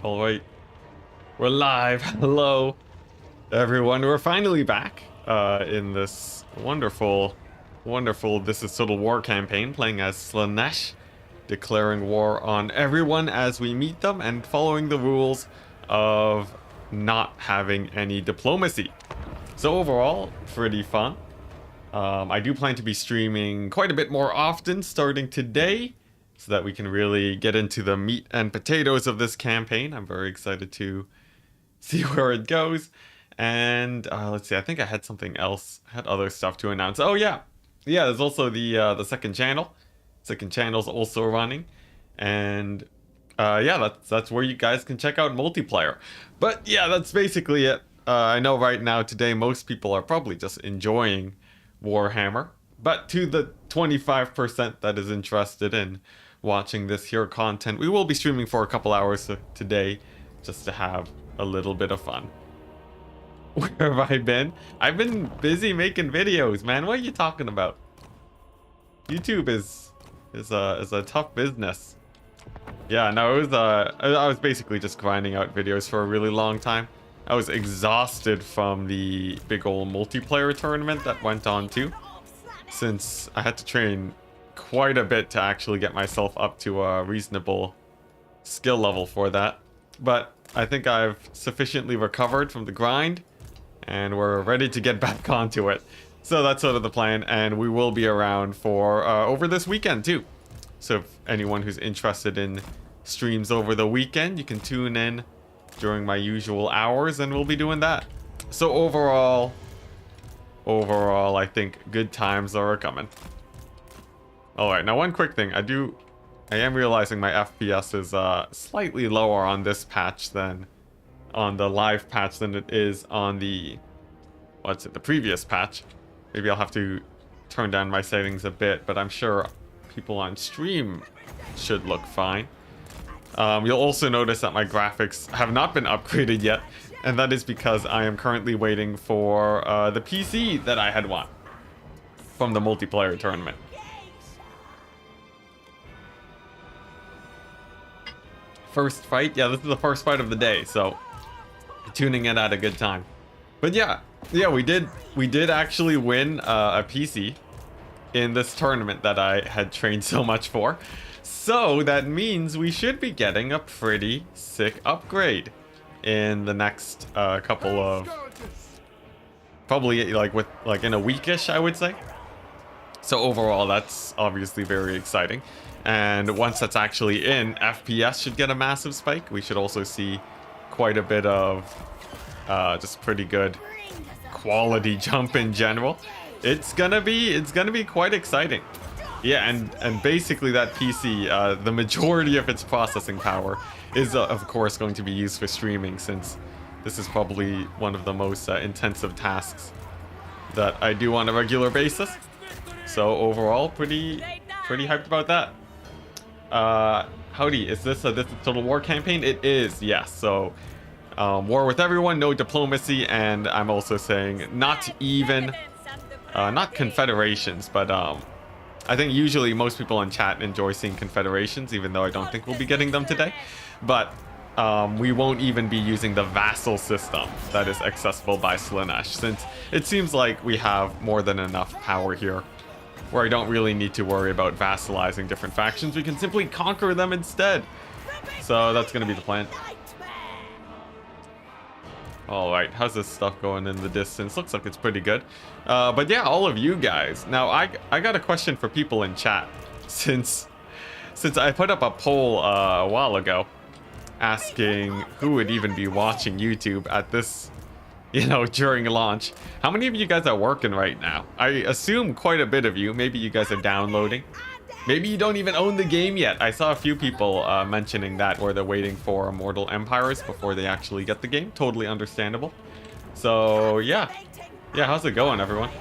All right, we're live. Hello, everyone. We're finally back in this wonderful This Is Total War campaign, playing as Slaanesh, declaring war on everyone as we meet them and following the rules of not having any diplomacy. So overall, pretty fun. I do plan to be streaming quite a bit more often starting today, so that we can really get into the meat and potatoes of this campaign. I'm very excited to see where it goes. And let's see, I think I had something else. I had other stuff to announce. Oh yeah, there's also the second channel. Second channel's also running, and yeah, that's where you guys can check out multiplayer. But yeah, that's basically it. I know right now today most people are probably just enjoying Warhammer, but to the 25% that is interested in watching this here content, we will be streaming for a couple hours today just to have a little bit of fun. Where have I been? I've been busy making videos, man. What are you talking about? YouTube is a tough business. Yeah, no, it was I was basically just grinding out videos for a really long time. I was exhausted from the big old multiplayer tournament that went on too, since I had to train quite a bit to actually get myself up to a reasonable skill level for that. But I think I've sufficiently recovered from the grind, and we're ready to get back onto it. So that's sort of the plan, and we will be around for over this weekend too. So if anyone who's interested in streams over the weekend, you can tune in during my usual hours, and we'll be doing that. So overall, I think good times are coming. All right, now one quick thing. I am realizing my FPS is slightly lower on this patch than on the live patch than it is on the the previous patch. Maybe I'll have to turn down my settings a bit, but I'm sure people on stream should look fine. You'll also notice that my graphics have not been upgraded yet, and that is because I am currently waiting for the PC that I had won from the multiplayer tournament. First fight? Yeah, this is the first fight of the day, so tuning in at a good time. But yeah, we did actually win a PC in this tournament that I had trained so much for. So that means we should be getting a pretty sick upgrade in the next couple of, probably like in a weekish, I would say. So overall, that's obviously very exciting. And once that's actually in, FPS should get a massive spike. We should also see quite a bit of just pretty good quality jump in general. It's gonna be quite exciting. Yeah, and basically that PC, the majority of its processing power is of course going to be used for streaming, since this is probably one of the most intensive tasks that I do on a regular basis. So overall, pretty hyped about that. Howdy, is this a Total War campaign? It is, yes. So war with everyone, no diplomacy, and I'm also saying not even not confederations, but I think usually most people in chat enjoy seeing confederations, even though I don't think we'll be getting them today. But we won't even be using the vassal system that is accessible by Slaanesh, since it seems like we have more than enough power here, where I don't really need to worry about vassalizing different factions. We can simply conquer them instead. So that's going to be the plan. Alright, how's this stuff going in the distance? Looks like it's pretty good. But yeah, all of you guys. Now, I got a question for people in chat. Since I put up a poll a while ago asking who would even be watching YouTube at this, during launch. How many of you guys are working right now? I assume quite a bit of you. Maybe you guys are downloading. Maybe you don't even own the game yet. I saw a few people mentioning that, where they're waiting for Immortal Empires before they actually get the game. Totally understandable. So yeah, how's it going, everyone?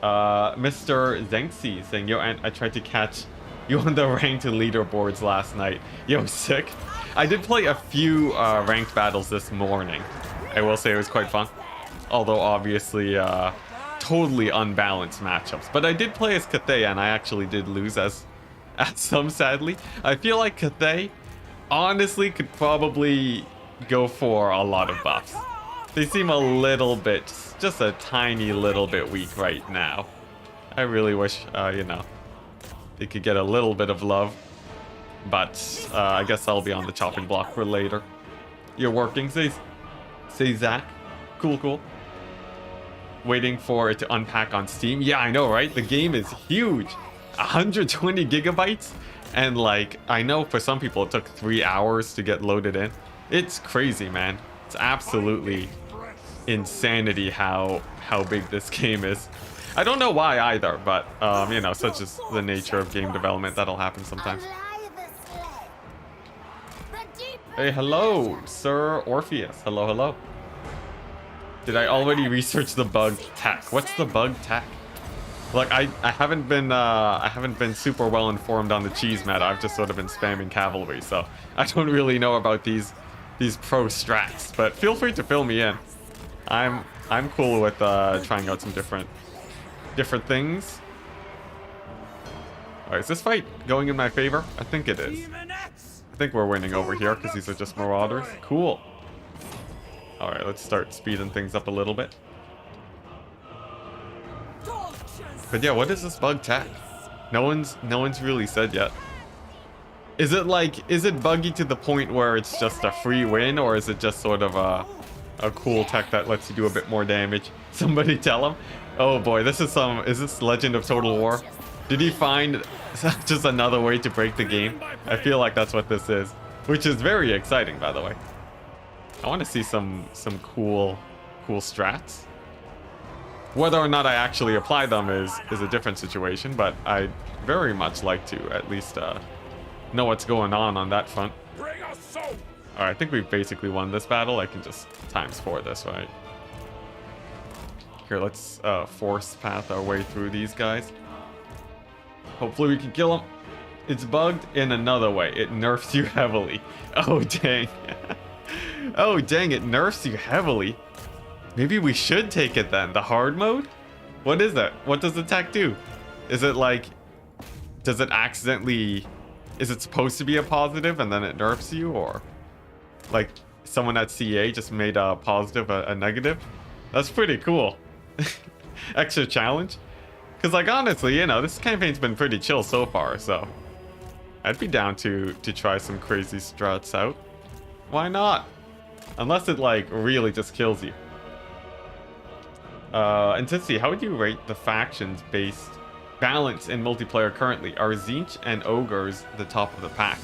Mr. Zenxi saying, yo, I tried to catch you on the ranked leaderboards last night. Yo, sick. I did play a few ranked battles this morning. I will say it was quite fun. Although obviously totally unbalanced matchups. But I did play as Cathay, and I actually did lose as some, sadly. I feel like Cathay honestly could probably go for a lot of buffs. They seem a little bit, just a tiny little bit weak right now. I really wish, you know, they could get a little bit of love. But I guess I'll be on the chopping block for later. You're working, say Zach. Cool, cool. Waiting for it to unpack on Steam. Yeah, I know, right? The game is huge. 120 gigabytes. And like, I know for some people it took 3 hours to get loaded in. It's crazy, man. It's absolutely insanity how big this game is. I don't know why either, but you know, such is the nature of game development. That'll happen sometimes. Hey, hello, Sir Orpheus. Hello, hello. Did I already research the bug tech? What's the bug tech? Like, I haven't been super well informed on the cheese meta. I've just sort of been spamming cavalry, so I don't really know about these pro strats. But feel free to fill me in. I'm cool with trying out some different things. Alright, is this fight going in my favor? I think it is. I think we're winning over here because these are just marauders. Cool. Alright, let's start speeding things up a little bit. But yeah, what is this bug tech? No one's really said yet. Is it buggy to the point where it's just a free win, or is it just sort of a cool tech that lets you do a bit more damage? Somebody tell him. Oh boy, is this Legend of Total War? Did he find just another way to break the game? I feel like that's what this is, which is very exciting, by the way. I want to see some cool strats. Whether or not I actually apply them is a different situation, but I'd very much like to at least know what's going on that front. Alright, I think we've basically won this battle. I can just ×4 this, right? Here, let's force path our way through these guys. Hopefully we can kill him. It's bugged in another way. It nerfs you heavily. Oh, dang. Oh, dang, it nerfs you heavily. Maybe we should take it then. The hard mode? What is that? What does the tech do? Is it like... Does it accidentally... Is it supposed to be a positive and then it nerfs you? Or... Like, someone at CA just made a positive a negative? That's pretty cool. Extra challenge? Because, like, honestly, you know, this campaign's been pretty chill so far, so... I'd be down to try some crazy struts out. Why not? Unless it, like, really just kills you. Intensity, how would you rate the factions-based balance in multiplayer currently? Are Tzeentch and Ogres the top of the pack?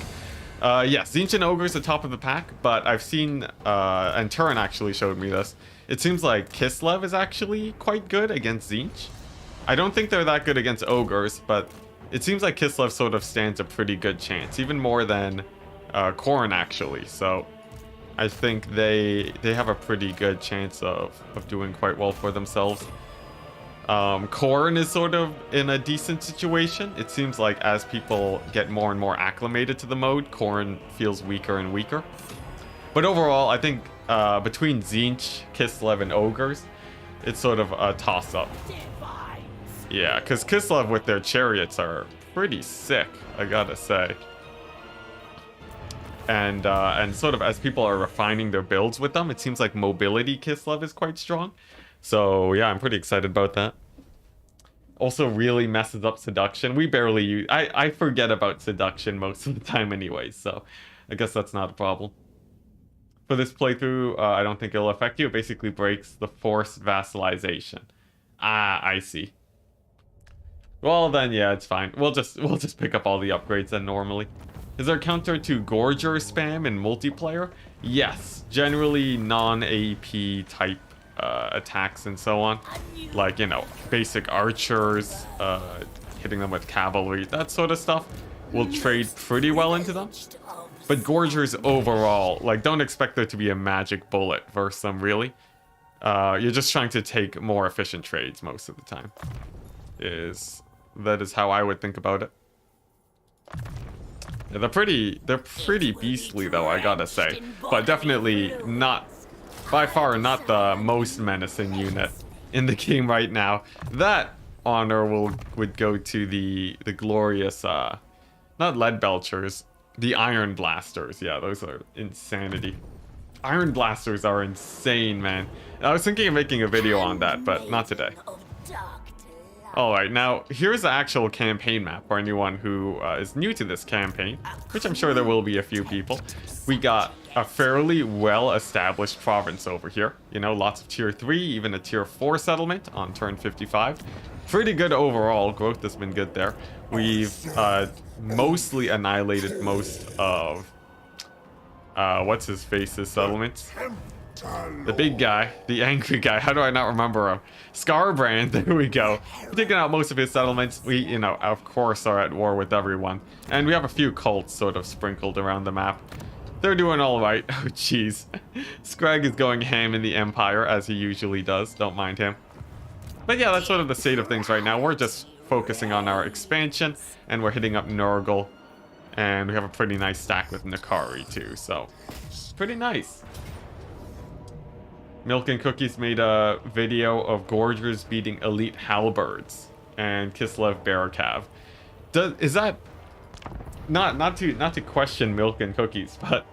Yes, Tzeentch and Ogres the top of the pack, but I've seen, and Turin actually showed me this. It seems like Kislev is actually quite good against Tzeentch. I don't think they're that good against Ogres, but it seems like Kislev sort of stands a pretty good chance, even more than Khorne actually, so I think they have a pretty good chance of doing quite well for themselves. Khorne is sort of in a decent situation. It seems like as people get more and more acclimated to the mode, Khorne feels weaker and weaker. But overall, I think between Tzeentch, Kislev, and Ogres, it's sort of a toss-up. Yeah, because Kislev with their chariots are pretty sick, I gotta say. And sort of as people are refining their builds with them, it seems like mobility Kislev is quite strong. So yeah, I'm pretty excited about that. Also really messes up seduction. We barely use... I forget about seduction most of the time anyways, so I guess that's not a problem. For this playthrough, I don't think it'll affect you. It basically breaks the forced vassalization. Ah, I see. Well then, yeah, it's fine. We'll just pick up all the upgrades then normally. Is there a counter to Gorger spam in multiplayer? Yes, generally non-AP type attacks and so on. Like, you know, basic archers, hitting them with cavalry, that sort of stuff will trade pretty well into them. But Gorgers overall, like, don't expect there to be a magic bullet versus them, really. You're just trying to take more efficient trades most of the time. That is how I would think about it. Yeah, they're pretty beastly though, I gotta say. But definitely not, by far not the most menacing unit in the game right now. That honor would go to the glorious, not lead belchers, The Iron Blasters. Yeah, those are insanity. Iron Blasters are insane, man. I was thinking of making a video on that, but not today. Alright, now here's the actual campaign map for anyone who is new to this campaign, which I'm sure there will be a few people. We got a fairly well-established province over here. You know, lots of tier 3, even a tier 4 settlement on turn 55. Pretty good overall. Growth has been good there. We've mostly annihilated most of what's his face's settlements. The big guy, the angry guy. How do I not remember him? Scarbrand. There we go. We're taking out most of his settlements. We, you know, of course, are at war with everyone, and we have a few cults sort of sprinkled around the map. They're doing all right. Oh, jeez. Scrag is going ham in the Empire as he usually does. Don't mind him. But yeah, that's sort of the state of things right now. We're just focusing on our expansion, and we're hitting up Nurgle, and we have a pretty nice stack with Nikari too. So, pretty nice. Milk and Cookies made a video of Gorgers beating elite halberds and Kislev Bearcav. Is that not to question Milk and Cookies, but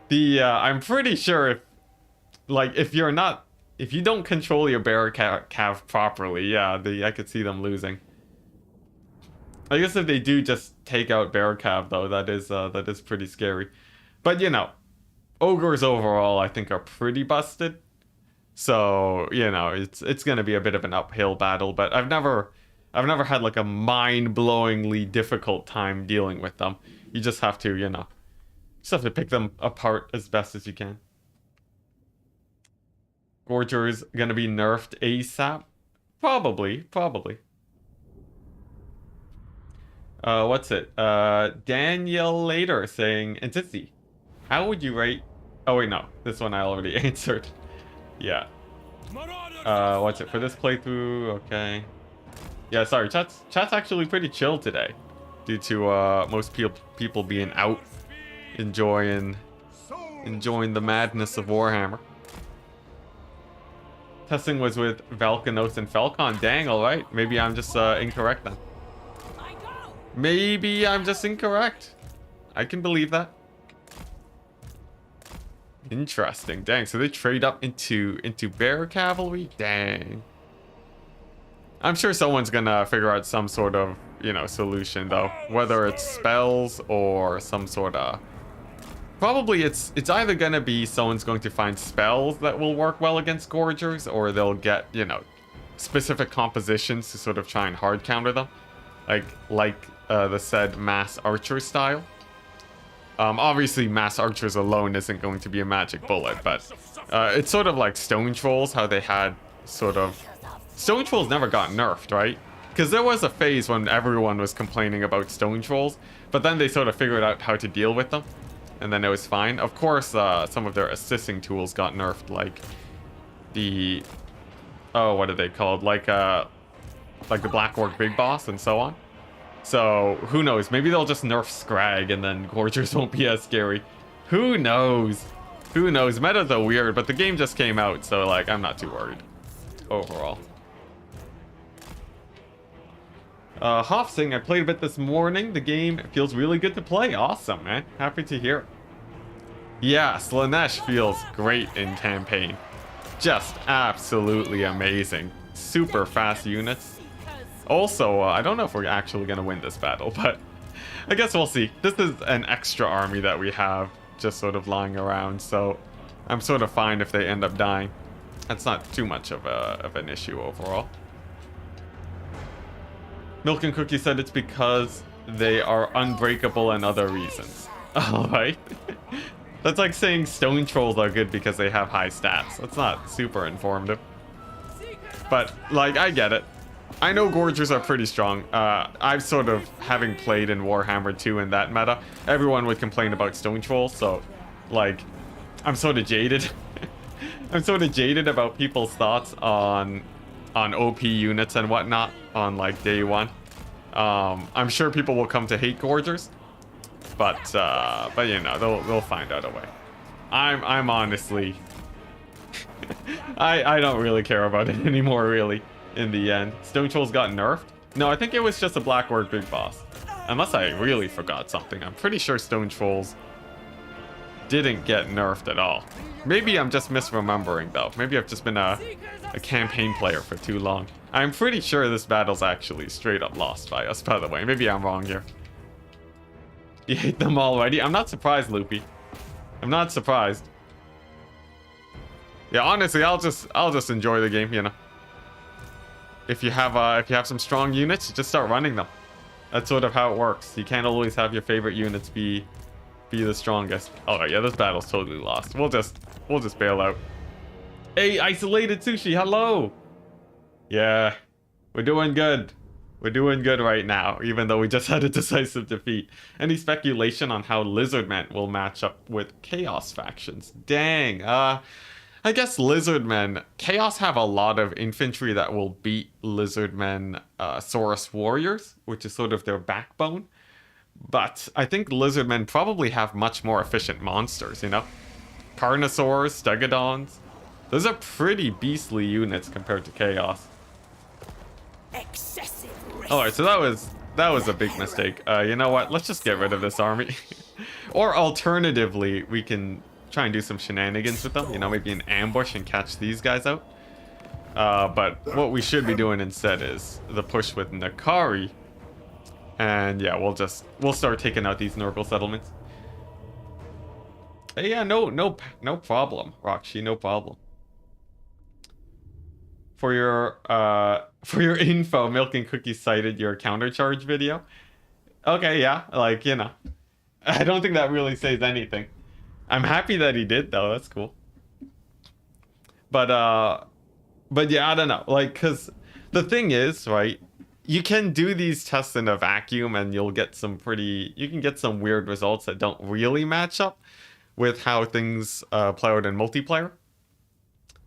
the I'm pretty sure if you don't control your Bearcav properly, yeah, I could see them losing. I guess if they do just take out Bearcav though, that is pretty scary. But you know, ogres overall I think are pretty busted. So, you know, it's going to be a bit of an uphill battle, but I've never had like a mind-blowingly difficult time dealing with them. You just have to, you know, pick them apart as best as you can. Gorger's going to be nerfed ASAP? Probably. What's it? Daniel Later saying, Enticity, how would you rate... Oh wait, no. This one I already answered. Yeah. What's it for this playthrough? Okay. Yeah, sorry. Chat's actually pretty chill today, due to most people being out, enjoying the madness of Warhammer. Testing was with Valkanos and Falcon. Dang. All right. Maybe I'm just incorrect then. Maybe I'm just incorrect. I can believe that. Interesting. Dang, so they trade up into bear cavalry? Dang. I'm sure someone's gonna figure out some sort of, you know, solution though. Whether it's spells or some sort of... Probably it's either gonna be someone's going to find spells that will work well against Gorgers, or they'll get, you know, specific compositions to sort of try and hard counter them. Like the said mass archer style. Obviously, mass archers alone isn't going to be a magic bullet, but it's sort of like stone trolls, how they had sort of... Stone trolls never got nerfed, right? Because there was a phase when everyone was complaining about stone trolls, but then they sort of figured out how to deal with them, and then it was fine. Of course, some of their assisting tools got nerfed, like the... Oh, what are they called? Like the Black Orc Big Boss and so on. So, who knows? Maybe they'll just nerf Scrag and then Gorgers won't be as scary. Who knows? Who knows? Metas are weird, but the game just came out, so, like, I'm not too worried. Overall. Hoff saying, I played a bit this morning. The game feels really good to play. Awesome, man. Happy to hear it. Yeah, Slaanesh feels great in campaign. Just absolutely amazing. Super fast units. Also, I don't know if we're actually going to win this battle, but I guess we'll see. This is an extra army that we have just sort of lying around, so I'm sort of fine if they end up dying. That's not too much of an issue overall. Milk and Cookie said it's because they are unbreakable and other reasons. Alright. That's like saying stone trolls are good because they have high stats. That's not super informative. But, like, I get it. I know Gorgers are pretty strong. I've sort of, having played in Warhammer 2 in that meta, everyone would complain about stone trolls, so, like, I'm sort of jaded. I'm sort of jaded about people's thoughts on OP units and whatnot on, like, day one. I'm sure people will come to hate Gorgers, but you know, they'll find out a way. I'm honestly... I don't really care about it anymore, really. In the end, Stone Trolls got nerfed? No, I think it was just a Black Orc Big Boss. Unless I really forgot something. I'm pretty sure stone trolls didn't get nerfed at all. Maybe I'm just misremembering though. Maybe I've just been a campaign player for too long. I'm pretty sure this battle's actually straight up lost by us, by the way. Maybe I'm wrong here. You hate them already? I'm not surprised, Loopy. I'm not surprised. Yeah, honestly, I'll just enjoy the game, you know. If you have some strong units, just start running them. That's sort of how it works. You can't always have your favorite units be the strongest. Oh yeah, this battle's totally lost. We'll just bail out. Hey, isolated sushi, hello. Yeah, we're doing good. We're doing good right now, even though we just had a decisive defeat. Any speculation on how Lizardmen will match up with Chaos factions? Dang, I guess Lizardmen, Chaos have a lot of infantry that will beat Lizardmen Saurus Warriors, which is sort of their backbone. But I think Lizardmen probably have much more efficient monsters, you know? Carnosaurs, Stegodons. Those are pretty beastly units compared to Chaos. Alright, so that was a big mistake. You know what? Let's just get rid of this army. Or alternatively, we can try and do some shenanigans with them. You know, maybe an ambush and catch these guys out. But what we should be doing instead is the push with Nikari. And yeah, we'll start taking out these Nurgle settlements. Yeah, no problem, Rockshi, no problem. For your info, Milk and Cookies cited your countercharge video. Okay, yeah, like, you know. I don't think that really says anything. I'm happy that he did, though. That's cool. But yeah, I don't know. Like, because the thing is, right, you can do these tests in a vacuum and you can get some weird results that don't really match up with how things play out in multiplayer.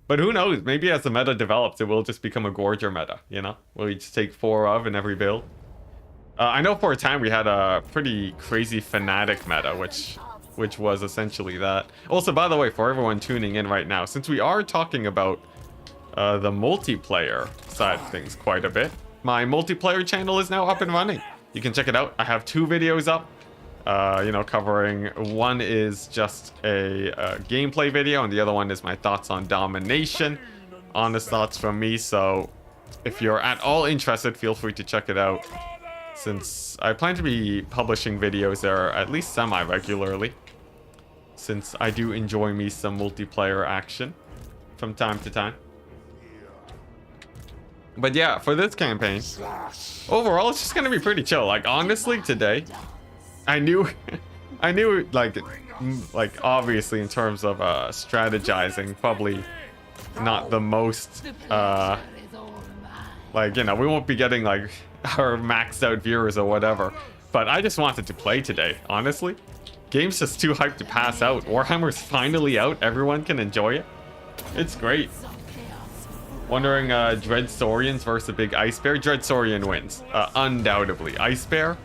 But who knows? Maybe as the meta develops, it will just become a Gorger meta, you know? Where you just take 4 of in every build. I know for a time we had a pretty crazy Fnatic meta, which was essentially that. Also, by the way, for everyone tuning in right now, since we are talking about the multiplayer side of things quite a bit, my multiplayer channel is now up and running. You can check it out. I have 2 videos up. You know, covering, one is just a gameplay video and the other one is my thoughts on domination, honest thoughts from me. So if you're at all interested, feel free to check it out, since I plan to be publishing videos there at least semi-regularly, since I do enjoy me some multiplayer action from time to time. But yeah, for this campaign, overall it's just gonna be pretty chill. Like, honestly, today I knew like obviously in terms of strategizing, probably not the most like, you know, we won't be getting like our maxed out viewers or whatever, but I just wanted to play today, honestly. Game's just too hyped to pass out. Warhammer's finally out, everyone can enjoy it. It's great. Wondering Dread Saurians versus a big Ice Bear. Dread Saurian wins, undoubtedly. Ice Bear,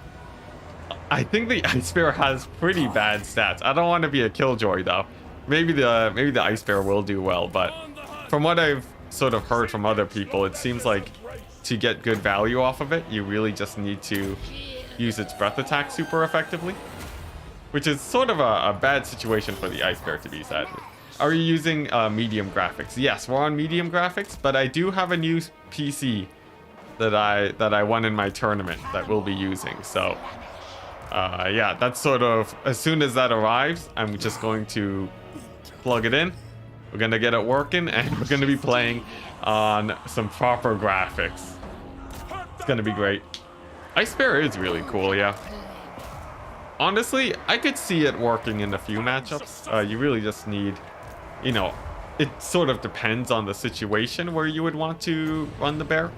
I think the Ice Bear has pretty bad stats. I don't want to be a killjoy though. Maybe the Ice Bear will do well, but from what I've sort of heard from other people, it seems like to get good value off of it, you really just need to use its breath attack super effectively, which is sort of a bad situation for the Ice Bear to be, sadly. Are you using medium graphics? Yes, we're on medium graphics, but I do have a new PC that I won in my tournament that we'll be using. So yeah, that's sort of, as soon as that arrives, I'm just going to plug it in. We're gonna get it working, and we're gonna be playing on some proper graphics. It's gonna be great. Ice Bear is really cool, yeah. Honestly, I could see it working in a few matchups. You really just need, you know, it sort of depends on the situation where you would want to run the bear.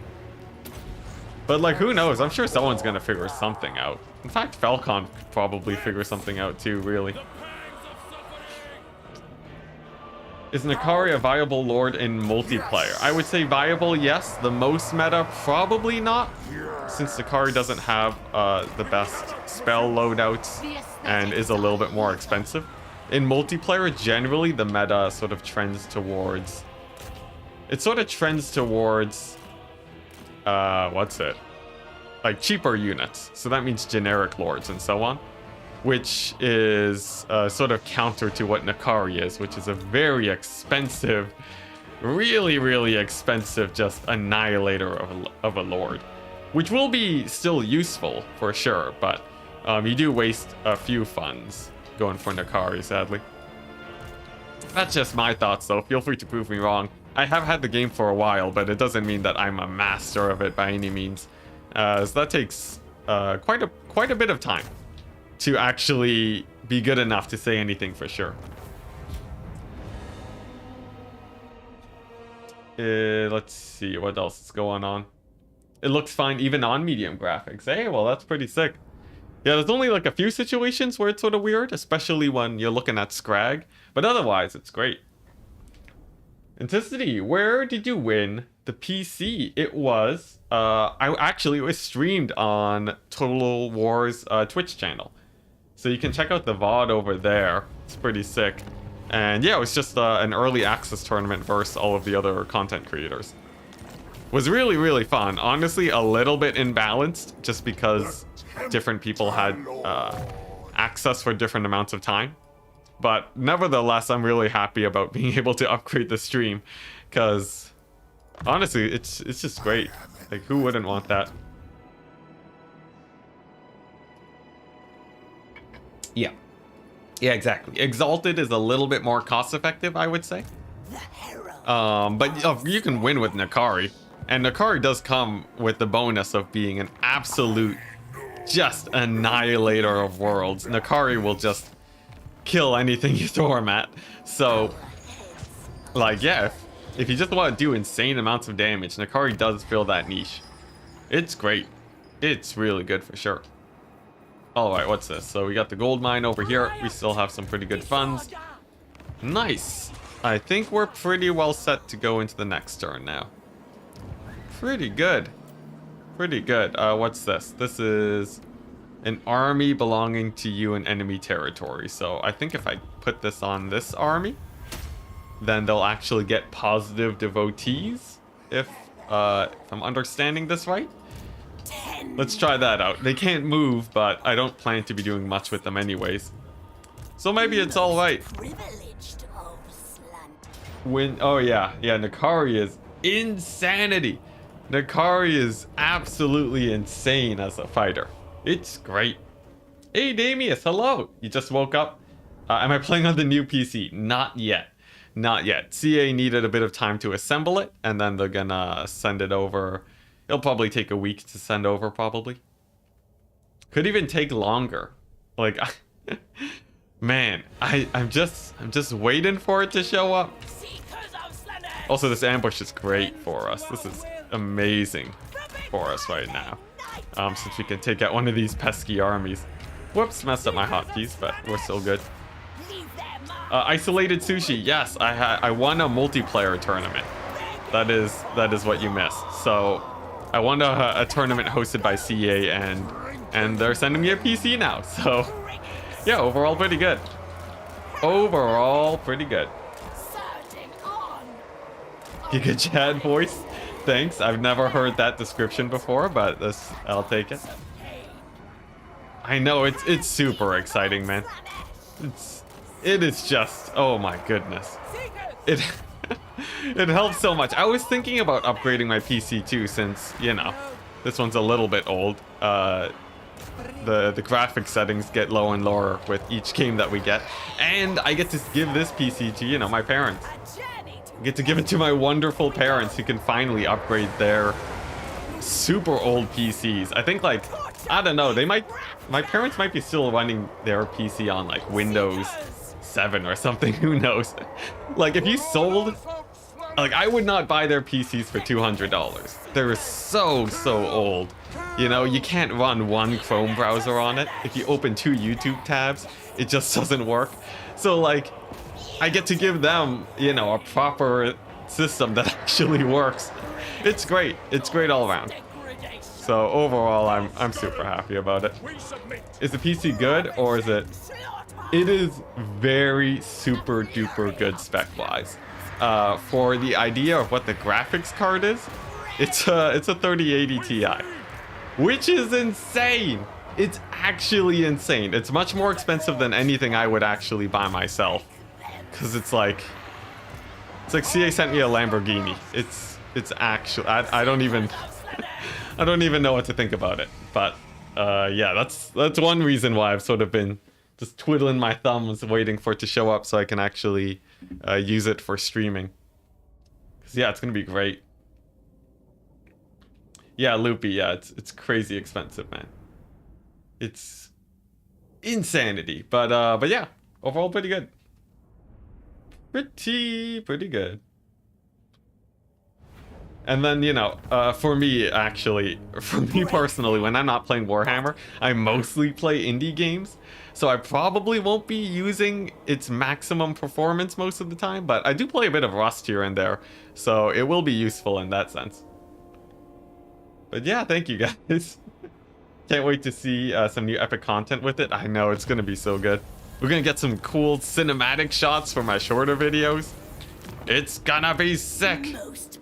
But like, who knows? I'm sure someone's gonna figure something out. In fact, Falcon could probably figure something out too, really. Is Nikari a viable lord in multiplayer? I would say viable, yes. The most meta, probably not, since Nikari doesn't have the best spell loadouts and is a little bit more expensive. In multiplayer, generally, the meta sort of trends towards... It sort of trends towards... what's it? like cheaper units. So that means generic lords and so on, which is sort of counter to what Nikari is, which is a very expensive, really, really expensive just annihilator of a lord, which will be still useful for sure, but you do waste a few funds going for Nikari, sadly. That's just my thoughts, though. Feel free to prove me wrong. I have had the game for a while, but it doesn't mean that I'm a master of it by any means. So that takes quite a bit of time to actually be good enough to say anything for sure. Let's see what else is going on. It looks fine even on medium graphics. Hey, well, that's pretty sick. Yeah, there's only like a few situations where it's sort of weird, especially when you're looking at Scrag, but otherwise it's great. Enticity, where did you win the PC? It was, it was streamed on Total War's Twitch channel. So you can check out the VOD over there. It's pretty sick. And yeah, it was just an early access tournament versus all of the other content creators. Was really, really fun. Honestly, a little bit imbalanced just because different people had access for different amounts of time. But nevertheless, I'm really happy about being able to upgrade the stream because honestly, it's just great. Like, who wouldn't want that? Yeah. Yeah, exactly. Exalted is a little bit more cost effective, I would say. But you can win with Nikari. And Nikari does come with the bonus of being an absolute just annihilator of worlds. Nikari will just kill anything you throw him at. So, like, yeah, if you just want to do insane amounts of damage, Nikari does fill that niche. It's great. It's really good for sure. Alright, what's this? So we got the gold mine over here. We still have some pretty good funds. Nice. I think we're pretty well set to go into the next turn now. Pretty good. Pretty good. What's this? This is an army belonging to you in enemy territory. So I think if I put this on this army, then they'll actually get positive devotees, if I'm understanding this right. Let's try that out. They can't move, but I don't plan to be doing much with them anyways. So maybe it's all right. Oh yeah, Nikari is insanity. Nikari is absolutely insane as a fighter. It's great. Hey Damius, hello. You just woke up? Am I playing on the new PC? Not yet. Not yet. CA needed a bit of time to assemble it, and then they're gonna send it over. It'll probably take a week to send over, probably. Could even take longer. Like, man, I'm just waiting for it to show up. Also, this ambush is great for us. This is amazing for us right now. Since we can take out one of these pesky armies. Whoops, messed up my hotkeys, but we're still good. Isolated sushi. Yes, I won a multiplayer tournament. That is what you missed. So I won a tournament hosted by CA, and they're sending me a PC now. So yeah, overall pretty good. Overall pretty good. Giga Chad voice. Thanks. I've never heard that description before, but I'll take it. I know it's super exciting, man. It is just, oh my goodness. It helps so much. I was thinking about upgrading my PC too, since, you know, this one's a little bit old. The graphic settings get lower and lower with each game that we get, and I get to give this PC to, you know, my parents. I get to give it to my wonderful parents who can finally upgrade their super old PCs. I think, like, I don't know, my parents might be still running their PC on like Windows 7 or something, who knows. Like, if you sold, like, I would not buy their PCs for $200. They're so old. You know, you can't run one Chrome browser on it. If you open 2 YouTube tabs, it just doesn't work. So, like, I get to give them, you know, a proper system that actually works. It's great. It's great all around. So overall, I'm super happy about it. Is the PC good, or is it? It is very super duper good spec wise. For the idea of what the graphics card is, it's a 3080 Ti. which is insane. It's actually insane. It's much more expensive than anything I would actually buy myself, because it's like CA sent me a Lamborghini. It's actually I don't even I don't even know what to think about it. But yeah, that's one reason why I've sort of been just twiddling my thumbs waiting for it to show up so I can actually use it for streaming. 'Cause yeah, it's gonna be great. Yeah, Loopy, yeah, it's crazy expensive, man. It's insanity. But yeah, overall pretty good. Pretty good. And then, you know, for me personally, when I'm not playing Warhammer, I mostly play indie games. So I probably won't be using its maximum performance most of the time, but I do play a bit of Rust here and there, so it will be useful in that sense. But yeah, thank you guys. Can't wait to see some new epic content with it. I know, it's gonna be so good. We're gonna get some cool cinematic shots for my shorter videos. It's gonna be sick.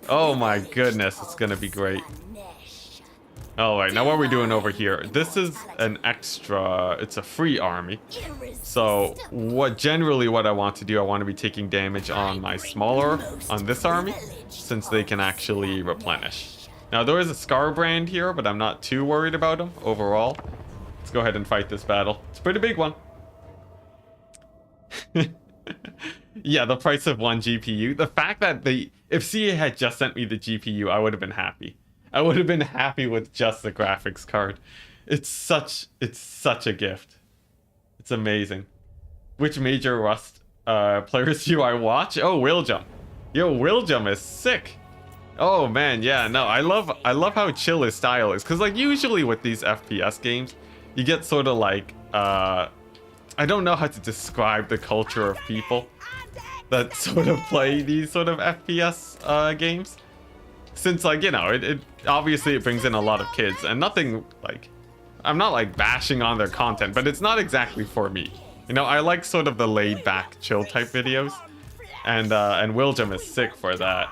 Oh my goodness, it's gonna be great. Alright, now what are we doing over here? This is an extra, it's a free army. So generally what I want to do, I want to be taking damage on my on this army, since they can actually replenish. Now there is a Scarbrand here, but I'm not too worried about him overall. Let's go ahead and fight this battle. It's a pretty big one. Yeah, the price of one GPU. The fact that if CA had just sent me the GPU, I would have been happy. I would have been happy with just the graphics card. It's such a gift. It's amazing. Which major Rust players do I watch? Oh, Willjum. Yo, Willjum is sick. Oh man, yeah, no, I love how chill his style is, because like usually with these FPS games, you get sort of like I don't know how to describe the culture of people that sort of play these sort of FPS games. Since, like, you know, it obviously it brings in a lot of kids, and nothing, like, I'm not like bashing on their content, but it's not exactly for me. You know, I like sort of the laid back chill type videos, and Willjum is sick for that.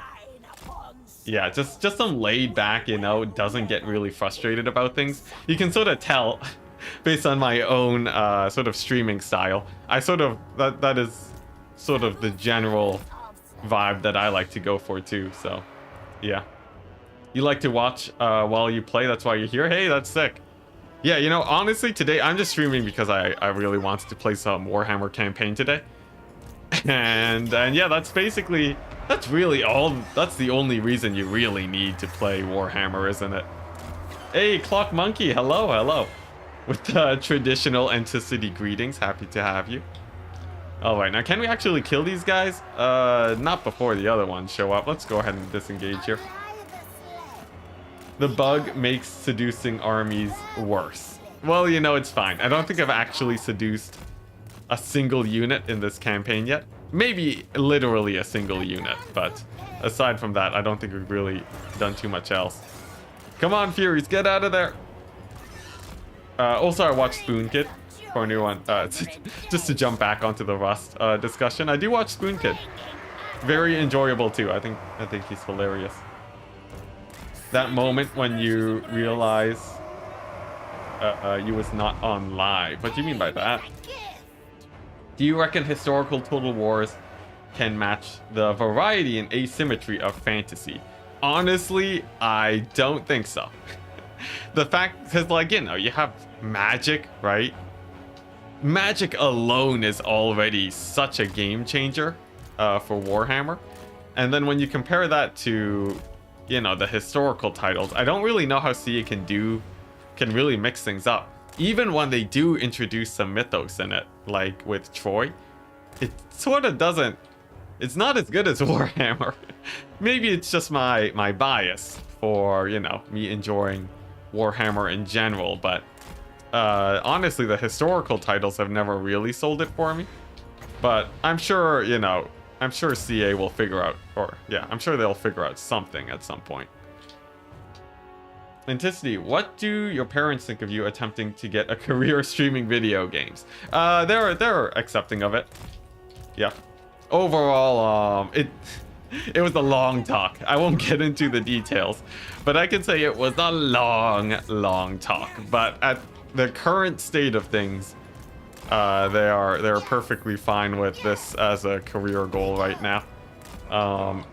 Yeah, just some laid back, you know, doesn't get really frustrated about things. You can sort of tell based on my own sort of streaming style. I sort of that is sort of the general vibe that I like to go for too. So yeah, you like to watch while you play, that's why you're here. Hey, that's sick. Yeah, you know, honestly today I'm just streaming because I really wanted to play some Warhammer campaign today. And yeah, that's really all. That's the only reason you really need to play Warhammer, isn't it? Hey, Clock Monkey, hello. With the traditional Enticity greetings, happy to have you. Alright, now can we actually kill these guys? Not before the other ones show up. Let's go ahead and disengage here. The bug makes seducing armies worse. Well, you know, it's fine. I don't think I've actually seduced a single unit in this campaign yet. Maybe literally a single unit, but aside from that, I don't think we've really done too much else. Come on, Furies, get out of there. Also, I watched Spoon Kid for a new one. Just to jump back onto the Rust discussion, I do watch Spoon Kid. Very enjoyable too. I think he's hilarious. That moment when you realize you was not on live. What do you mean by that? Do you reckon historical Total Wars can match the variety and asymmetry of fantasy? Honestly, I don't think so. The fact, because like, you know, you have magic, right? Magic alone is already such a game changer for Warhammer. And then when you compare that to, you know, the historical titles, I don't really know how CA can really mix things up. Even when they do introduce some mythos in it, like with Troy, it sort of doesn't, it's not as good as Warhammer. Maybe it's just my bias for, you know, me enjoying Warhammer in general, but honestly, the historical titles have never really sold it for me. But I'm sure, you know, I'm sure CA will figure out, or yeah, I'm sure they'll figure out something at some point. Anticity, what do your parents think of you attempting to get a career streaming video games? They're accepting of it. Yeah. Overall, It was a long talk. I won't get into the details, but I can say it was a long talk. But at the current state of things, they're perfectly fine with this as a career goal right now.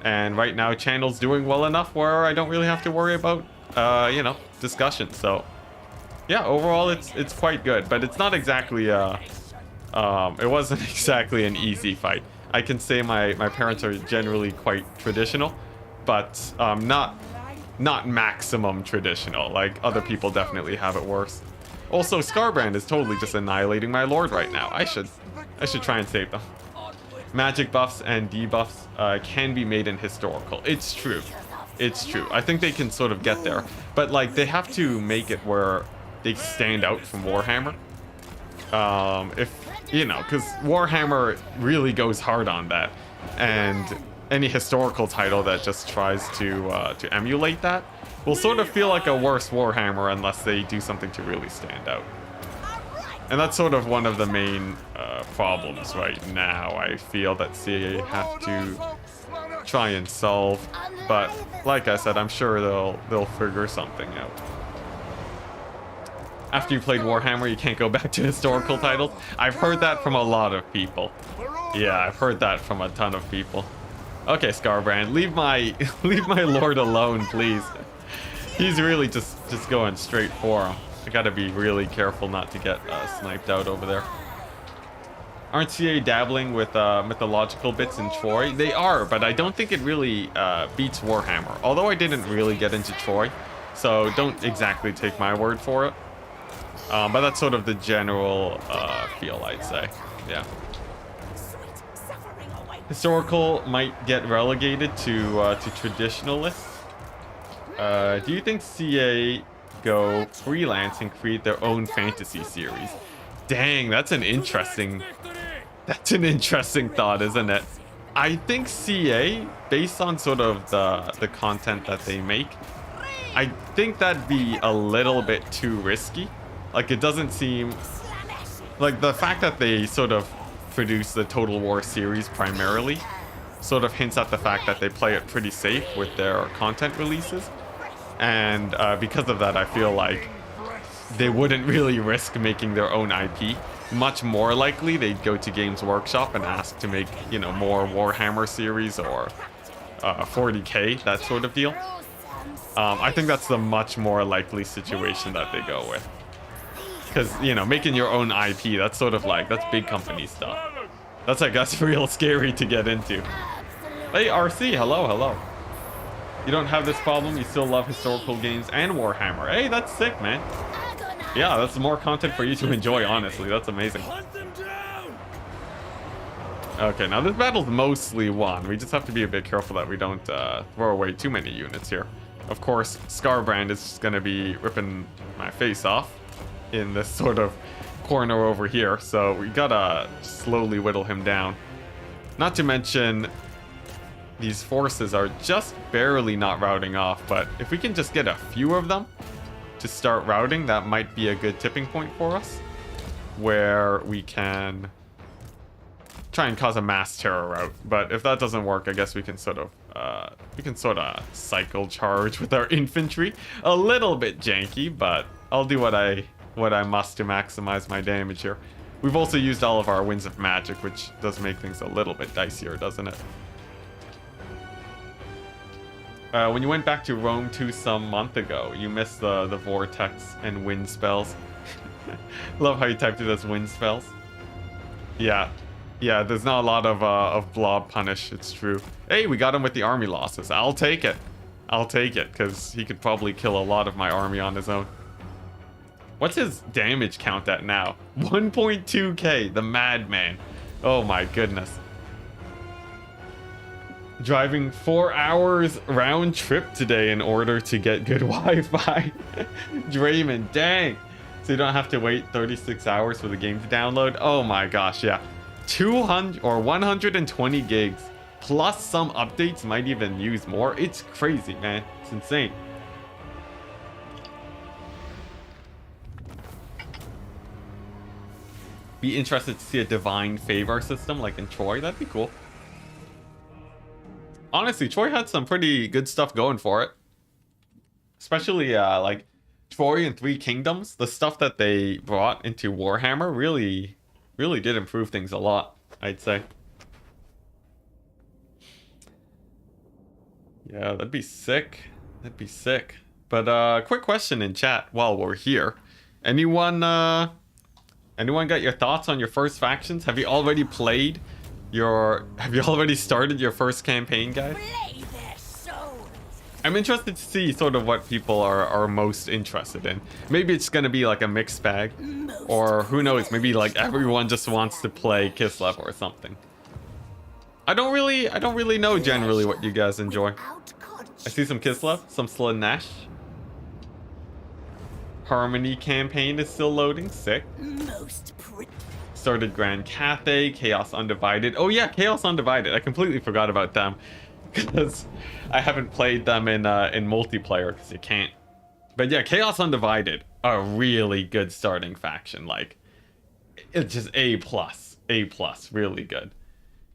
And right now, channel's doing well enough where I don't really have to worry about, you know, discussion. So, yeah, overall, it's quite good. But it's not exactly it wasn't exactly an easy fight. I can say my parents are generally quite traditional, but not maximum traditional. Like, other people definitely have it worse. Also, Scarbrand is totally just annihilating my lord right now. I should try and save them. Magic buffs and debuffs can be made in historical. It's true. It's true. I think they can sort of get there, but like they have to make it where they stand out from Warhammer. If you know, because Warhammer really goes hard on that, and any historical title that just tries to emulate that will sort of feel like a worse Warhammer unless they do something to really stand out. And that's sort of one of the main problems right now. I feel that CA have to try and solve, but like I said, I'm sure they'll figure something out. After you played Warhammer, you can't go back to historical titles. I've heard that from a lot of people. Yeah, I've heard that from a ton of people. Okay, Scarbrand, leave my lord alone, please. He's really just going straight for him. I gotta be really careful not to get sniped out over there. Aren't CA dabbling with mythological bits in Troy? They are, but I don't think it really beats Warhammer. Although I didn't really get into Troy, so don't exactly take my word for it. But that's sort of the general feel, I'd say. Yeah. Historical might get relegated to traditionalists. Do you think CA go freelance and create their own fantasy series? Dang, that's an interesting thought, isn't it? I think CA, based on sort of the content that they make, I think that'd be a little bit too risky. Like, it doesn't seem like the fact that they sort of produce the Total War series primarily sort of hints at the fact that they play it pretty safe with their content releases. And because of that, I feel like they wouldn't really risk making their own IP. Much more likely, they'd go to Games Workshop and ask to make, you know, more Warhammer series or 40K, that sort of deal. I think that's the much more likely situation that they go with. Because, you know, making your own IP, that's sort of like, that's big company stuff. That's, I guess, real scary to get into. Hey, RC, hello. You don't have this problem, you still love historical games and Warhammer. Hey, that's sick, man. Yeah, that's more content for you to enjoy, honestly. That's amazing. Okay, now this battle's mostly won. We just have to be a bit careful that we don't throw away too many units here. Of course, Scarbrand is just going to be ripping my face off in this sort of corner over here, so we gotta slowly whittle him down. Not to mention, these forces are just barely not routing off, but if we can just get a few of them to start routing, that might be a good tipping point for us, where we can try and cause a mass terror rout. But if that doesn't work, I guess we can sort of cycle charge with our infantry. A little bit janky, but I'll do what I must to maximize my damage here. We've also used all of our Winds of Magic, which does make things a little bit dicier, doesn't it? When you went back to Rome some month ago, you missed the Vortex and Wind spells. Love how you typed it as Wind spells. Yeah, there's not a lot of Blob Punish, it's true. Hey, we got him with the army losses. I'll take it, because he could probably kill a lot of my army on his own. What's his damage count at now? 1.2k, the madman. Oh my goodness. Driving 4 hours round trip today in order to get good Wi-Fi. Draymond, dang. So you don't have to wait 36 hours for the game to download? Oh my gosh, yeah. 200 or 120 gigs plus some updates, might even use more. It's crazy, man. It's insane. Be interested to see a divine favor system like in Troy. That'd be cool. honestly, Troy had some pretty good stuff going for it. Especially like Troy and Three Kingdoms. The stuff that they brought into Warhammer really, really did improve things a lot, I'd say. Yeah, that'd be sick. That'd be sick. But quick question in chat while we're here. Anyone got your thoughts on your first factions? Have you already started your first campaign, guys? I'm interested to see sort of what people are most interested in. Maybe it's gonna be like a mixed bag. Or who knows, maybe like everyone just wants to play Kislev or something. I don't really know generally what you guys enjoy. I see some Kislev, some Slaanesh. Harmony campaign is still loading, sick. Started Grand Cathay, Chaos Undivided. Oh yeah, Chaos Undivided. I completely forgot about them. Because I haven't played them in multiplayer, because you can't. But yeah, Chaos Undivided, a really good starting faction. Like, it's just A+, really good.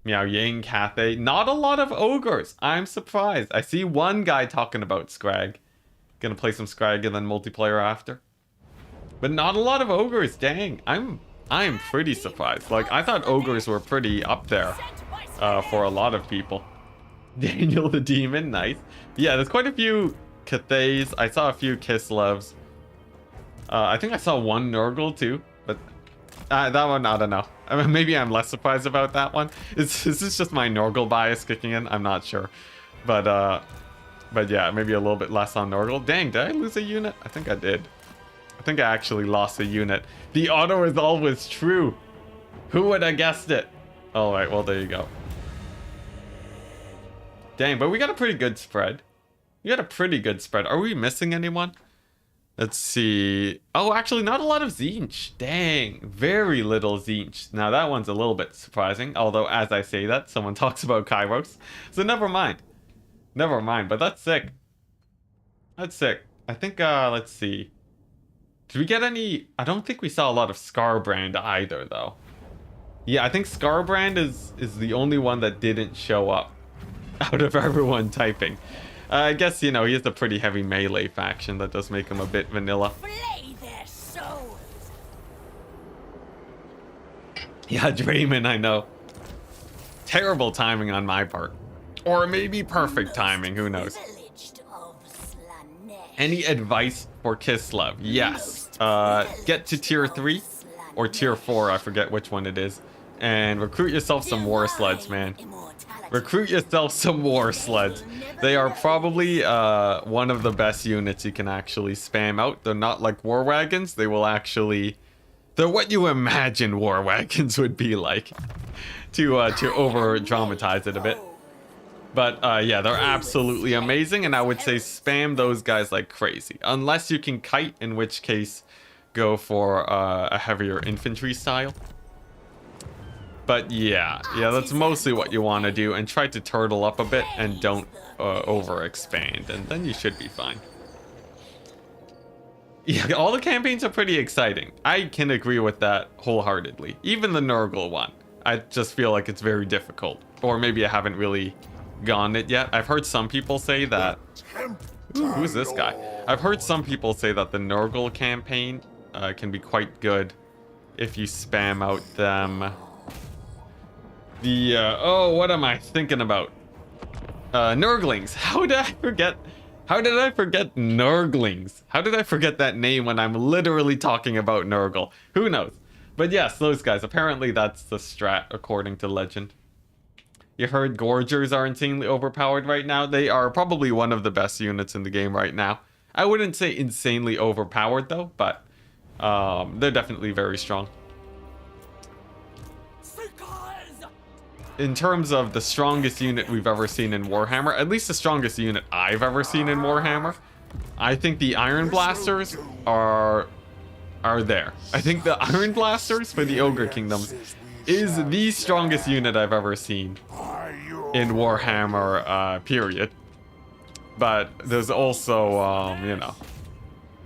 Miao Ying, Cathay, not a lot of ogres. I'm surprised. I see one guy talking about Scrag. Gonna play some Scrag and then multiplayer after. But not a lot of ogres, dang. I'm pretty surprised. Like, I thought ogres were pretty up there for a lot of people. Daniel the Demon, nice. Yeah, there's quite a few Cathays. I saw a few Kislevs. I think I saw one Nurgle too, but that one, I don't know. I mean, maybe I'm less surprised about that one. Is this just my Nurgle bias kicking in? I'm not sure. But yeah, maybe a little bit less on Nurgle. Dang, did I lose a unit? I think I did. I think I actually lost a unit. The auto is always true. Who would have guessed it? All right, well, there you go. Dang, but we got a pretty good spread. We got a pretty good spread. Are we missing anyone? Let's see. Oh, actually, not a lot of Tzeentch. Dang, very little Tzeentch. Now, that one's a little bit surprising. Although, as I say that, someone talks about Kairos. So, never mind. Never mind, but that's sick. That's sick. I think, let's see. Did we get any... I don't think we saw a lot of Scarbrand either, though. Yeah, I think Scarbrand is the only one that didn't show up out of everyone typing. I guess, you know, he has a pretty heavy melee faction that does make him a bit vanilla. Yeah, Draymond, I know. Terrible timing on my part. Or maybe perfect timing, who knows. Any advice for Kislev? Yes. Get to tier 3 or tier 4, I forget which one it is. And recruit yourself some war sleds, man. Recruit yourself some war sleds. They are probably one of the best units you can actually spam out. They're not like war wagons. They will actually... They're what you imagine war wagons would be like. To over dramatize it a bit. But yeah, they're absolutely amazing. And I would say spam those guys like crazy. Unless you can kite, in which case go for a heavier infantry style. But yeah, that's mostly what you want to do, and try to turtle up a bit and don't overexpand, and then you should be fine. Yeah, all the campaigns are pretty exciting. I can agree with that wholeheartedly. Even the Nurgle one, I just feel like it's very difficult, or maybe I haven't really gone it yet. I've heard some people say that... Ooh, who's this guy? I've heard some people say that the Nurgle campaign can be quite good if you spam out them... oh, what am I thinking about? Nurglings. How did I forget Nurglings? How did I forget that name when I'm literally talking about Nurgle? Who knows? But yes, those guys. Apparently that's the strat, according to legend. You heard Gorgers are insanely overpowered right now? They are probably one of the best units in the game right now. I wouldn't say insanely overpowered, though, but they're definitely very strong. In terms of the strongest unit we've ever seen in Warhammer, at least the strongest unit I've ever seen in Warhammer, I think the Iron Blasters are there. I think the Iron Blasters for the Ogre Kingdoms is the strongest unit I've ever seen in Warhammer, period. But there's also, you know,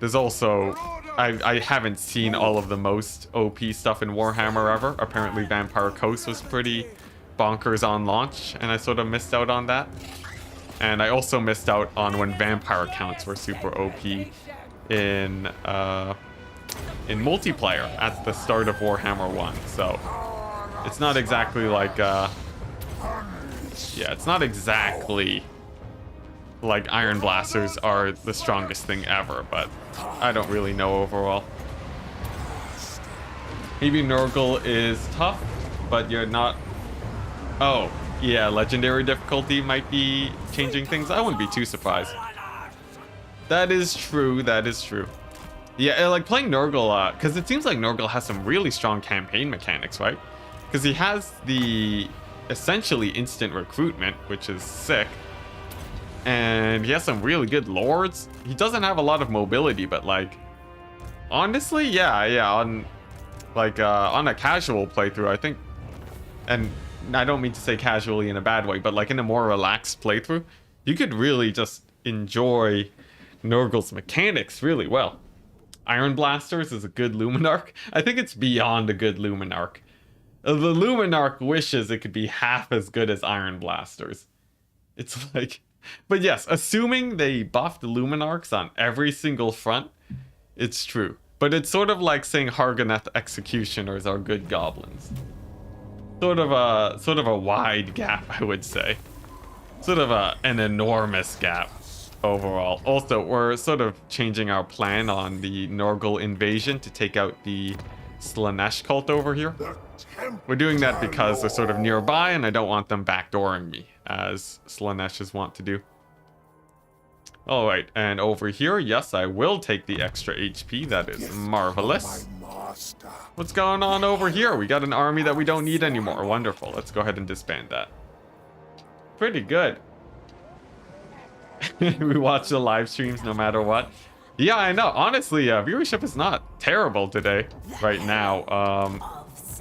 there's also... I haven't seen all of the most OP stuff in Warhammer ever. Apparently Vampire Coast was pretty bonkers on launch, and I sort of missed out on that. And I also missed out on when vampire counts were super OP in multiplayer at the start of Warhammer 1. So it's not exactly like yeah, it's not exactly like Iron Blasters are the strongest thing ever, but I don't really know overall. Maybe Nurgle is tough, but you're not... Oh, yeah, legendary difficulty might be changing things. I wouldn't be too surprised. That is true, that is true. Yeah, like playing Nurgle, because it seems like Nurgle has some really strong campaign mechanics, right? Because he has the essentially instant recruitment, which is sick. And he has some really good lords. He doesn't have a lot of mobility, but like, honestly, yeah, on a casual playthrough, I think, and I don't mean to say casually in a bad way, but like in a more relaxed playthrough, you could really just enjoy Nurgle's mechanics really well. Iron Blasters is a good Luminarch. I think it's beyond a good Luminarch. The Luminarch wishes it could be half as good as Iron Blasters. It's like... But yes, assuming they buffed Luminarchs on every single front, it's true. But it's sort of like saying Hargoneth Executioners are good goblins. Sort of a wide gap, I would say. Sort of an enormous gap overall. Also, we're sort of changing our plan on the Nurgle invasion to take out the Slaanesh cult over here. We're doing that because they're sort of nearby and I don't want them backdooring me, as Slaaneshes want to do. Alright, and over here, yes, I will take the extra HP. That is marvelous. What's going on over here? We got an army that we don't need anymore. Wonderful. Let's go ahead and disband that. Pretty good. We watch the live streams no matter what. Yeah, I know. Honestly, viewership is not terrible today, right now.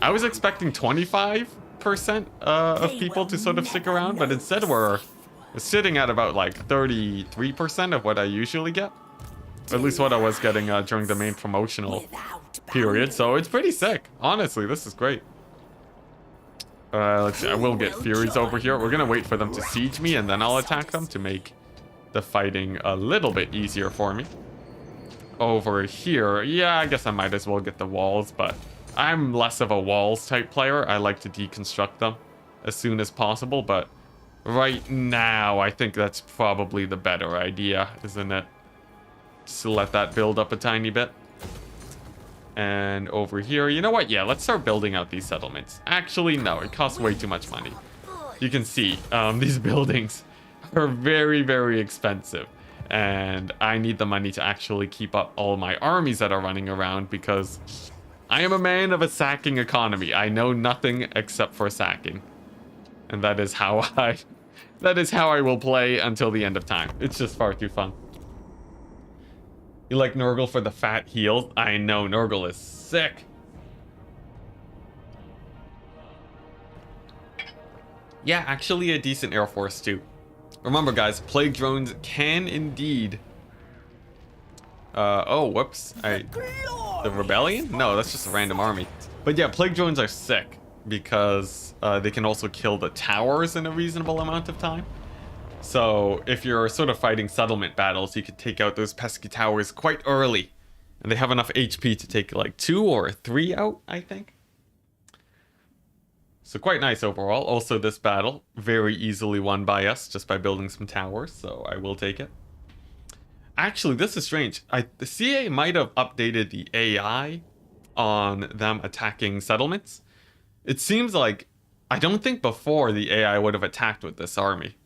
I was expecting 25% of people to sort of stick around, but instead we're sitting at about like 33% of what I usually get. At least what I was getting during the main promotional period, so it's pretty sick. Honestly, this is great. Let's see, I will get Furies over here. We're gonna wait for them to siege me and then I'll attack them to make the fighting a little bit easier for me. Over here, yeah, I guess I might as well get the walls, but I'm less of a walls type player. I like to deconstruct them as soon as possible, but right now I think that's probably the better idea, isn't it? Just to let that build up a tiny bit. And over here, you know what? Yeah, let's start building out these settlements. Actually, no, it costs way too much money. You can see these buildings are very, very expensive. And I need the money to actually keep up all my armies that are running around because I am a man of a sacking economy. I know nothing except for sacking. And that is how I will play until the end of time. It's just far too fun. You like Nurgle for the fat heals? I know, Nurgle is sick. Yeah, actually a decent Air Force too. Remember guys, plague drones can indeed... oh, whoops. The rebellion? No, that's just a random army. But yeah, plague drones are sick because they can also kill the towers in a reasonable amount of time. So if you're sort of fighting settlement battles, you could take out those pesky towers quite early. And they have enough HP to take like 2 or 3 out, I think. So quite nice overall. Also this battle, very easily won by us just by building some towers, so I will take it. Actually, this is strange. The CA might have updated the AI on them attacking settlements. It seems like, I don't think before the AI would have attacked with this army.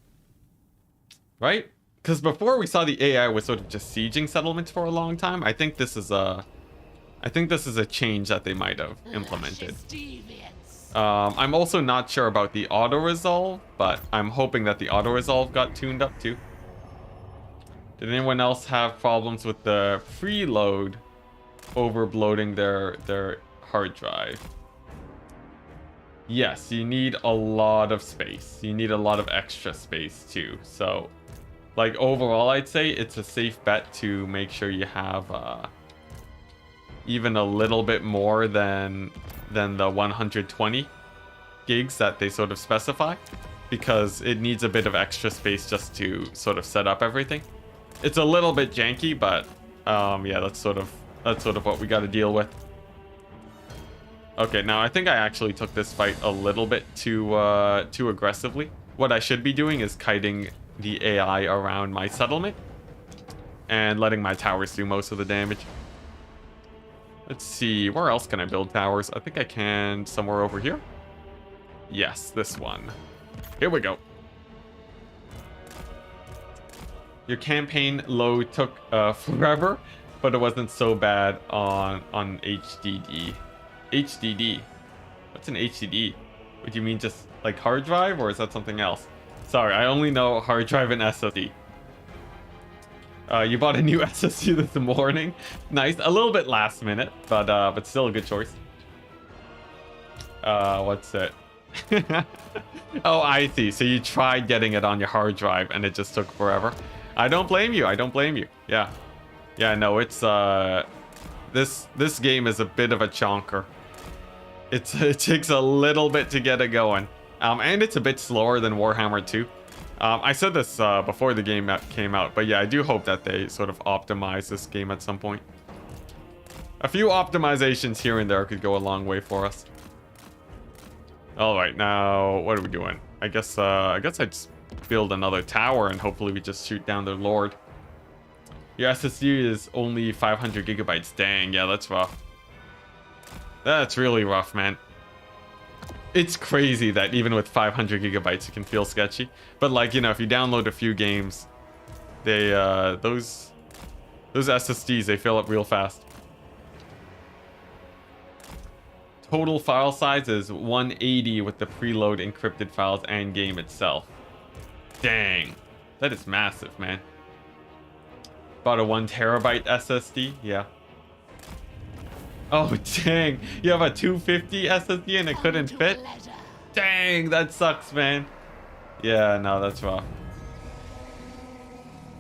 Right? Because before we saw the AI was sort of just sieging settlements for a long time. I think this is a change that they might have implemented. I'm also not sure about the auto-resolve, but I'm hoping that the auto-resolve got tuned up too. Did anyone else have problems with the preload overloading their hard drive? Yes, you need a lot of space. You need a lot of extra space too. So, like overall, I'd say it's a safe bet to make sure you have even a little bit more than the 120 gigs that they sort of specify, because it needs a bit of extra space just to sort of set up everything. It's a little bit janky, but yeah, that's sort of what we got to deal with. Okay, now I think I actually took this fight a little bit too aggressively. What I should be doing is kiting the AI around my settlement and letting my towers do most of the damage. Let's see, where else can I build towers? I think I can somewhere over here. Yes, this one. Here we go. Your campaign load took forever, but it wasn't so bad on HDD. HDD? What's an HDD? Would you mean just like hard drive, or is that something else? Sorry, I only know hard drive and SSD. You bought a new SSD this morning. Nice, a little bit last minute, but still a good choice. What's it? Oh, I see. So you tried getting it on your hard drive and it just took forever. I don't blame you. I don't blame you. Yeah. Yeah, no, it's this game is a bit of a chonker. It takes a little bit to get it going. And it's a bit slower than Warhammer 2. I said this before the game came out, but yeah, I do hope that they sort of optimize this game at some point. A few optimizations here and there could go a long way for us. All right, now what are we doing? I guess I just build another tower and hopefully we just shoot down their lord. Your SSD is only 500 gigabytes. Dang, yeah, that's rough. That's really rough, man. It's crazy that even with 500 gigabytes it can feel sketchy. But like, you know, if you download a few games, they those SSDs, they fill up real fast. Total file size is 180 with the preload encrypted files and game itself. Dang, that is massive, man. About a 1 terabyte SSD, yeah. Oh, dang. You have a 250 SSD and it couldn't fit? Dang, that sucks, man. Yeah, no, that's rough.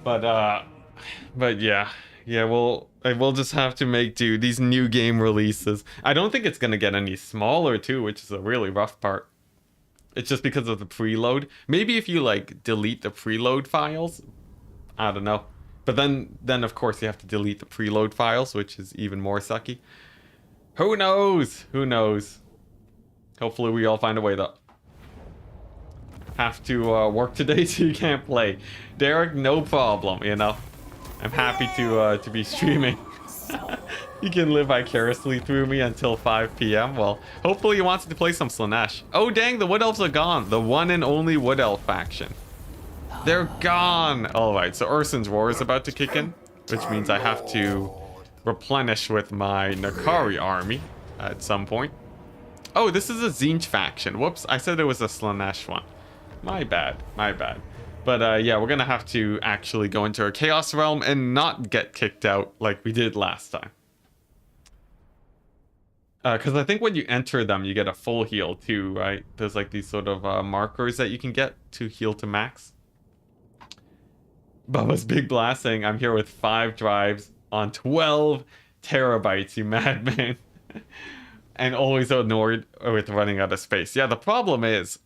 But yeah. Yeah, we'll just have to make do. These new game releases. I don't think it's going to get any smaller, too, which is a really rough part. It's just because of the preload. Maybe if you, like, delete the preload files. I don't know. But then of course, you have to delete the preload files, which is even more sucky. Who knows? Who knows? Hopefully we all find a way, though. Have to work today so you can't play. Derek, no problem, you know. I'm happy to be streaming. You can live vicariously through me until 5 p.m. Well, hopefully he wants to play some Slaanesh. Oh, dang, the Wood Elves are gone. The one and only Wood Elf faction. They're gone. All right, so Ursun's War is about to kick in, which means I have to replenish with my Nikari army at some point. Oh, this is a Tzeentch faction. Whoops, I said it was a Slaanesh one. My bad, my bad. But yeah, we're gonna have to actually go into a Chaos Realm and not get kicked out like we did last time. Because I think when you enter them, you get a full heal too, right? There's like these sort of markers that you can get to heal to max. Bubba's Big Blast saying, I'm here with 5 drives on 12 terabytes, you madman. And always annoyed with running out of space. Yeah, the problem is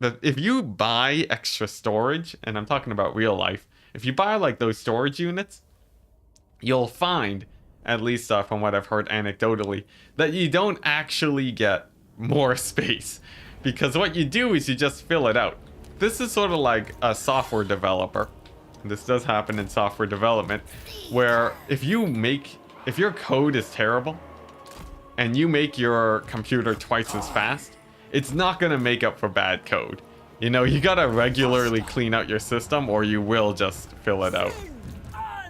that if you buy extra storage, and I'm talking about real life, if you buy like those storage units, you'll find, at least from what I've heard anecdotally, that you don't actually get more space. Because what you do is you just fill it out. This is sort of like a software developer. This does happen in software development, where if your code is terrible and you make your computer twice as fast, it's not going to make up for bad code. You know, you got to regularly clean out your system or you will just fill it out,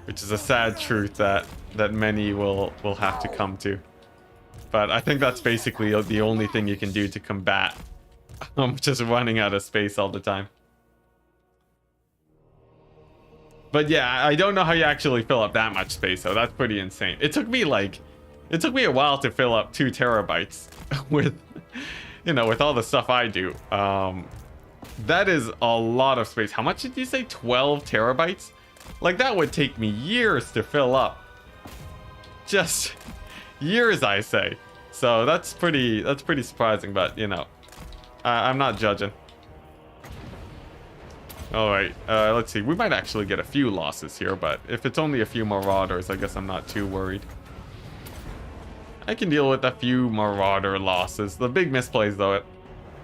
which is a sad truth that many will have to come to. But I think that's basically the only thing you can do to combat just running out of space all the time. But yeah, I don't know how you actually fill up that much space, though. That's pretty insane. It took me a while to fill up 2 terabytes with, you know, with all the stuff I do. That is a lot of space. How much did you say? 12 terabytes? Like, that would take me years to fill up. Just years, I say. So that's pretty surprising, but you know, I'm not judging. Alright, let's see. We might actually get a few losses here, but if it's only a few marauders, I guess I'm not too worried. I can deal with a few marauder losses. The big misplays, though,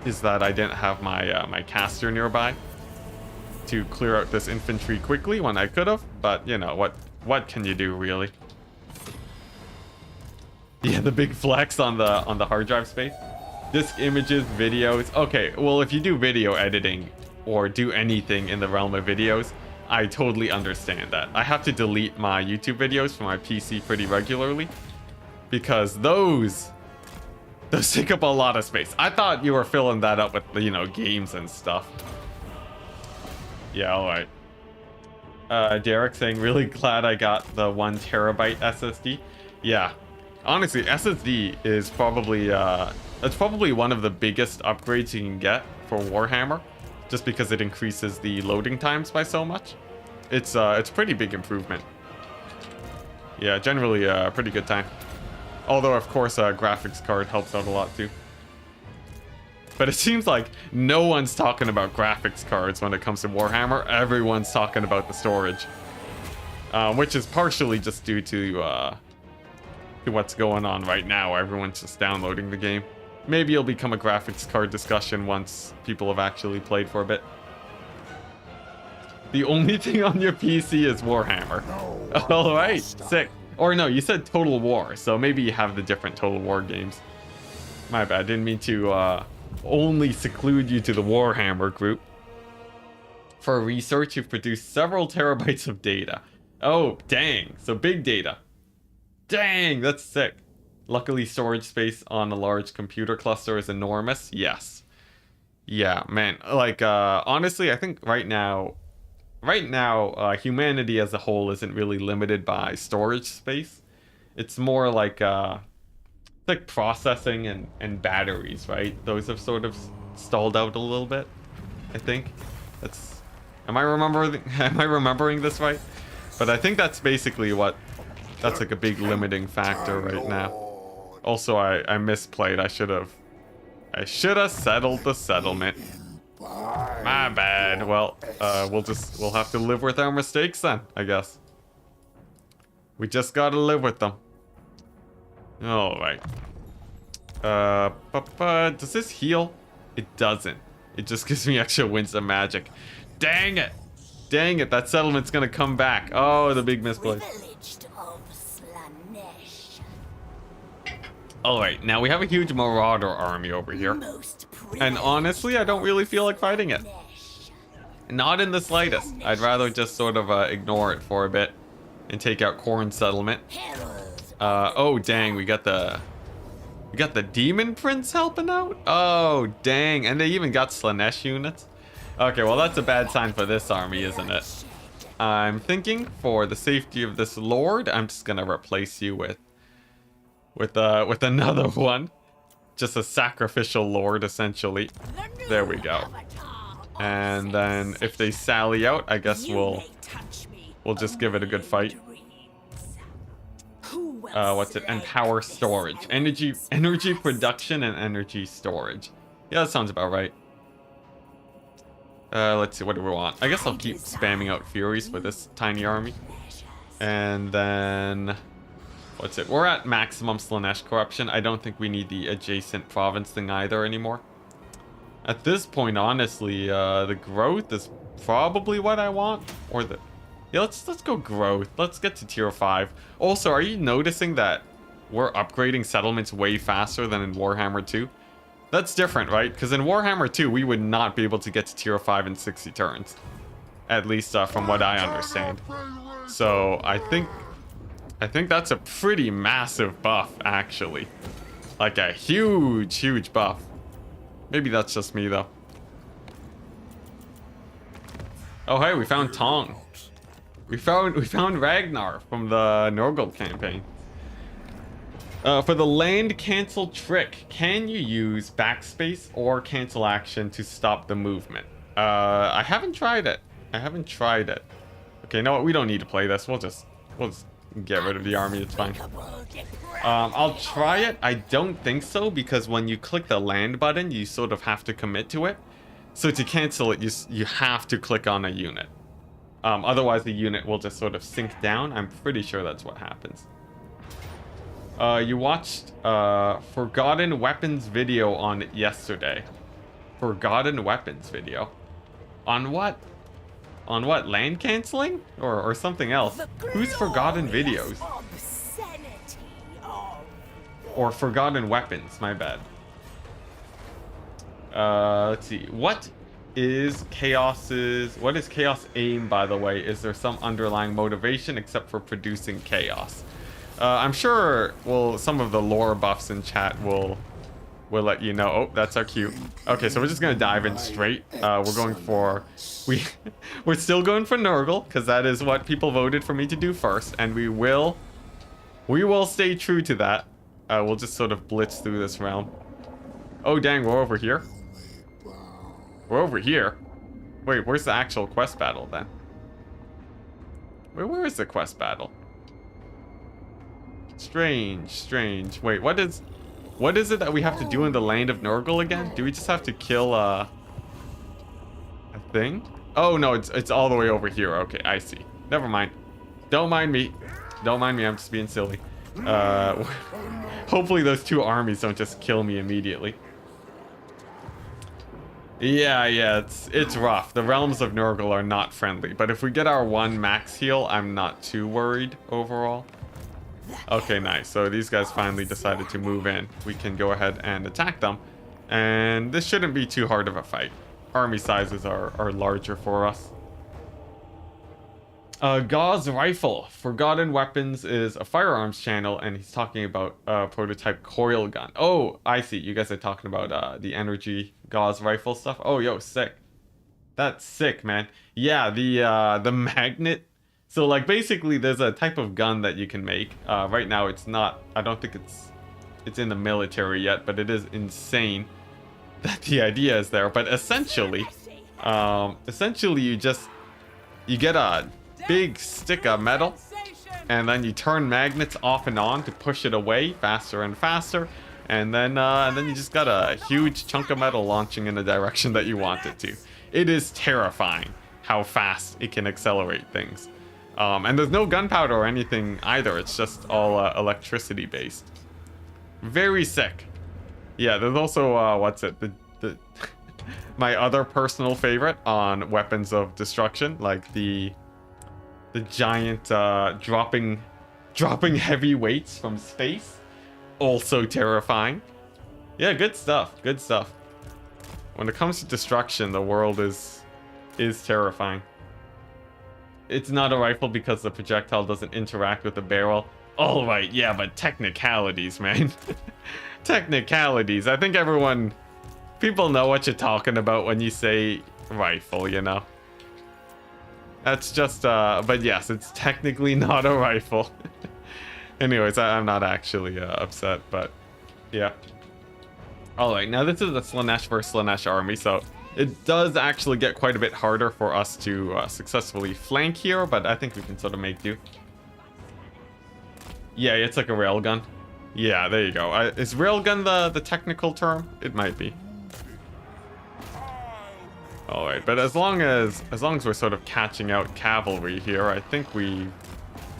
is that I didn't have my my caster nearby to clear out this infantry quickly when I could have. But, you know, what can you do, really? Yeah, the big flex on the hard drive space. Disk images, videos. Okay, well, if you do video editing or do anything in the realm of videos, I totally understand that. I have to delete my YouTube videos from my PC pretty regularly because those take up a lot of space. I thought you were filling that up with, you know, games and stuff. Yeah, alright. Derek saying, really glad I got the 1 terabyte SSD. Yeah. Honestly, SSD is probably, that's probably one of the biggest upgrades you can get for Warhammer, just because it increases the loading times by so much. It's a pretty big improvement. Yeah, generally a pretty good time. Although, of course, a graphics card helps out a lot too. But it seems like no one's talking about graphics cards when it comes to Warhammer. Everyone's talking about the storage. Which is partially just due to what's going on right now. Everyone's just downloading the game. Maybe it'll become a graphics card discussion once people have actually played for a bit. The only thing on your PC is Warhammer. Alright, sick. Or no, you said Total War, so maybe you have the different Total War games. My bad, didn't mean to only seclude you to the Warhammer group. For research, you've produced several terabytes of data. Oh, dang, so big data. Dang, that's sick. Luckily, storage space on a large computer cluster is enormous. Yes. Yeah, man. Like, honestly, I think right now, humanity as a whole isn't really limited by storage space. It's more like processing and batteries, right? Those have sort of stalled out a little bit, I think. That's... Am I remembering this right? But I think that's basically what... That's like a big limiting factor right now. Also, I misplayed. I should have settled the settlement. My bad. Well, we'll have to live with our mistakes then, I guess. We just gotta live with them. Alright. Does this heal? It doesn't. It just gives me extra winsome magic. Dang it! Dang it, that settlement's gonna come back. Oh, the big misplay. Alright, now we have a huge marauder army over here. And honestly, I don't really feel like fighting it. Not in the slightest. I'd rather just sort of ignore it for a bit and take out Corn Settlement. Oh dang, we got the Demon Prince helping out? Oh dang, and they even got Slaanesh units. Okay, well that's a bad sign for this army, isn't it? I'm thinking for the safety of this lord, I'm just gonna replace you with another one. Just a sacrificial lord, essentially. There we go. And then if they sally out, I guess we'll just give it a good fight. What's it? And power storage. Energy production and energy storage. Yeah, that sounds about right. Let's see, what do we want? I guess I'll keep spamming out Furies for this tiny army. And then... What's it? We're at maximum Slaanesh corruption. I don't think we need the adjacent province thing either anymore. At this point, honestly, the growth is probably what I want. Or the... Yeah, let's go growth. Let's get to tier 5. Also, are you noticing that we're upgrading settlements way faster than in Warhammer 2? That's different, right? Because in Warhammer 2, we would not be able to get to tier 5 in 60 turns. At least from what I understand. So, I think that's a pretty massive buff, actually. Like a huge, huge buff. Maybe that's just me, though. Oh, hey, we found Tong. We found Ragnar from the Nurgle campaign. For the land cancel trick, can you use backspace or cancel action to stop the movement? I haven't tried it. Okay, you know what? We don't need to play this. We'll just get rid of the army, it's fine. I'll try it. I don't think so, because when you click the land button, you sort of have to commit to it. So to cancel it, you have to click on a unit. Otherwise, the unit will just sort of sink down. I'm pretty sure that's what happens. You watched Forgotten Weapons video on it yesterday. Forgotten Weapons video? On what? On what? Land canceling? Or something else? Who's Forgotten Videos? Or Forgotten Weapons, my bad. Let's see. What is Chaos' aim, by the way? Is there some underlying motivation except for producing chaos? I'm sure, well, some of the lore buffs in chat will let you know. Oh, that's our cue. Okay, so we're just gonna dive in straight. We're going for... We're still going for Nurgle, because that is what people voted for me to do first, and we will stay true to that. We'll just sort of blitz through this realm. Oh, dang, we're over here? We're over here? Wait, where's the actual quest battle, then? Where is the quest battle? Strange. Wait, what is it that we have to do in the land of Nurgle again? Do we just have to kill, a thing? Oh, no, it's all the way over here. Okay, I see. Never mind. Don't mind me. Don't mind me, I'm just being silly. Hopefully those two armies don't just kill me immediately. Yeah, it's rough. The realms of Nurgle are not friendly, but if we get our 1 max heal, I'm not too worried overall. Okay, nice. So these guys finally decided to move in. We can go ahead and attack them, and this shouldn't be too hard of a fight. Army sizes are larger for us. Gauze Rifle. Forgotten Weapons is a firearms channel, and he's talking about prototype coil gun. Oh, I see. You guys are talking about the energy Gauze Rifle stuff. Oh, yo, sick. That's sick, man. Yeah, the magnet. So, like, basically, there's a type of gun that you can make. Right now, it's not... I don't think it's in the military yet, but it is insane that the idea is there. But essentially, you get a big stick of metal, and then you turn magnets off and on to push it away faster and faster, and then you just got a huge chunk of metal launching in the direction that you want it to. It is terrifying how fast it can accelerate things. And there's no gunpowder or anything either. It's just all electricity based. Very sick. Yeah, there's also what's it? The my other personal favorite on weapons of destruction, like the giant dropping heavy weights from space. Also terrifying. Yeah, good stuff. Good stuff. When it comes to destruction, the world is terrifying. It's not a rifle because the projectile doesn't interact with the barrel. All right, yeah, but technicalities, man. Technicalities. I think people know what you're talking about when you say rifle, you know. That's just, but yes, it's technically not a rifle. Anyways, I'm not actually upset, but yeah. All right, now this is the Slaanesh versus Slaanesh army, so it does actually get quite a bit harder for us to successfully flank here, but I think we can sort of make do. Yeah, it's like a railgun. Yeah, there you go. Is railgun the technical term? It might be. All right, but as long as we're sort of catching out cavalry here, I think we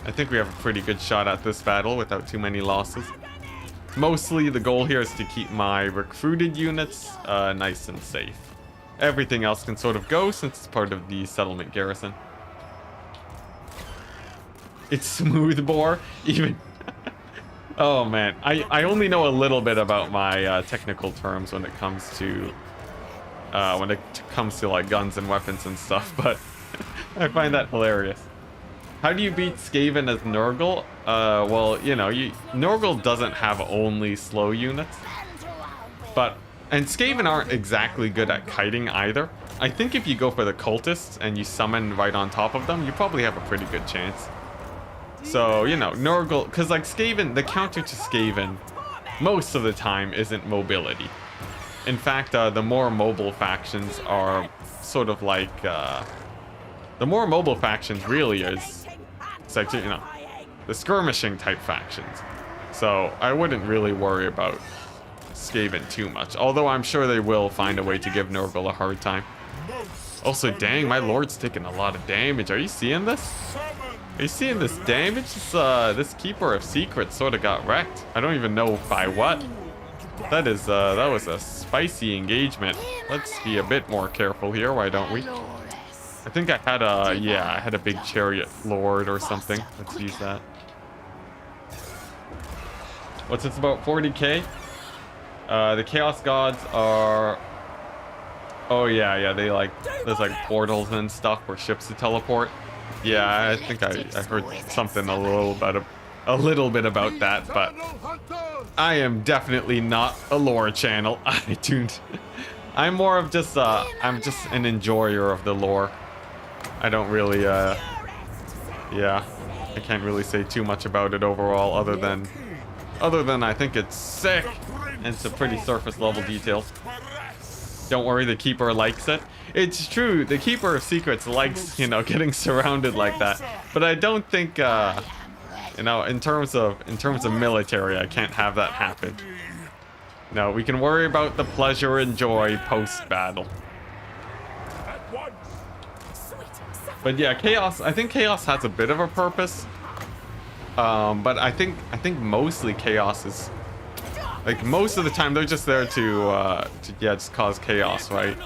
have a pretty good shot at this battle without too many losses. Mostly the goal here is to keep my recruited units nice and safe. Everything else can sort of go since it's part of the settlement garrison. It's smooth bore, even. Oh man, I only know a little bit about my technical terms when it comes to like guns and weapons and stuff, but I find that hilarious. How do you beat Skaven as Nurgle? Well, you know, Nurgle doesn't have only slow units, and Skaven aren't exactly good at kiting either. I think if you go for the cultists and you summon right on top of them, you probably have a pretty good chance. So, you know, Nurgle, because like Skaven, the counter to Skaven most of the time isn't mobility. In fact, the more mobile factions are sort of like, the more mobile factions really is, it's like, you know, the skirmishing type factions. So I wouldn't really worry about Skaven too much. Although I'm sure they will find a way to give Nurgle a hard time. Also, dang, my lord's taking a lot of damage. Are you seeing this? Are you seeing this damage? This Keeper of Secrets sort of got wrecked. I don't even know by what. That was a spicy engagement. Let's be a bit more careful here, why don't we? I think I had a big chariot lord or something. Let's use that. What's this about 40k? The Chaos Gods are... Oh yeah, they there's like portals and stuff for ships to teleport. Yeah, I think I heard something a little bit about that, but I am definitely not a lore channel. I'm more of just I'm just an enjoyer of the lore. I don't really yeah, I can't really say too much about it overall other than I think it's sick and it's a pretty surface level detail. Don't worry, the Keeper likes it. It's true, the Keeper of Secrets likes, you know, getting surrounded like that. But I don't think, you know, in terms of military, I can't have that happen. No, we can worry about the pleasure and joy post-battle. But yeah, Chaos, I think Chaos has a bit of a purpose. But I think mostly Chaos is... Like, most of the time, they're just there to just cause chaos, right?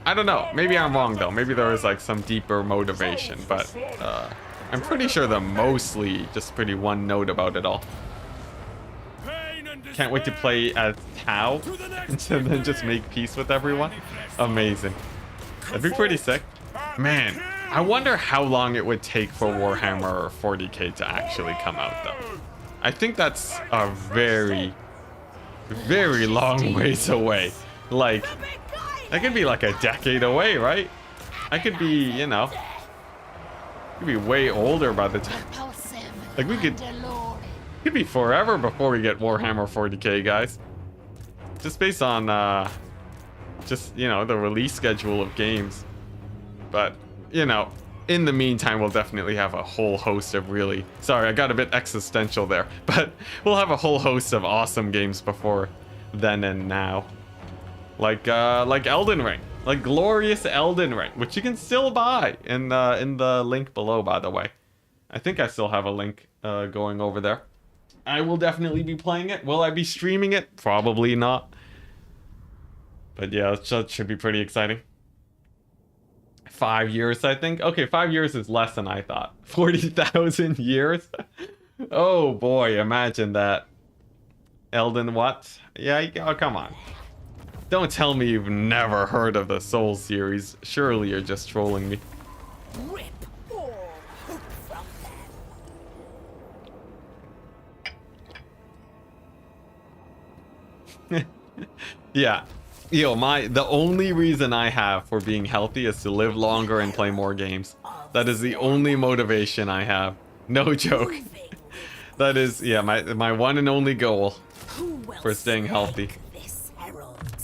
I don't know. Maybe I'm wrong, though. Maybe there is, like, some deeper motivation. But, I'm pretty sure they're mostly just pretty one note about it all. Can't wait to play as Tau and then just make peace with everyone. Amazing. That'd be pretty sick. Man, I wonder how long it would take for Warhammer 40k to actually come out, though. I think that's a very, very long ways away. Like, that could be like a decade away, right? I could be, you know, could be way older by the time. Like, could be forever before we get Warhammer 40k, guys. Just based on, just, you know, the release schedule of games. But, you know, in the meantime, we'll definitely have a whole host of really... Sorry, I got a bit existential there. But we'll have a whole host of awesome games before then and now. Like Elden Ring. Like glorious Elden Ring, which you can still buy in the link below, by the way. I think I still have a link going over there. I will definitely be playing it. Will I be streaming it? Probably not. But yeah, that should be pretty exciting. 5 years, I think. Okay, 5 years is less than I thought. 40,000 years? Oh boy, imagine that. Elden what? Yeah, oh, come on. Don't tell me you've never heard of the Soul series. Surely you're just trolling me. Yeah. Yo, the only reason I have for being healthy is to live longer and play more games. That is the only motivation I have. No joke. That is, yeah, my one and only goal for staying healthy.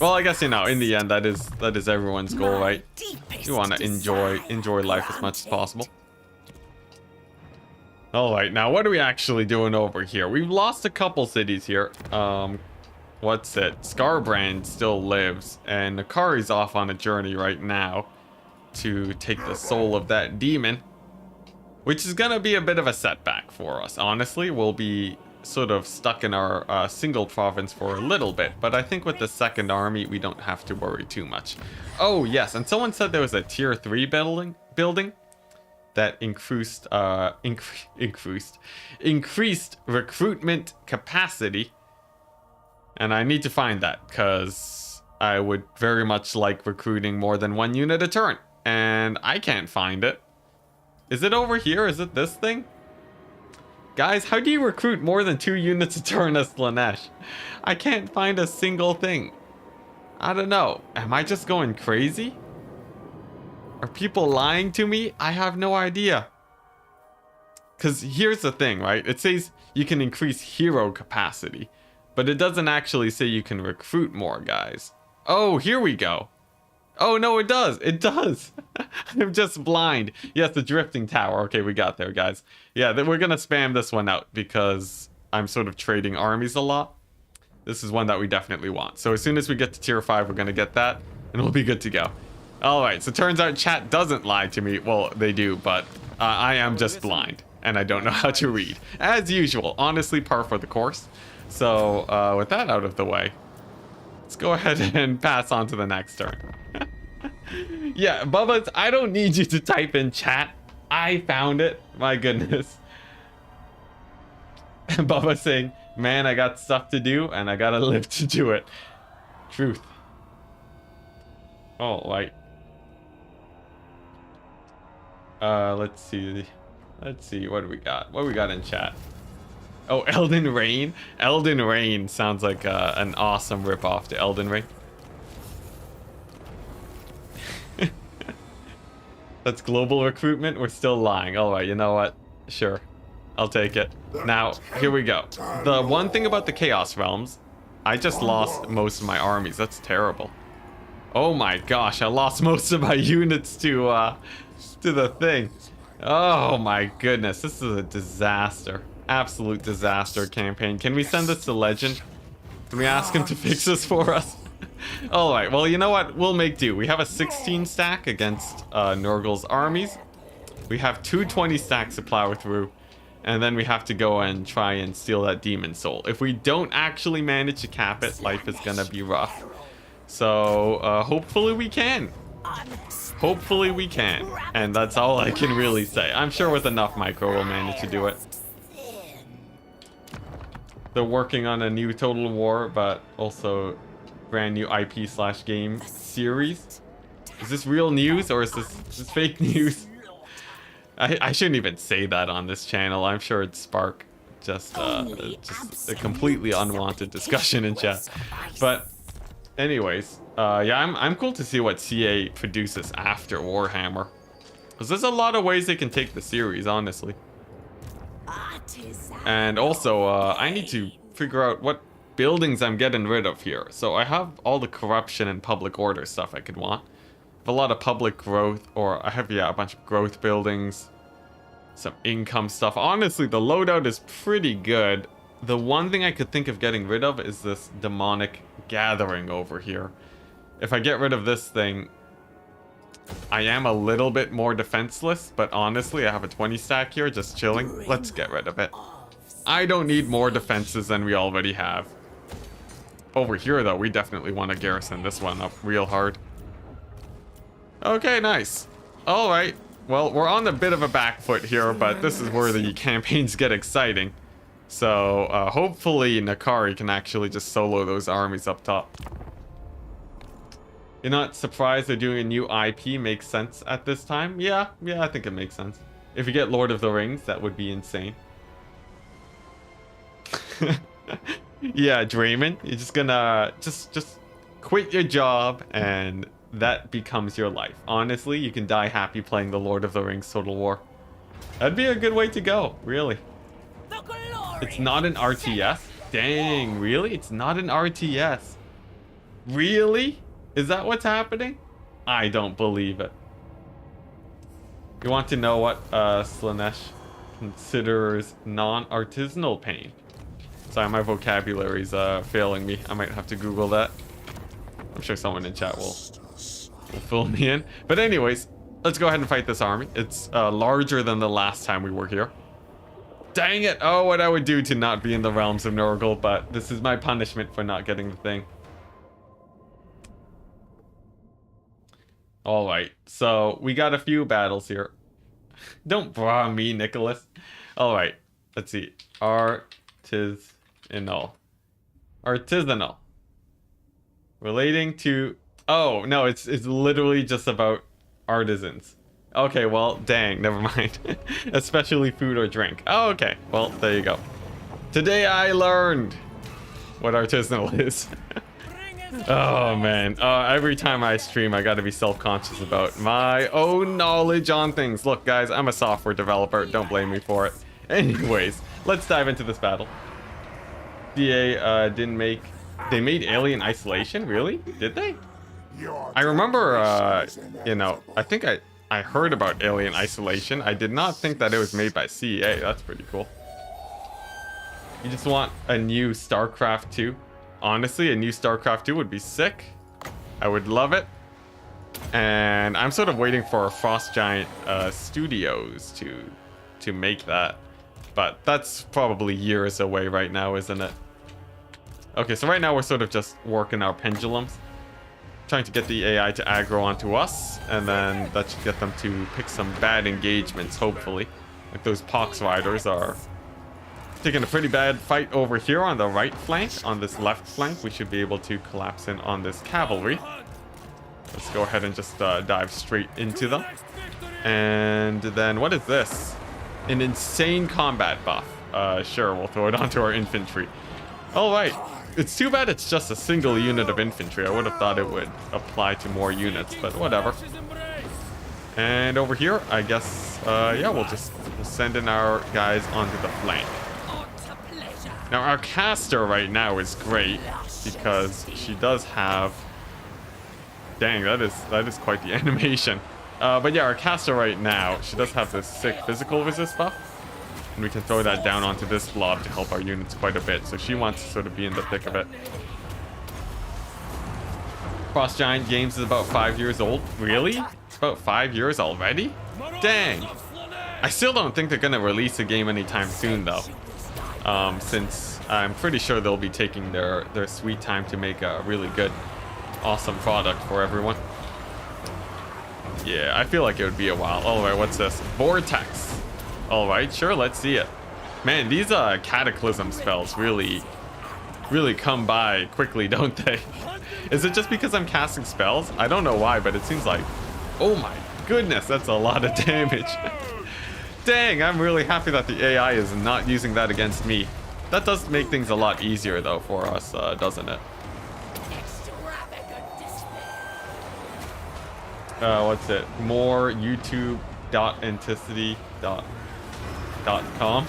Well, I guess, you know, in the end, that is everyone's goal, right? You want to enjoy life as much as possible. All right, now what are we actually doing over here? We've lost a couple cities here. What's it? Scarbrand still lives, and Nikari's off on a journey right now to take the soul of that demon, which is gonna be a bit of a setback for us. Honestly, we'll be sort of stuck in our single province for a little bit, but I think with the second army, we don't have to worry too much. Oh yes, and someone said there was a tier 3 building that increased recruitment capacity. And I need to find that, because I would very much like recruiting more than one unit a turn. And I can't find it. Is it over here? Is it this thing? Guys, how do you recruit more than 2 units a turn as Slaanesh? I can't find a single thing. I don't know. Am I just going crazy? Are people lying to me? I have no idea. Because here's the thing, right? It says you can increase hero capacity. But it doesn't actually say you can recruit more, guys. Oh, here we go. Oh, no, it does. It does. I'm just blind. Yes, the drifting tower. Okay, we got there, guys. Yeah, we're going to spam this one out because I'm sort of trading armies a lot. This is one that we definitely want. So as soon as we get to tier 5, we're going to get that, and we'll be good to go. All right, so it turns out chat doesn't lie to me. Well, they do, but I am just blind, and I don't know how to read. As usual, honestly, par for the course. So with that out of the way, let's go ahead and pass on to the next turn. Yeah, Bubba, I don't need you to type in chat. I found it. My goodness. Bubba saying, man, I got stuff to do and I gotta live to do it. Truth. Oh, right. Let's see. Let's see. What do we got? What do we got in chat? Oh, Elden Rain. Elden Rain sounds like an awesome ripoff to Elden Ring. That's global recruitment. We're still lying. All right, you know what? Sure. I'll take it. Now, here we go. The one thing about the Chaos Realms, I just lost most of my armies. That's terrible. Oh my gosh, I lost most of my units to the thing. Oh my goodness, this is a disaster. Absolute disaster campaign. Can we send this to Legend? Can we ask him to fix this for us? Alright, well, you know what? We'll make do. We have a 16 stack against Nurgle's armies. We have 220 stacks to plow through. And then we have to go and try and steal that demon soul. If we don't actually manage to cap it, life is gonna be rough. So, hopefully we can. Hopefully we can. And that's all I can really say. I'm sure with enough micro we'll manage to do it. They're working on a new Total War, but also brand new IP/game series. Is this real news or is this fake news? I shouldn't even say that on this channel. I'm sure it'd spark just a completely unwanted discussion in chat. But anyways, yeah, I'm cool to see what CA produces after Warhammer. Because there's a lot of ways they can take the series, honestly. And also, I need to figure out what buildings I'm getting rid of here. So I have all the corruption and public order stuff I could want. I have a lot of public growth, or I have, yeah, a bunch of growth buildings. Some income stuff. Honestly, the loadout is pretty good. The one thing I could think of getting rid of is this demonic gathering over here. If I get rid of this thing, I am a little bit more defenseless, but honestly, I have a 20 stack here just chilling. Let's get rid of it. I don't need more defenses than we already have. Over here, though, we definitely want to garrison this one up real hard. Okay, nice. All right. Well, we're on a bit of a back foot here, but this is where the campaigns get exciting. So, hopefully Nikari can actually just solo those armies up top. You're not surprised they're doing a new IP makes sense at this time? Yeah, I think it makes sense. If you get Lord of the Rings, that would be insane. Yeah, Draymond, you're just gonna just quit your job and that becomes your life. Honestly, you can die happy playing the Lord of the Rings Total War. That'd be a good way to go, really. It's not an RTS? Dang, really? It's not an RTS. Really? Is that what's happening? I don't believe it. You want to know what Slaanesh considers non-artisanal pain? Sorry, my vocabulary's failing me. I might have to Google that. I'm sure someone in chat will fill me in. But anyways, let's go ahead and fight this army. It's larger than the last time we were here. Dang it! Oh, what I would do to not be in the realms of Nurgle, but this is my punishment for not getting the thing. Alright, so we got a few battles here. Don't bra me, Nicholas. Alright, let's see. Artisanal. Artisanal. Relating to... Oh, no, it's literally just about artisans. Okay, well, dang, never mind. Especially food or drink. Oh, okay. Well, there you go. Today I learned what artisanal is. Oh, man. Every time I stream, I gotta be self-conscious about my own knowledge on things. Look, guys, I'm a software developer. Don't blame me for it. Anyways, let's dive into this battle. DA didn't make... They made Alien Isolation? Really? Did they? I remember, you know, I heard about Alien Isolation. I did not think that it was made by CEA. That's pretty cool. You just want a new StarCraft 2. Honestly, a new StarCraft 2 would be sick. I would love it. And I'm sort of waiting for Frost Giant Studios to make that. But that's probably years away right now, isn't it? Okay, so right now we're sort of just working our pendulums. Trying to get the AI to aggro onto us. And then that should get them to pick some bad engagements, hopefully. Like those Pox Riders are taking a pretty bad fight over here on the right flank. On this left flank, we should be able to collapse in on this cavalry. Let's go ahead and just dive straight into them. And then what is this? An insane combat buff. Sure, we'll throw it onto our infantry. All right. It's too bad it's just a single unit of infantry. I would have thought it would apply to more units, but whatever. And over here, I guess, yeah, we'll send in our guys onto the flank. Now, our caster right now is great because she does have... Dang, that is quite the animation. But yeah, our caster right now, she does have this sick physical resist buff. And we can throw that down onto this blob to help our units quite a bit. So she wants to sort of be in the thick of it. Frost Giant Games is about 5 years old. Really? It's about 5 years already? Dang. I still don't think they're going to release a game anytime soon, though. Since I'm pretty sure they'll be taking their sweet time to make a really good, awesome product for everyone. Yeah, I feel like it would be a while. All right, what's this? Vortex. All right, sure, let's see it. Man, these cataclysm spells really come by quickly, don't they? Is it just because I'm casting spells? I don't know why, but it seems like... Oh my goodness, that's a lot of damage. Dang, I'm really happy that the AI is not using that against me. That does make things a lot easier, though, for us, doesn't it? What's it? More youtube.enticity.com.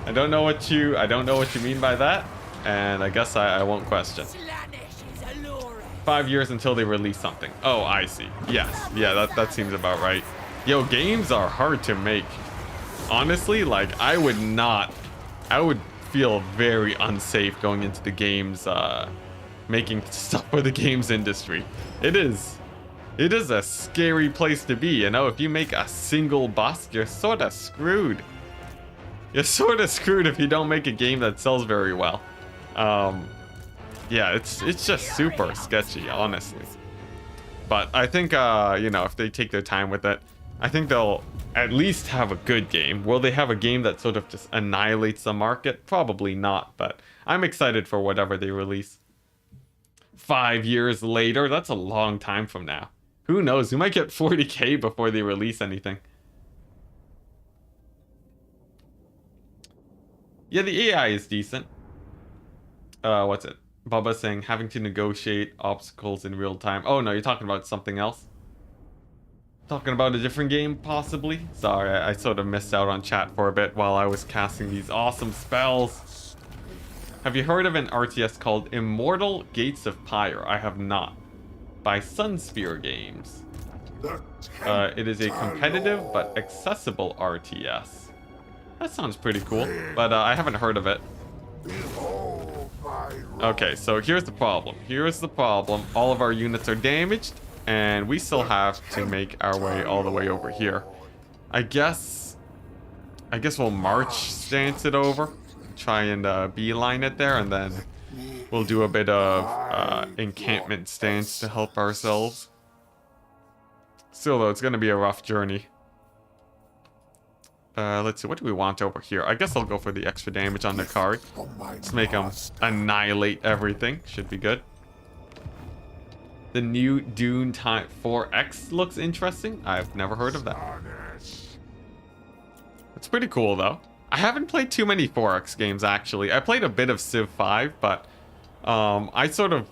I don't know what you mean by that, and I guess I won't question. 5 years until they release something. Oh, I see. Yes, yeah, that seems about right. Yo, games are hard to make. Honestly, like I would feel very unsafe going into the games, making stuff for the games industry. It is a scary place to be, you know? If you make a single bust, you're sort of screwed. You're sort of screwed if you don't make a game that sells very well. Yeah, it's just super sketchy, honestly. But I think, you know, if they take their time with it, I think they'll at least have a good game. Will they have a game that sort of just annihilates the market? Probably not, but I'm excited for whatever they release. 5 years later, that's a long time from now. Who knows? We might get 40k before they release anything. Yeah, the AI is decent. What's it? Bubba saying having to negotiate obstacles in real time. Oh no, you're talking about something else? Talking about a different game, possibly? Sorry, I sort of missed out on chat for a bit while I was casting these awesome spells. Have you heard of an RTS called Immortal Gates of Pyre? I have not. By Sunsphere Games. It is a competitive but accessible RTS. That sounds pretty cool, but I haven't heard of it. Okay, so here's the problem. All of our units are damaged, and we still have to make our way all the way over here. I guess we'll march stance it over. Try and beeline it there, and then we'll do a bit of encampment stance to help ourselves. Still, though, it's going to be a rough journey. Let's see, what do we want over here? I guess I'll go for the extra damage on Nikari. Let's make them annihilate everything. Should be good. The new Dune Type 4X looks interesting. I've never heard of that. It's pretty cool, though. I haven't played too many 4X games, actually. I played a bit of Civ 5, but I sort of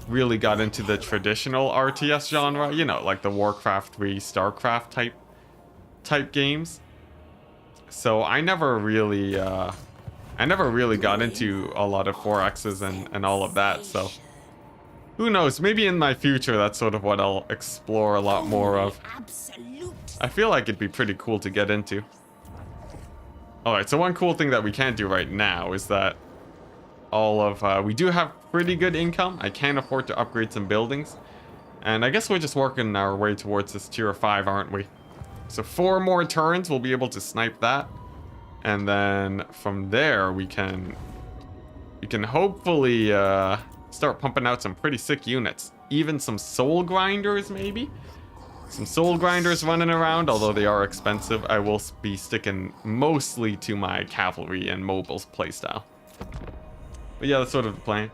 really got into the traditional RTS genre. You know, like the Warcraft 3, StarCraft type games. So I never really got into a lot of 4Xs and all of that. So Who knows? Maybe in my future, that's sort of what I'll explore a lot more of. I feel like it'd be pretty cool to get into. Alright, so one cool thing that we can't do right now is that we do have pretty good income. I can afford to upgrade some buildings. And I guess we're just working our way towards this tier 5, aren't we? So 4 more turns, we'll be able to snipe that. And then from there, we can hopefully start pumping out some pretty sick units. Even some soul grinders, maybe? Some soul grinders running around, although they are expensive. I will be sticking mostly to my cavalry and mobiles playstyle. But yeah, that's sort of the plan.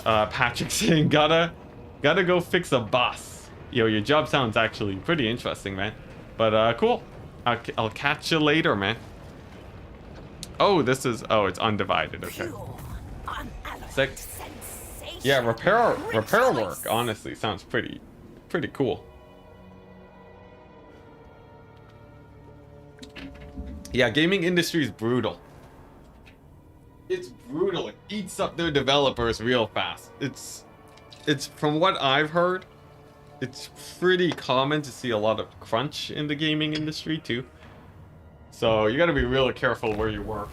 Patrick saying, gotta go fix a bus. Yo, your job sounds actually pretty interesting, man. But cool. I'll catch you later, man. Oh, it's undivided. Okay. Sick. Yeah, repair work honestly sounds pretty cool. Yeah, gaming industry is brutal. It's brutal. It eats up their developers real fast. It's from what I've heard, it's pretty common to see a lot of crunch in the gaming industry too. So you gotta be real careful where you work.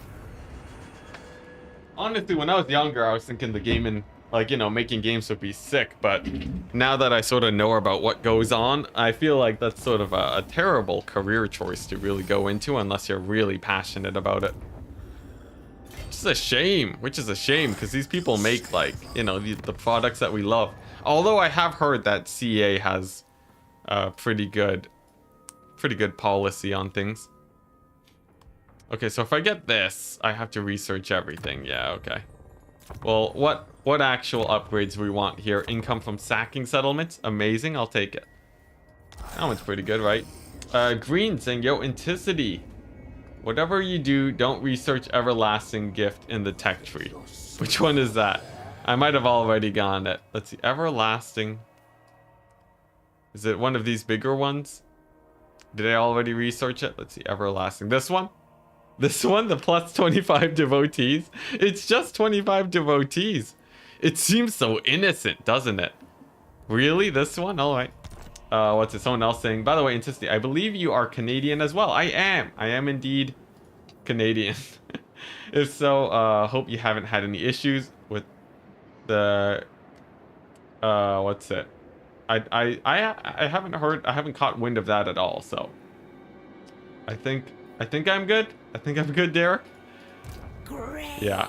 Honestly, when I was younger, I was thinking the gaming, making games would be sick, but now that I sort of know about what goes on, I feel like that's sort of a terrible career choice to really go into unless you're really passionate about it. Which is a shame, because these people make, the products that we love. Although I have heard that CA has pretty good policy on things. Okay, so if I get this, I have to research everything. Yeah, okay. Well, what actual upgrades we want here? Income from sacking settlements. Amazing, I'll take it. That one's pretty good, right? Green saying, yo, Enticity. Whatever you do, don't research Everlasting Gift in the tech tree. Which one is that? I might have already gone it. Let's see, Everlasting. Is it one of these bigger ones? Did I already research it? Let's see, Everlasting. This one? This one, the plus 25 devotees? It's just 25 devotees. It seems so innocent, doesn't it? Really? This one? Alright. What's it? Someone else saying, by the way, Enticity, I believe you are Canadian as well. I am indeed Canadian. If so, hope you haven't had any issues with the... what's it? I haven't caught wind of that at all, so... I think I'm good. I think I'm good, Derek. Great. Yeah.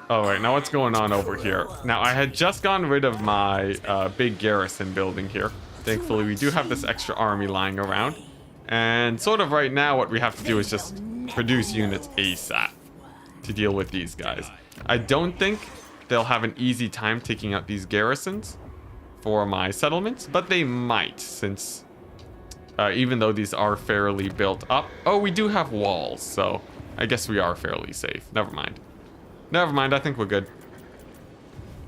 All right, now what's going on over here? Now, I had just gotten rid of my big garrison building here. Thankfully, we do have this extra army lying around. And sort of right now, what we have to do is just produce units ASAP to deal with these guys. I don't think they'll have an easy time taking out these garrisons for my settlements, but they might, since... even though these are fairly built up. Oh, we do have walls, so I guess we are fairly safe. Never mind. Never mind, I think we're good.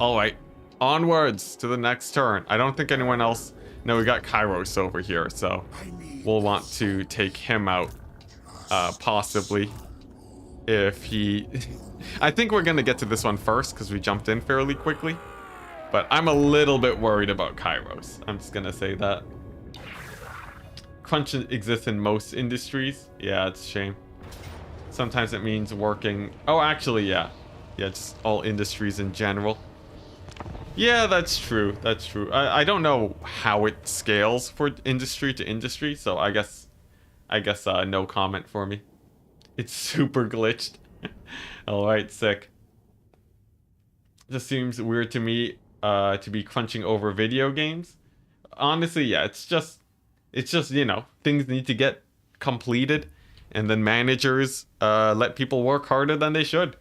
Alright, onwards to the next turn. I don't think anyone else... No, we got Kairos over here, so we'll want to take him out, possibly, if he... I think we're going to get to this one first, because we jumped in fairly quickly. But I'm a little bit worried about Kairos. I'm just going to say that. Crunch exists in most industries. Yeah, it's a shame. Sometimes it means working... Oh, actually, yeah. Yeah, just all industries in general. Yeah, that's true. That's true. I don't know how it scales for industry to industry, so I guess no comment for me. It's super glitched. Alright, sick. Just seems weird to me to be crunching over video games. Honestly, yeah, it's just, things need to get completed, and then managers let people work harder than they should.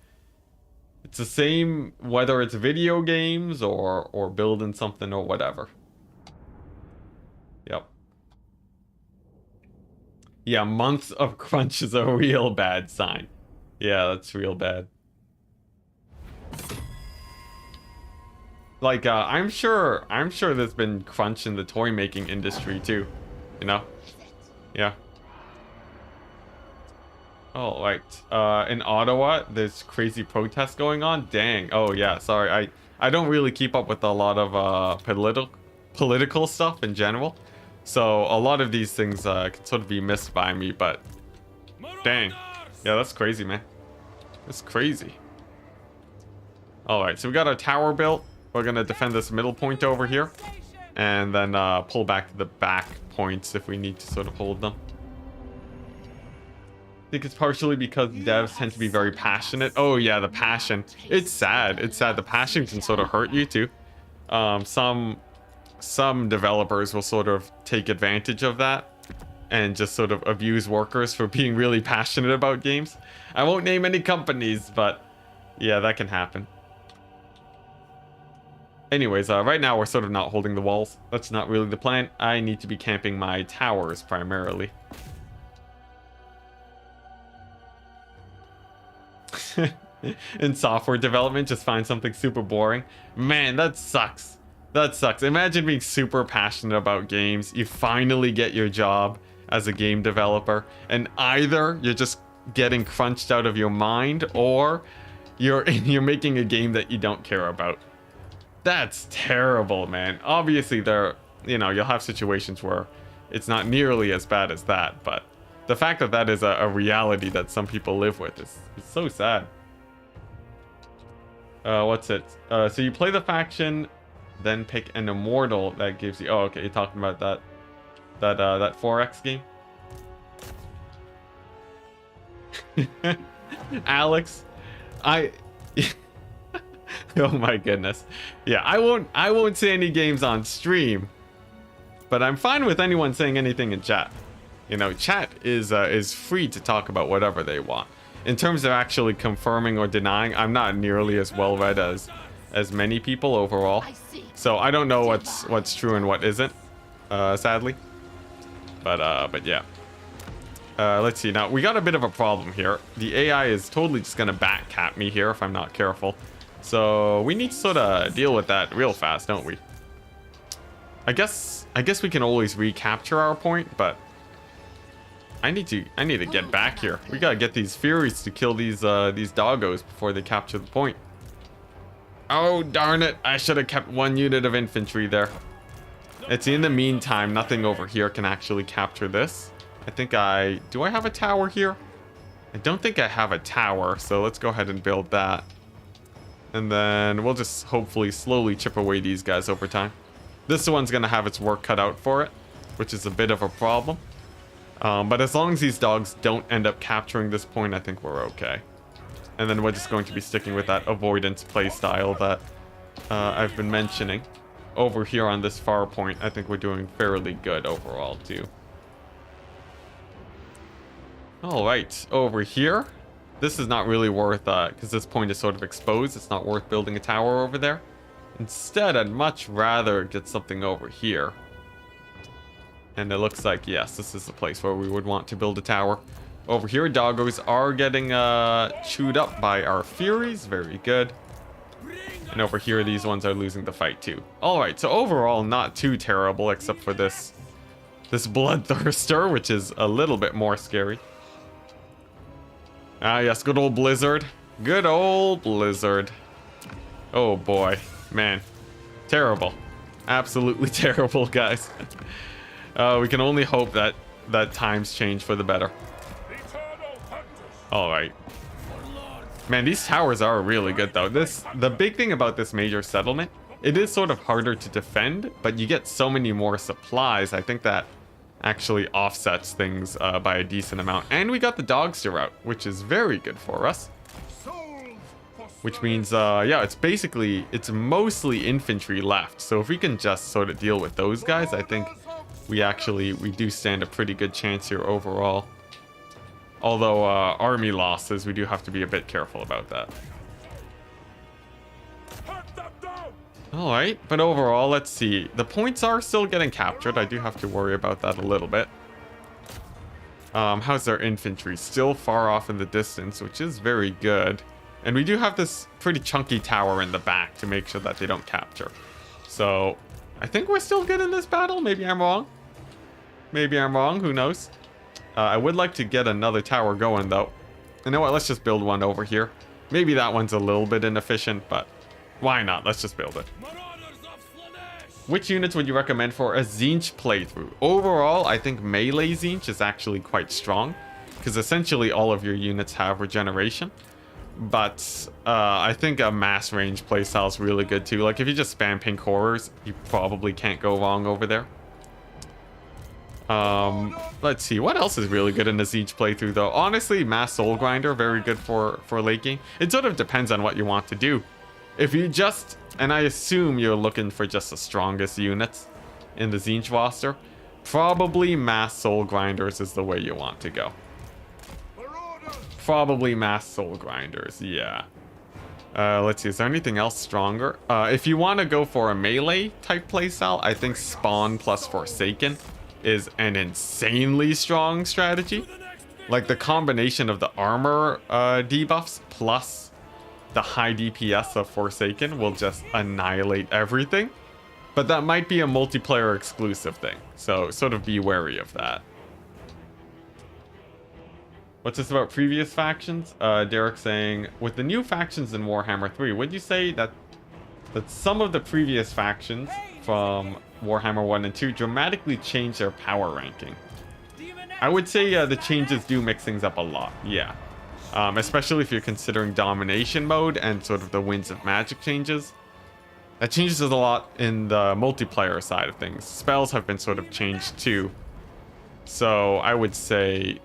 It's the same whether it's video games or building something or whatever. Yep. Yeah, months of crunch is a real bad sign. Yeah, that's real bad. Like, I'm sure there's been crunch in the toy making industry too. You know? Yeah. Oh, right. In Ottawa, there's crazy protests going on. Dang. Oh, yeah. Sorry. I don't really keep up with a lot of political stuff in general. So a lot of these things can sort of be missed by me, but dang. Yeah, that's crazy, man. That's crazy. Alright, so we got our tower built. We're going to defend this middle point over here. And then pull back to the back points if we need to sort of hold them. I think it's partially because devs tend to be very passionate. Oh yeah, the passion. It's sad. It's sad. The passion can sort of hurt you too. Some developers will sort of take advantage of that and just sort of abuse workers for being really passionate about games. I won't name any companies, but yeah, that can happen. Anyways, right now we're sort of not holding the walls. That's not really the plan. I need to be camping my towers primarily. In software development, just find something super boring. Man, that sucks. That sucks. Imagine being super passionate about games. You finally get your job as a game developer, and either you're just getting crunched out of your mind, or you're making a game that you don't care about. That's terrible, man. Obviously, you'll have situations where it's not nearly as bad as that, but the fact that that is a reality that some people live with is so sad. What's it? So you play the faction, then pick an immortal that gives you. Oh, okay. You're talking about that 4X game. Alex, oh my goodness. Yeah, I won't say any games on stream, but I'm fine with anyone saying anything in chat. You know, chat is free to talk about whatever they want. In terms of actually confirming or denying, I'm not nearly as well read as many people overall. So I don't know what's true and what isn't, sadly. But yeah. Let's see. Now, we got a bit of a problem here. The AI is totally just going to backcap me here if I'm not careful. So we need to sort of deal with that real fast, don't we? I guess we can always recapture our point, but I need to get back here. We got to get these Furies to kill these doggos before they capture the point. Oh, darn it. I should have kept one unit of infantry there. It's in the meantime, nothing over here can actually capture this. I think do I have a tower here? I don't think I have a tower, so let's go ahead and build that. And then we'll just hopefully slowly chip away these guys over time. This one's going to have its work cut out for it, which is a bit of a problem. But as long as these dogs don't end up capturing this point, I think we're okay. And then we're just going to be sticking with that avoidance playstyle that I've been mentioning. Over here on this far point, I think we're doing fairly good overall too. Alright, over here. This is not really worth, because this point is sort of exposed, it's not worth building a tower over there. Instead, I'd much rather get something over here. And it looks like, yes, this is the place where we would want to build a tower. Over here, doggos are getting chewed up by our Furies. Very good. And over here, these ones are losing the fight too. Alright, so overall, not too terrible, except for this Bloodthirster, which is a little bit more scary. Ah, yes, good old Blizzard. Good old Blizzard. Oh boy, man. Terrible. Absolutely terrible, guys. We can only hope that times change for the better. Alright. Man, these towers are really good though. The big thing about this major settlement, it is sort of harder to defend, but you get so many more supplies. I think that actually offsets things by a decent amount. And we got the Dogster out, which is very good for us. Which means, yeah, it's mostly infantry left. So if we can just sort of deal with those guys, I think we do stand a pretty good chance here overall. Although army losses, we do have to be a bit careful about that. Alright, but overall, let's see. The points are still getting captured. I do have to worry about that a little bit. How's their infantry? Still far off in the distance, which is very good. And we do have this pretty chunky tower in the back to make sure that they don't capture. So, I think we're still good in this battle. Maybe I'm wrong. Maybe I'm wrong. Who knows? I would like to get another tower going, though. You know what? Let's just build one over here. Maybe that one's a little bit inefficient, but Why not? Let's just build it. Which units would you recommend for a Tzeentch playthrough? Overall, I think melee Tzeentch is actually quite strong, because essentially all of your units have regeneration. But I think a mass range playstyle is really good too. Like if you just spam pink horrors, you probably can't go wrong over there. Let's see, what else is really good in the Tzeentch playthrough though? Honestly, Mass Soul Grinder, very good for late game. It sort of depends on what you want to do. If you just, and I assume you're looking for just the strongest units in the Tzeentch roster, probably Mass Soul Grinders is the way you want to go. Probably Mass Soul Grinders, yeah. Let's see, is there anything else stronger? If you want to go for a melee type playstyle, I think Spawn plus Forsaken is an insanely strong strategy. Like the combination of the armor debuffs plus the high DPS of Forsaken will just annihilate everything. But that might be a multiplayer exclusive thing, so sort of be wary of that. What's this about previous factions? Derek saying, with the new factions in Warhammer 3, would you say that some of the previous factions from Warhammer 1 and 2 dramatically changed their power ranking? I would say the changes do mix things up a lot, yeah. Especially if you're considering domination mode and sort of the Winds of Magic changes. That changes a lot in the multiplayer side of things. Spells have been sort of changed too. So I would say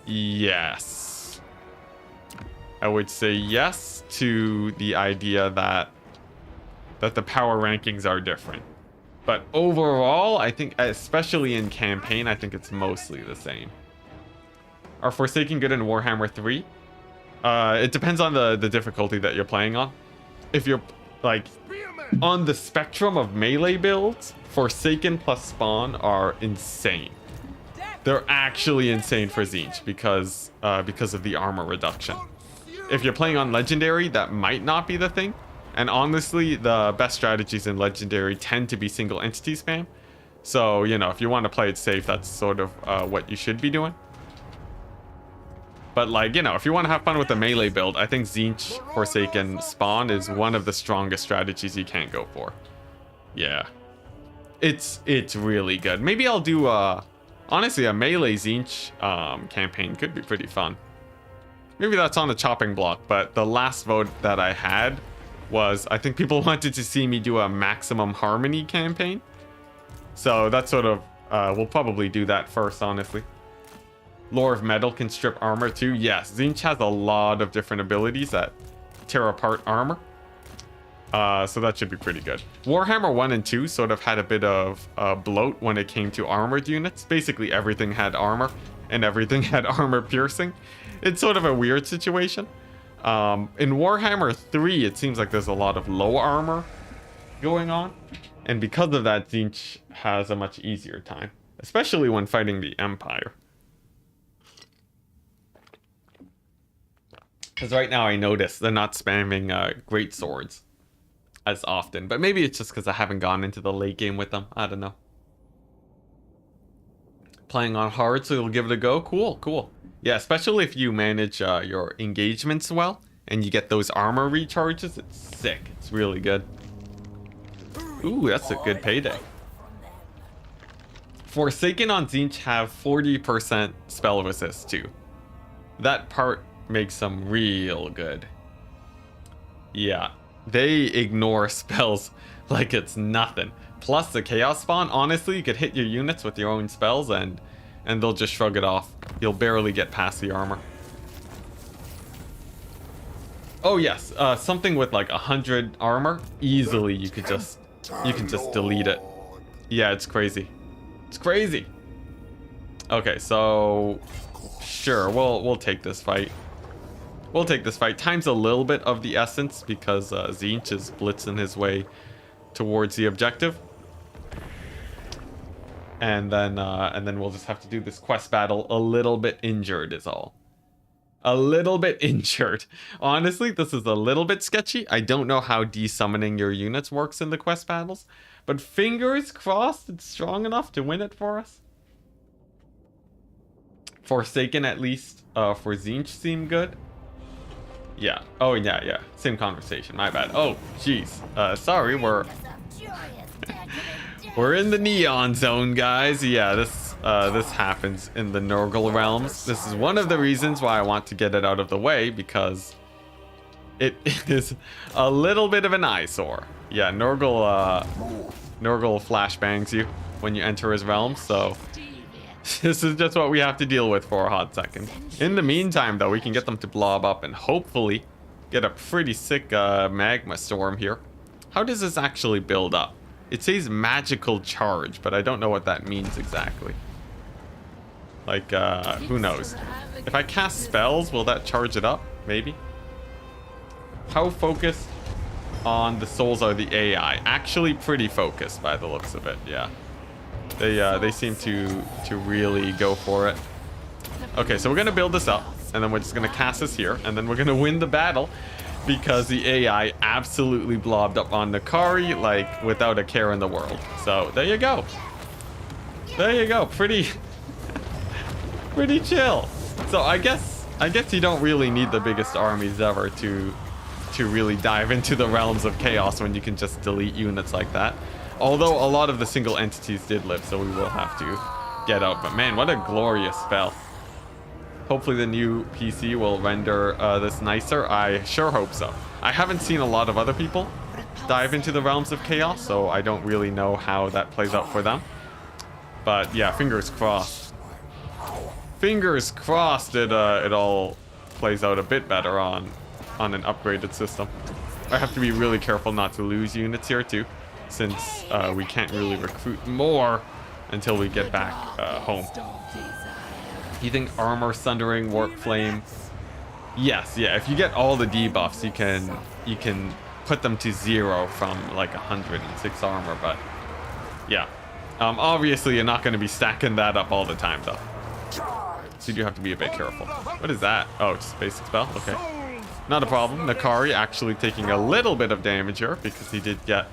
yes. I would say yes to the idea that the power rankings are different. But overall, I think, especially in campaign, I think it's mostly the same. Are Forsaken good in Warhammer 3? It depends on the difficulty that you're playing on. If you're, like, on the spectrum of melee builds, Forsaken plus Spawn are insane. They're actually insane for Tzeentch because of the armor reduction. If you're playing on Legendary, that might not be the thing. And honestly, the best strategies in Legendary tend to be single entity spam. So, you know, if you want to play it safe, that's sort of what you should be doing. But like, you know, if you want to have fun with the melee build, I think Tzeentch, Forsaken, Spawn is one of the strongest strategies you can't go for. Yeah. It's really good. Maybe I'll do, honestly, a melee Tzeentch campaign could be pretty fun. Maybe that's on the chopping block, but the last vote that I had was, I think people wanted to see me do a maximum harmony campaign. So that's sort of, we'll probably do that first, honestly. Lore of Metal can strip armor too. Yes, Tzeentch has a lot of different abilities that tear apart armor. So that should be pretty good. Warhammer 1 and 2 sort of had a bit of bloat when it came to armored units. Basically everything had armor and everything had armor piercing. It's sort of a weird situation. In Warhammer 3, it seems like there's a lot of low armor going on. And because of that, Tzeentch has a much easier time. Especially when fighting the Empire. Because right now I notice they're not spamming great swords as often. But maybe it's just because I haven't gone into the late game with them. I don't know. Playing on hard, so you'll give it a go. Cool, cool. Yeah, especially if you manage your engagements well and you get those armor recharges. It's sick. It's really good. Ooh, that's a good payday. Forsaken on Tzeentch have 40% spell resist too. That part makes them real good. Yeah, they ignore spells like it's nothing. Plus the Chaos Spawn, honestly, you could hit your units with your own spells and they'll just shrug it off. You'll barely get past the armor. Oh yes, something with like 100 armor, easily you can just delete it. Yeah, it's crazy. It's crazy. Okay, so sure, we'll take this fight. We'll take this fight. Time's a little bit of the essence because Tzeentch is blitzing his way towards the objective. And then we'll just have to do this quest battle a little bit injured is all. A little bit injured. Honestly, this is a little bit sketchy. I don't know how desummoning your units works in the quest battles, but fingers crossed it's strong enough to win it for us. Forsaken, at least, for Tzeentch seemed good. Yeah. Oh, yeah. Same conversation. My bad. Oh, jeez. Sorry, we're in the neon zone, guys. Yeah, this happens in the Nurgle realms. This is one of the reasons why I want to get it out of the way, because it is a little bit of an eyesore. Yeah, Nurgle flashbangs you when you enter his realm, so this is just what we have to deal with for a hot second. In the meantime, though, we can get them to blob up and hopefully get a pretty sick magma storm here. How does this actually build up? It says magical charge, but I don't know what that means exactly. Like, who knows? If I cast spells, will that charge it up? Maybe? How focused on the souls are the AI? Actually pretty focused by the looks of it, yeah. They seem to really go for it. Okay, so we're gonna build this up, and then we're just gonna cast this here, and then we're gonna win the battle because the AI absolutely blobbed up on Nikari like without a care in the world. So there you go. There you go. Pretty chill. So I guess you don't really need the biggest armies ever to really dive into the realms of chaos when you can just delete units like that. Although a lot of the single entities did live, so we will have to get out. But man, what a glorious spell. Hopefully the new PC will render this nicer. I sure hope so. I haven't seen a lot of other people dive into the realms of chaos, so I don't really know how that plays out for them. But yeah, fingers crossed. Fingers crossed it all plays out a bit better on an upgraded system. I have to be really careful not to lose units here too, since we can't really recruit more until we get back home. You think armor, sundering, warp flame? Yes, yeah. If you get all the debuffs, you can put them to 0 from like 106 armor. But yeah, obviously you're not going to be stacking that up all the time though. So you do have to be a bit careful. What is that? Oh, it's a basic spell. Okay, not a problem. Nikari actually taking a little bit of damage here because he did get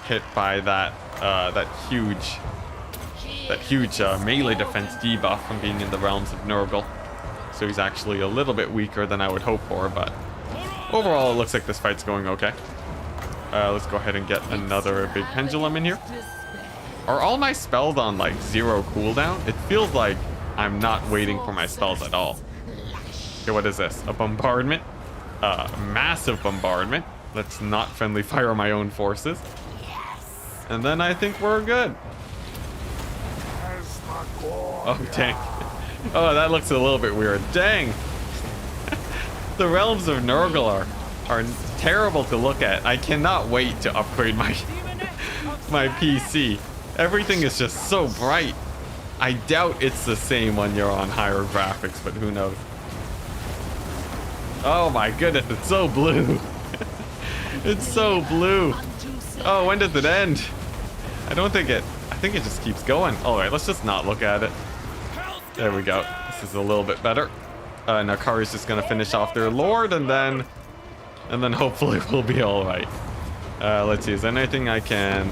hit by that huge melee defense debuff from being in the realms of Nurgle. So he's actually a little bit weaker than I would hope for, but overall it looks like this fight's going okay. Let's go ahead and get another big pendulum in here. Are all my spells on like 0 cooldown? It feels like I'm not waiting for my spells at all. Okay, what is this? A bombardment? Massive bombardment. Let's not friendly fire my own forces. And then I think we're good. Oh, dang. Oh, that looks a little bit weird. Dang. The realms of Nurgle are terrible to look at. I cannot wait to upgrade my PC. Everything is just so bright. I doubt it's the same when you're on higher graphics, but who knows. Oh my goodness, it's so blue. It's so blue. Oh, when does it end? I think it just keeps going. All right, let's just not look at it. There we go. This is a little bit better. Nikari's just gonna finish off their lord, and then hopefully we'll be all right. Let's see. Is there anything I can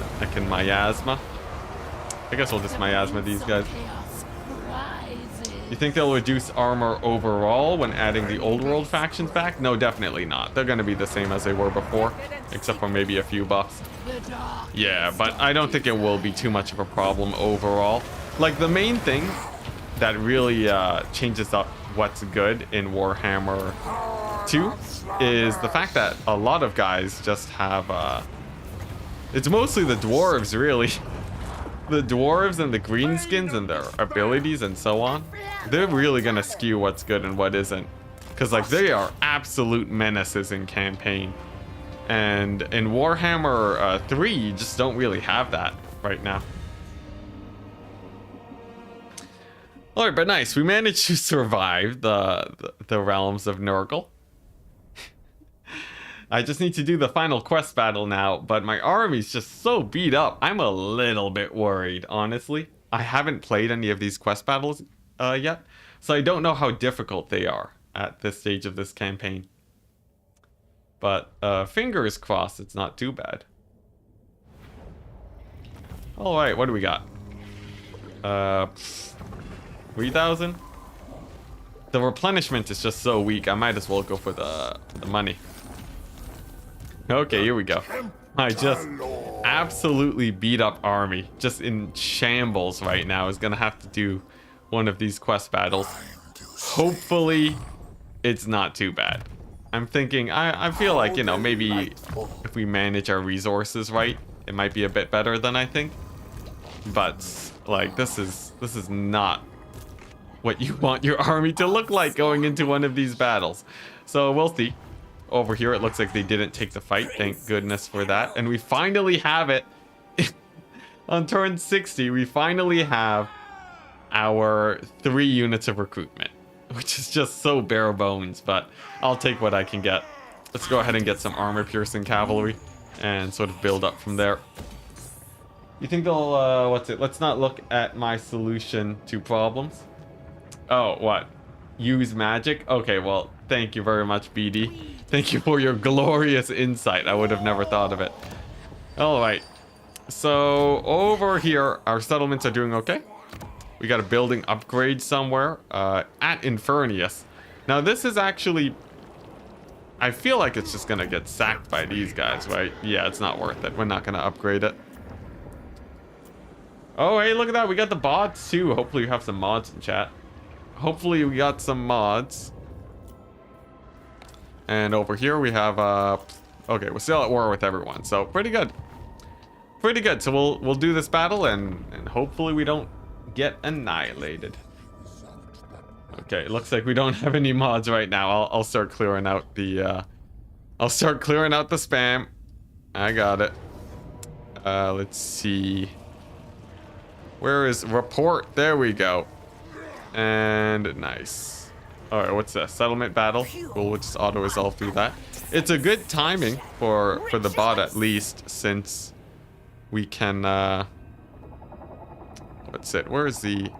miasma? I guess we'll just miasma these guys. You think they'll reduce armor overall when adding the old world factions back? No, definitely not. They're gonna be the same as they were before, except for maybe a few buffs. Yeah, but I don't think it will be too much of a problem overall. Like, the main thing that really changes up what's good in Warhammer 2 is the fact that a lot of guys just have it's mostly the dwarves, really. The dwarves and the greenskins and their abilities and so on, they're really gonna skew what's good and what isn't, because like they are absolute menaces in campaign, and in Warhammer 3 you just don't really have that right now. All right, but nice. We managed to survive the realms of Nurgle. I just need to do the final quest battle now, but my army's just so beat up. I'm a little bit worried, honestly. I haven't played any of these quest battles yet, so I don't know how difficult they are at this stage of this campaign. But fingers crossed it's not too bad. All right, what do we got? 3,000? The replenishment is just so weak. I might as well go for the money. Okay, here we go. I just absolutely beat up army. Just in shambles right now. Is gonna have to do one of these quest battles. Hopefully, it's not too bad. I'm thinking, I feel like, you know, maybe if we manage our resources right, it might be a bit better than I think. But, like, this is not what you want your army to look like going into one of these battles. So we'll see. Over here, it looks like they didn't take the fight. Thank goodness for that. And we finally have it. On turn 60, we finally have our 3 units of recruitment, which is just so bare bones, but I'll take what I can get. Let's go ahead and get some armor-piercing cavalry and sort of build up from there. You think they'll, what's it? Let's not look at my solution to problems. Oh, what? Use magic? Okay, well, thank you very much, BD. Thank you for your glorious insight. I would have never thought of it. All right. So, over here, our settlements are doing okay. We got a building upgrade somewhere at Infernius. Now, this is actually... I feel like it's just going to get sacked by these guys, right? Yeah, it's not worth it. We're not going to upgrade it. Oh, hey, look at that. We got the bots, too. Hopefully, we have some mods in chat. Hopefully, we got some mods. And over here, we have... okay, we're still at war with everyone. So, pretty good. Pretty good. So, we'll do this battle, and hopefully, we don't get annihilated. Okay, it looks like we don't have any mods right now. I'll start clearing out the... I'll start clearing out the spam. I got it. Let's see... Where is report? There we go. And nice. All right, what's this? Settlement battle. We'll just auto resolve through that. It's a good timing for the bot at least, since we can. What's it? Where is the?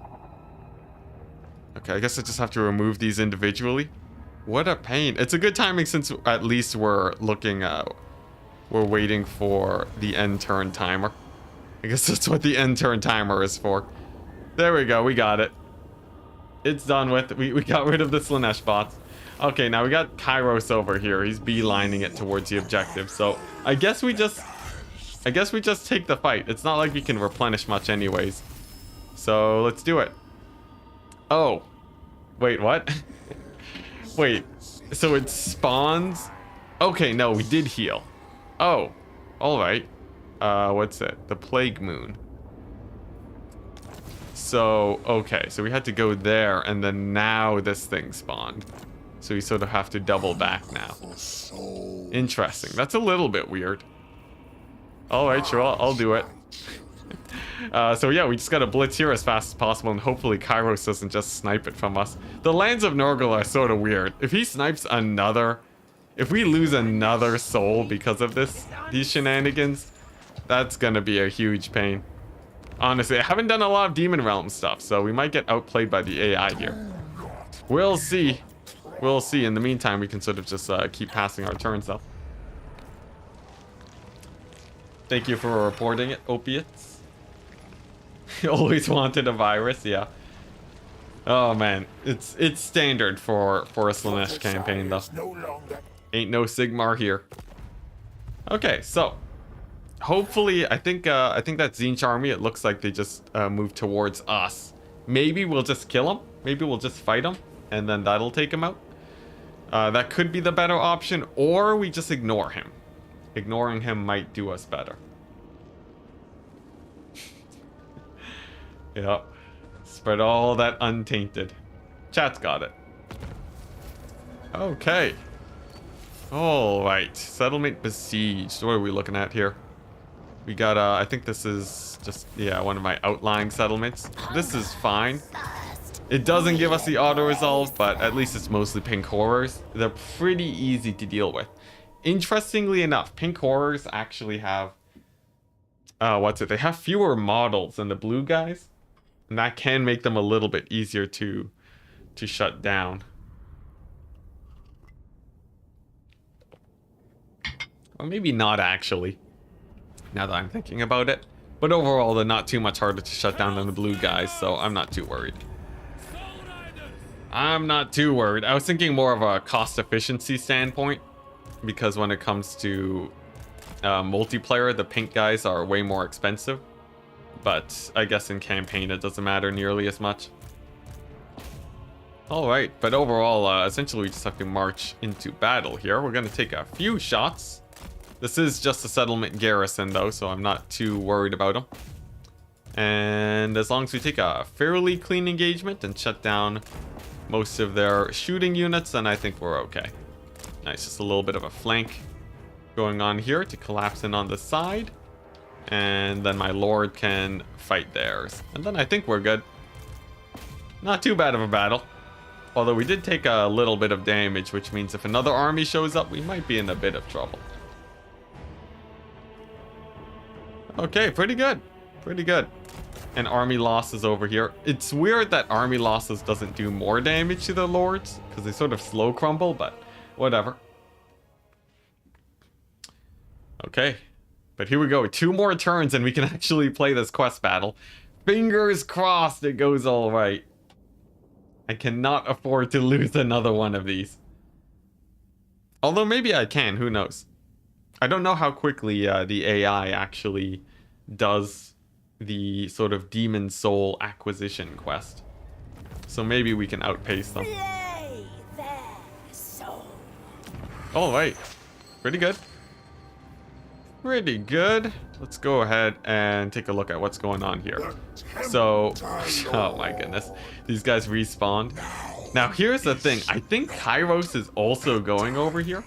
Okay, I guess I just have to remove these individually. What a pain! It's a good timing since at least we're looking. We're waiting for the end turn timer. I guess that's what the end turn timer is for. There we go, we got it. It's done with. We got rid of the Slaanesh bots. Okay, now we got Kairos over here. He's beelining it towards the objective. So I guess we just take the fight. It's not like we can replenish much anyways. So let's do it. Oh. Wait, what? Wait. So it spawns? Okay, no, we did heal. Oh. Alright. What's it? The Plague Moon. So, okay, so we had to go there, and then now this thing spawned. So we sort of have to double back now. Interesting. That's a little bit weird. Alright, sure, I'll do it. So yeah, we just gotta blitz here as fast as possible, and hopefully Kairos doesn't just snipe it from us. The lands of Nurgle are sort of weird. If he snipes another... If we lose another soul because of these shenanigans, that's gonna be a huge pain. Honestly, I haven't done a lot of Demon Realm stuff, so we might get outplayed by the AI here. We'll see. We'll see. In the meantime, we can sort of just keep passing our turns, though. Thank you for reporting it, opiates. Always wanted a virus, yeah. Oh, man. It's standard for a Slaanesh campaign, though. Ain't no Sigmar here. Okay, so... Hopefully, I think that Tzeentch army, it looks like they just moved towards us. Maybe we'll just kill him. Maybe we'll just fight him, and then that'll take him out. That could be the better option, or we just ignore him. Ignoring him might do us better. Yep. Spread all that untainted. Chat's got it. Okay. Alright. Settlement besieged. What are we looking at here? We got, I think this is just, yeah, one of my outlying settlements. This is fine. It doesn't give us the auto-resolve, but at least it's mostly pink horrors. They're pretty easy to deal with. Interestingly enough, pink horrors actually have, they have fewer models than the blue guys. And that can make them a little bit easier to shut down. Or maybe not actually. Now that I'm thinking about it. But overall, they're not too much harder to shut down than the blue guys, so I'm not too worried. I'm not too worried. I was thinking more of a cost efficiency standpoint, because when it comes to multiplayer, the pink guys are way more expensive. But I guess in campaign it doesn't matter nearly as much. Alright, but overall, essentially we just have to march into battle here. We're going to take a few shots. This is just a settlement garrison though, so I'm not too worried about them. And as long as we take a fairly clean engagement and shut down most of their shooting units, then I think we're okay. Nice, just a little bit of a flank going on here to collapse in on the side. And then my lord can fight theirs. And then I think we're good. Not too bad of a battle. Although we did take a little bit of damage, which means if another army shows up, we might be in a bit of trouble. Okay, pretty good. Pretty good. And army losses over here. It's weird that army losses doesn't do more damage to the lords, because they sort of slow crumble, but whatever. Okay. But here we go. 2 more turns and we can actually play this quest battle. Fingers crossed it goes all right. I cannot afford to lose another one of these. Although maybe I can, who knows. I don't know how quickly the AI actually does the sort of demon soul acquisition quest. So maybe we can outpace them. Alright. Pretty good. Pretty good. Let's go ahead and take a look at what's going on here. So, oh my goodness. These guys respawned. Now here's the thing. I think Kairos is also going over here.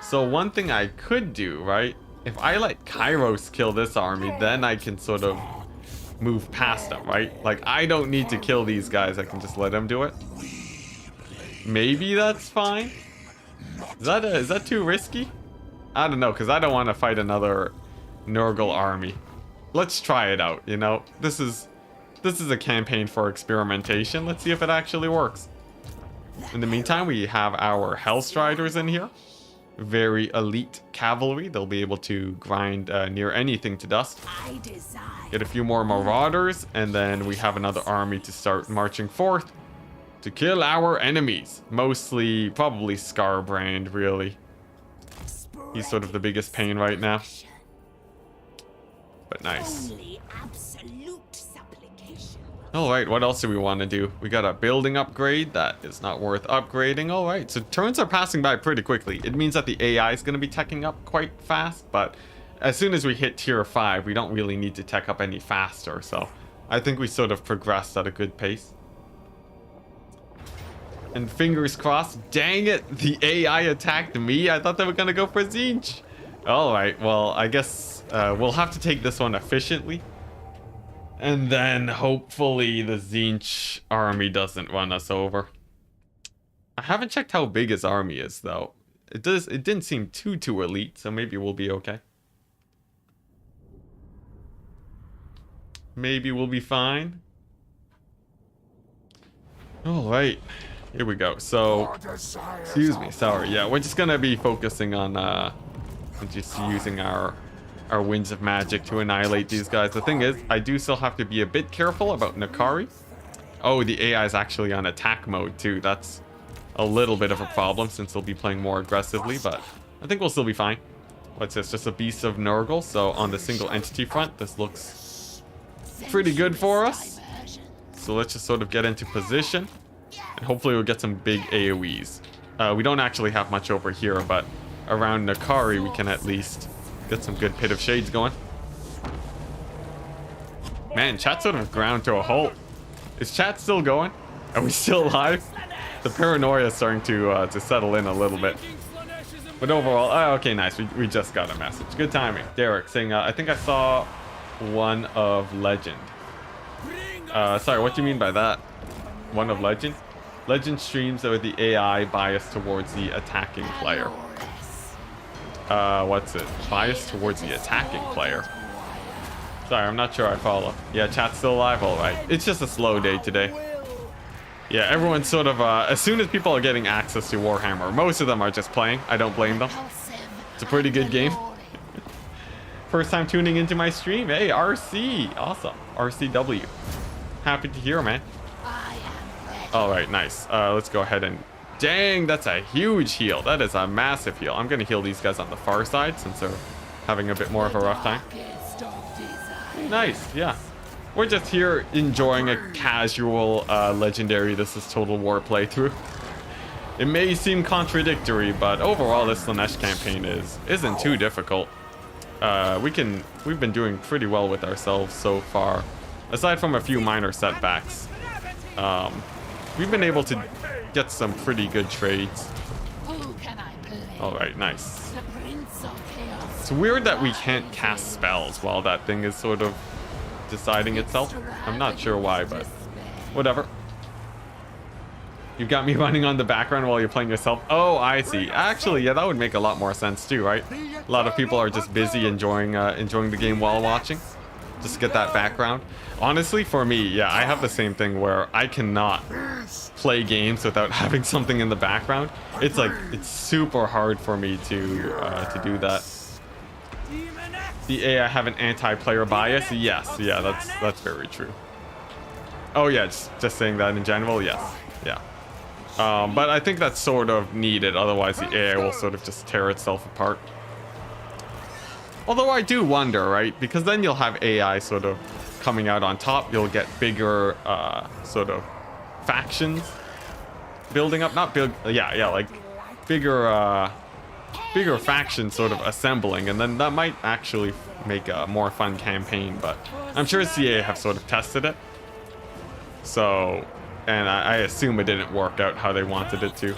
So one thing I could do, right? If I let Kairos kill this army, then I can sort of move past them, right? Like, I don't need to kill these guys. I can just let them do it. Maybe that's fine. Is that too risky? I don't know, because I don't want to fight another Nurgle army. Let's try it out, you know? This is a campaign for experimentation. Let's see if it actually works. In the meantime, we have our Hellstriders in here. Very elite cavalry. They'll be able to grind near anything to dust. Get a few more Marauders, and then we have another army to start marching forth to kill our enemies. Mostly, probably Scarbrand, really. He's sort of the biggest pain right now. But nice. Alright, what else do we want to do? We got a building upgrade that is not worth upgrading. Alright, so turns are passing by pretty quickly. It means that the AI is going to be teching up quite fast, but as soon as we hit tier 5, we don't really need to tech up any faster, so I think we sort of progressed at a good pace. And fingers crossed. Dang it, the AI attacked me. I thought they were going to go for Tzeentch. Alright, well, I guess we'll have to take this one efficiently. And then hopefully the Tzeentch army doesn't run us over. I haven't checked how big his army is, though. It didn't seem too elite, so maybe we'll be okay. Maybe we'll be fine. Alright. Here we go. So, excuse me, sorry. Yeah, we're just gonna be focusing on just using our winds of magic to annihilate these guys. The thing is, I do still have to be a bit careful about Nikari. Oh, the AI is actually on attack mode too. That's a little bit of a problem since they'll be playing more aggressively, but I think we'll still be fine. What's this? Just a beast of Nurgle. So on the single entity front, this looks pretty good for us. So let's just sort of get into position. And hopefully we'll get some big AoEs. We don't actually have much over here, but around Nikari we can at least get some good Pit of Shades going. Man, chat sort of ground to a halt. Is chat still going? Are we still live? The paranoia is starting to settle in a little bit. But overall, okay, nice. We just got a message. Good timing. Derek saying, I think I saw one of Legend. Sorry, what do you mean by that? One of Legend? Legend streams with the AI biased towards the attacking player. What's it? Biased towards the attacking player. Sorry, I'm not sure I follow. Yeah, chat's still alive? Alright. It's just a slow day today. Yeah, everyone's sort of, as soon as people are getting access to Warhammer, most of them are just playing. I don't blame them. It's a pretty good game. First time tuning into my stream. Hey, RC. Awesome. RCW. Happy to hear, man. All right, nice. Let's go ahead and... Dang, that's a huge heal. That is a massive heal. I'm going to heal these guys on the far side since they're having a bit more of a rough time. Nice, yeah. We're just here enjoying a casual legendary This Is Total War playthrough. It may seem contradictory, but overall this Slaanesh campaign isn't too difficult. We've been doing pretty well with ourselves so far. Aside from a few minor setbacks. We've been able to get some pretty good trades. Alright, nice. It's weird that we can't cast spells while that thing is sort of deciding itself. I'm not sure why, but whatever. You've got me running on the background while you're playing yourself. Oh, I see. Actually, yeah, that would make a lot more sense too, right? A lot of people are just busy enjoying the game while watching. Just to get that background. Honestly, for me, yeah, I have the same thing where I cannot play games without having something in the background. It's like, it's super hard for me to do that. The AI have an anti-player bias? Yes, yeah, that's very true. Oh yeah, just saying that in general, yes, yeah. But I think that's sort of needed, otherwise the AI will sort of just tear itself apart. Although I do wonder, right? Because then you'll have AI sort of coming out on top. You'll get bigger sort of factions building up. Not big, yeah, like bigger factions sort of assembling. And then that might actually make a more fun campaign. But I'm sure CA have sort of tested it. So, and I assume it didn't work out how they wanted it to.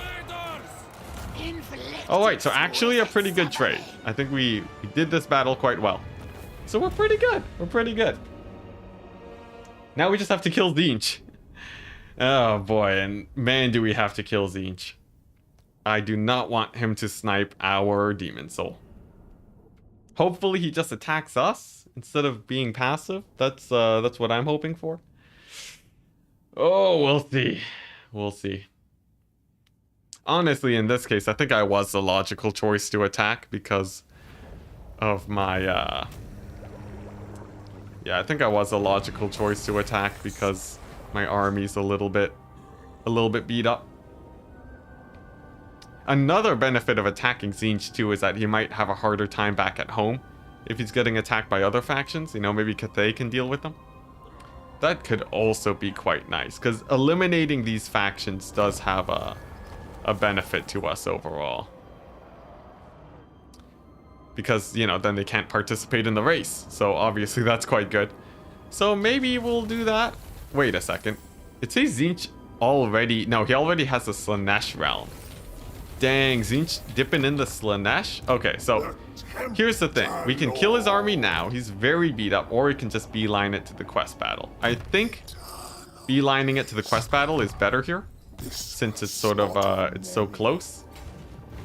Oh wait, so actually a pretty good trade. I think we did this battle quite well. So we're pretty good. We're pretty good. Now we just have to kill Tzeentch. Oh boy, and man do we have to kill Tzeentch. I do not want him to snipe our Demon Soul. Hopefully he just attacks us instead of being passive. That's what I'm hoping for. Oh, we'll see. We'll see. Honestly, in this case, I think I was the logical choice to attack because of my, yeah, I think I was a logical choice to attack because my army's a little bit beat up. Another benefit of attacking Tzeentch too is that he might have a harder time back at home if he's getting attacked by other factions. You know, maybe Cathay can deal with them. That could also be quite nice because eliminating these factions does have a benefit to us overall. Because, you know, then they can't participate in the race. So obviously that's quite good. So maybe we'll do that. Wait a second. It says Tzeentch already... No, he already has a Slaanesh realm. Dang, Tzeentch dipping in the Slaanesh? Okay, so here's the thing. We can kill his army now. He's very beat up. Or we can just beeline it to the quest battle. I think beelining it to the quest battle is better here. Since it's sort of, it's so close.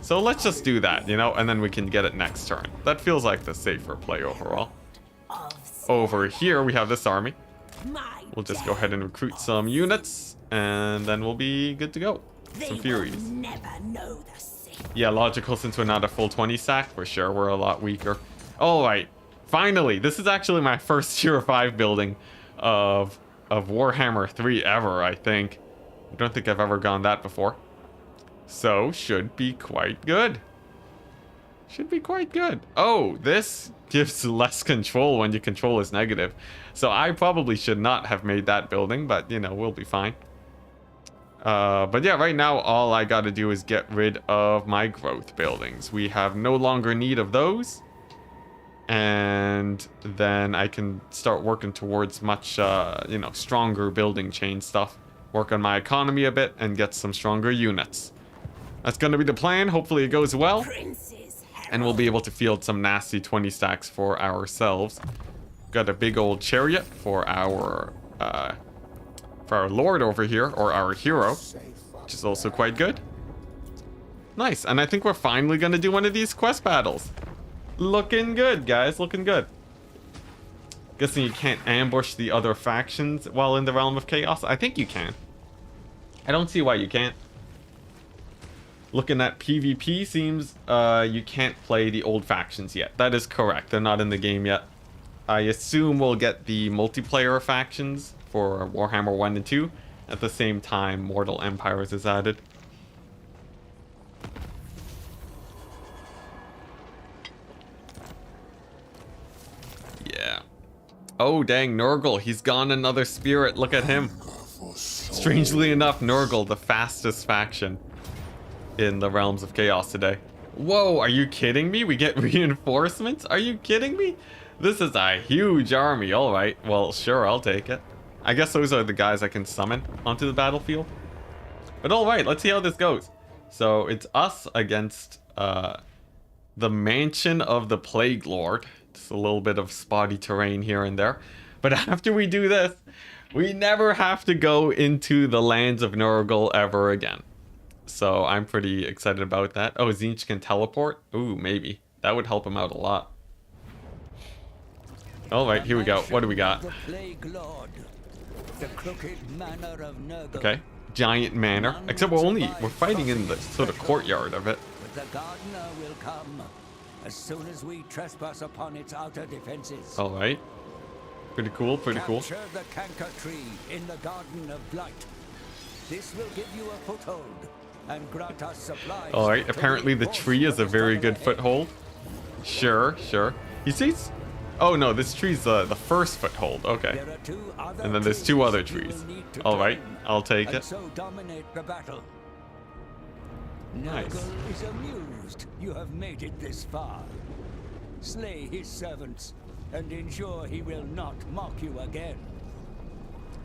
So let's just do that, you know, and then we can get it next turn. That feels like the safer play overall. Over here, we have this army. We'll just go ahead and recruit some units, and then we'll be good to go. Some Furies. Yeah, logical since we're not a full 20 stack, for sure. We're a lot weaker. Alright, finally, this is actually my first tier 5 building of Warhammer 3 ever, I think. I don't think I've ever gone that before. So, should be quite good. Should be quite good. Oh, this gives less control when your control is negative. So I probably should not have made that building, but, you know, we'll be fine. But yeah, right now, all I gotta do is get rid of my growth buildings. We have no longer need of those. And then I can start working towards much, you know, stronger building chain stuff. Work on my economy a bit and get some stronger units. That's going to be the plan. Hopefully it goes well. And we'll be able to field some nasty 20 stacks for ourselves. Got a big old chariot for our lord over here, or our hero, which is also quite good. Nice. And I think we're finally going to do one of these quest battles. Looking good, guys. Looking good. Guessing you can't ambush the other factions while in the Realm of Chaos? I think you can. I don't see why you can't. Looking at PvP seems you can't play the old factions yet. That is correct. They're not in the game yet. I assume we'll get the multiplayer factions for Warhammer 1 and 2 at the same time Mortal Empires is added. Yeah. Oh, dang, Nurgle. He's gone another spirit. Look at him. Strangely enough, Nurgle, the fastest faction in the Realms of Chaos today. Whoa, are you kidding me? We get reinforcements? Are you kidding me? This is a huge army. All right. Well, sure, I'll take it. I guess those are the guys I can summon onto the battlefield. But all right, let's see how this goes. So it's us against the Mansion of the Plague Lord. It's a little bit of spotty terrain here and there. But after we do this, we never have to go into the lands of Nurgle ever again. So I'm pretty excited about that. Oh, Tzeentch can teleport? Ooh, maybe. That would help him out a lot. Alright, here we go. What do we got? Okay. Giant manor. Except we're fighting in the sort of courtyard of it. The gardener will come as soon as we trespass upon its outer defenses. Alright. Pretty cool, pretty cool. Capture the canker tree in the Garden of Blight. This will give you a foothold and grant us supplies. Alright, apparently the tree is a very good foothold. Sure, sure. You see? Oh no, this tree's the first foothold. Okay. And then there's two other trees. Alright, I'll take it. So dominate the battle. Nice. Nurgle is amused you have made it this far. Slay his servants and ensure he will not mock you again.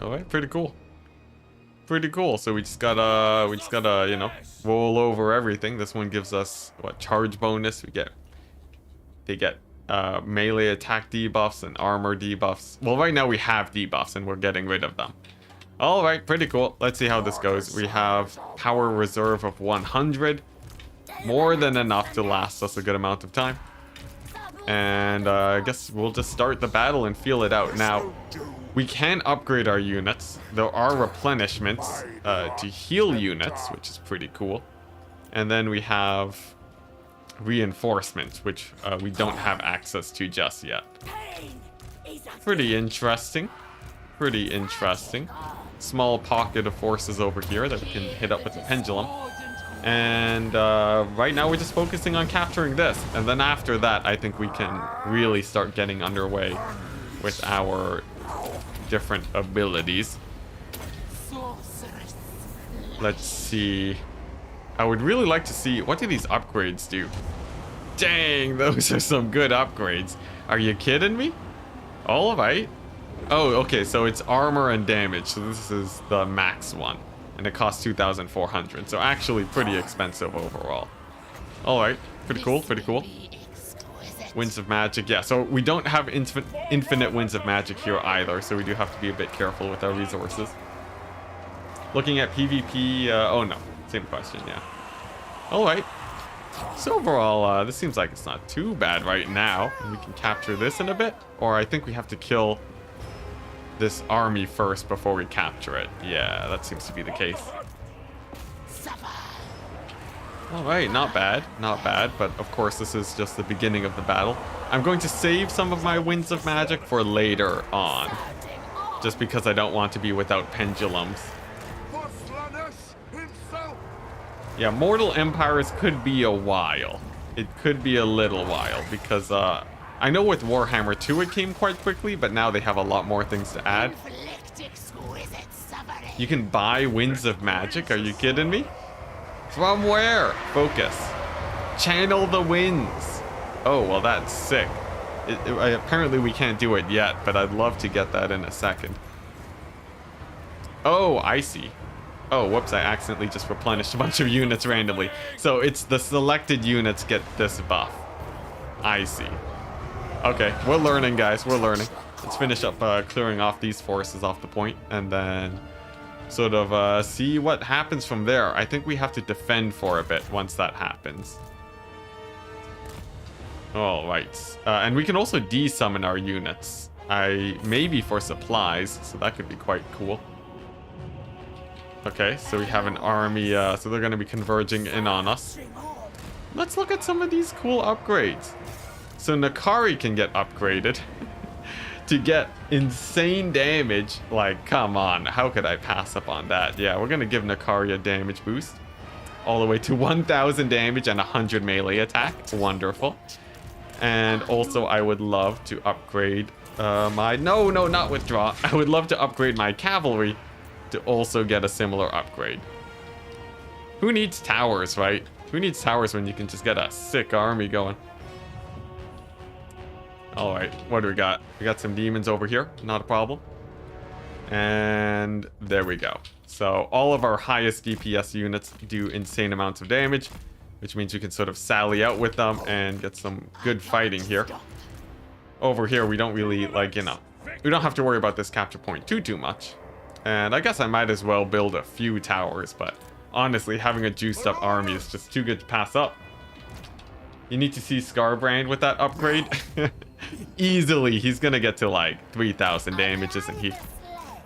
Alright, pretty cool. Pretty cool. So we just gotta, you know, roll over everything. This one gives us what, charge bonus. They get melee attack debuffs and armor debuffs. Well, right now we have debuffs and we're getting rid of them. Alright, pretty cool. Let's see how this goes. We have power reserve of 100. More than enough to last us a good amount of time. And I guess we'll just start the battle and feel it out. Now, we can upgrade our units. There are replenishments to heal units, which is pretty cool. And then we have reinforcements, which we don't have access to just yet. Pretty interesting. Pretty interesting. Small pocket of forces over here that we can hit up with the pendulum. And right now we're just focusing on capturing this. And then after that, I think we can really start getting underway with our different abilities. Let's see. I would really like to see, what do these upgrades do? Dang, those are some good upgrades. Are you kidding me? All right. Oh, okay, so it's armor and damage. So this is the max one. And it costs 2,400. So actually pretty expensive overall. Alright, pretty cool, pretty cool. Winds of Magic, yeah. So we don't have infinite Winds of Magic here either. So we do have to be a bit careful with our resources. Looking at PvP, oh no, same question, yeah. Alright. So overall, this seems like it's not too bad right now. We can capture this in a bit. Or I think we have to kill this army first before we capture it. Yeah, that seems to be the case. Alright, not bad, not bad. But of course, this is just the beginning of the battle. I'm going to save some of my Winds of Magic for later on. Just because I don't want to be without pendulums. Yeah, Mortal Empires could be a while. It could be a little while because I know with Warhammer 2 it came quite quickly, but now they have a lot more things to add. You can buy Winds of Magic? Are you kidding me? From where? Focus. Channel the winds. Oh, well that's sick. Apparently we can't do it yet, but I'd love to get that in a second. Oh, I see. Oh, whoops, I accidentally just replenished a bunch of units randomly. So it's the selected units get this buff. I see. Okay, we're learning, guys. We're learning. Let's finish up clearing off these forces off the point, and then sort of see what happens from there. I think we have to defend for a bit once that happens. All right. And we can also desummon our units. Maybe for supplies, so that could be quite cool. Okay, so we have an army, so they're going to be converging in on us. Let's look at some of these cool upgrades. So Nikari can get upgraded to get insane damage. Like, come on, how could I pass up on that? Yeah, we're gonna give Nikari a damage boost all the way to 1000 damage and 100 melee attack. Wonderful. And also I would love to upgrade my not withdraw. I would love to upgrade my cavalry to also get a similar upgrade. Who needs towers, right? Who needs towers when you can just get a sick army going? All right, what do we got? We got some demons over here, not a problem. And there we go. So all of our highest DPS units do insane amounts of damage, which means you can sort of sally out with them and get some good fighting here. Over here, we don't really, like, you know, we don't have to worry about this capture point too much. And I guess I might as well build a few towers, but honestly, having a juiced up army is just too good to pass up. You need to see Scarbrand with that upgrade. Easily, he's gonna get to like 3000 damage, isn't he?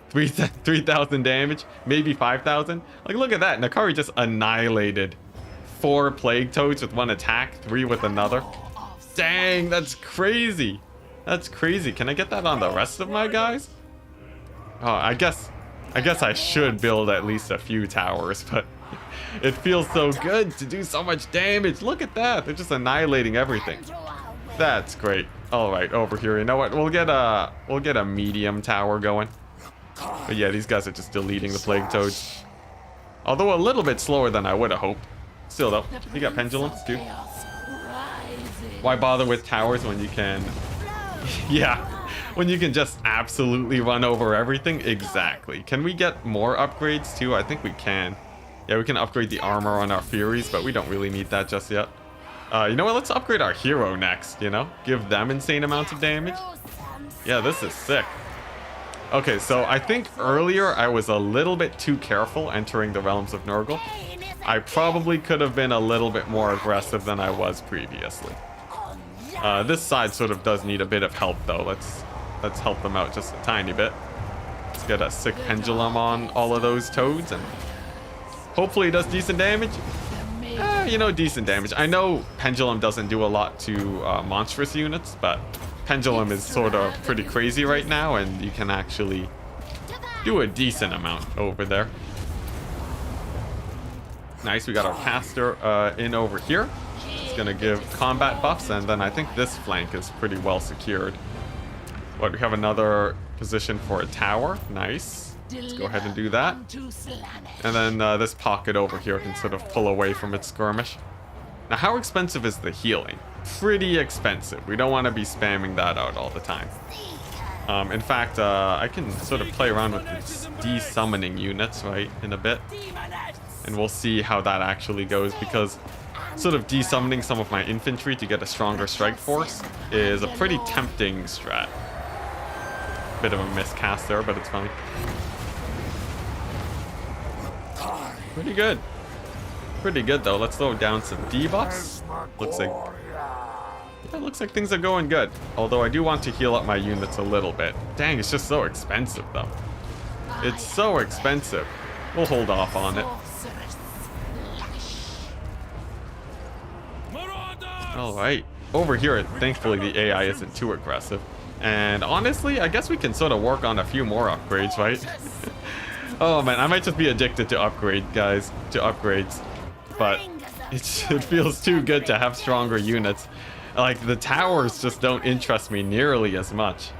3,000 damage, maybe 5,000. Like, look at that. Nikari just annihilated 4 plague toads with 1 attack, 3 with another. Dang, that's crazy. That's crazy. Can I get that on the rest of my guys? Oh, I guess I should build at least a few towers, but it feels so good to do so much damage. Look at that. They're just annihilating everything. That's great. All right, over here. You know what? We'll get a medium tower going. But yeah, these guys are just deleting the plague toads. Although a little bit slower than I would have hoped. Still though, you got pendulums too. Why bother with towers when you can... yeah, when you can just absolutely run over everything? Exactly. Can we get more upgrades too? I think we can. Yeah, we can upgrade the armor on our Furies, but we don't really need that just yet. You know what? Let's upgrade our hero next, you know? Give them insane amounts of damage. Yeah, this is sick. Okay, so I think earlier I was a little bit too careful entering the realms of Nurgle. I probably could have been a little bit more aggressive than I was previously. This side sort of does need a bit of help though. Let's help them out just a tiny bit. Let's get a sick pendulum on all of those toads and hopefully it does decent damage. You know, decent damage. I know pendulum doesn't do a lot to monstrous units, but pendulum is sort of pretty crazy right now and you can actually do a decent amount over there. Nice, we got our caster in over here. It's gonna give combat buffs, and then I think this flank is pretty well secured. What, we have another position for a tower. Nice. Let's go ahead and do that. And then this pocket over here can sort of pull away from its skirmish. Now, how expensive is the healing? Pretty expensive. We don't want to be spamming that out all the time. In fact, I can sort of play around with these de-summoning units, right, in a bit. And we'll see how that actually goes, because sort of de-summoning some of my infantry to get a stronger strike force is a pretty tempting strat. Bit of a miscast there, but it's funny. Pretty good. Pretty good though. Let's throw down some debuffs. Looks like things are going good. Although I do want to heal up my units a little bit. Dang, it's just so expensive though. It's so expensive. We'll hold off on it. Alright. Over here, thankfully the AI isn't too aggressive. And honestly, I guess we can sort of work on a few more upgrades, right? Oh man, I might just be addicted to upgrades. But it feels too good to have stronger units. Like, the towers just don't interest me nearly as much.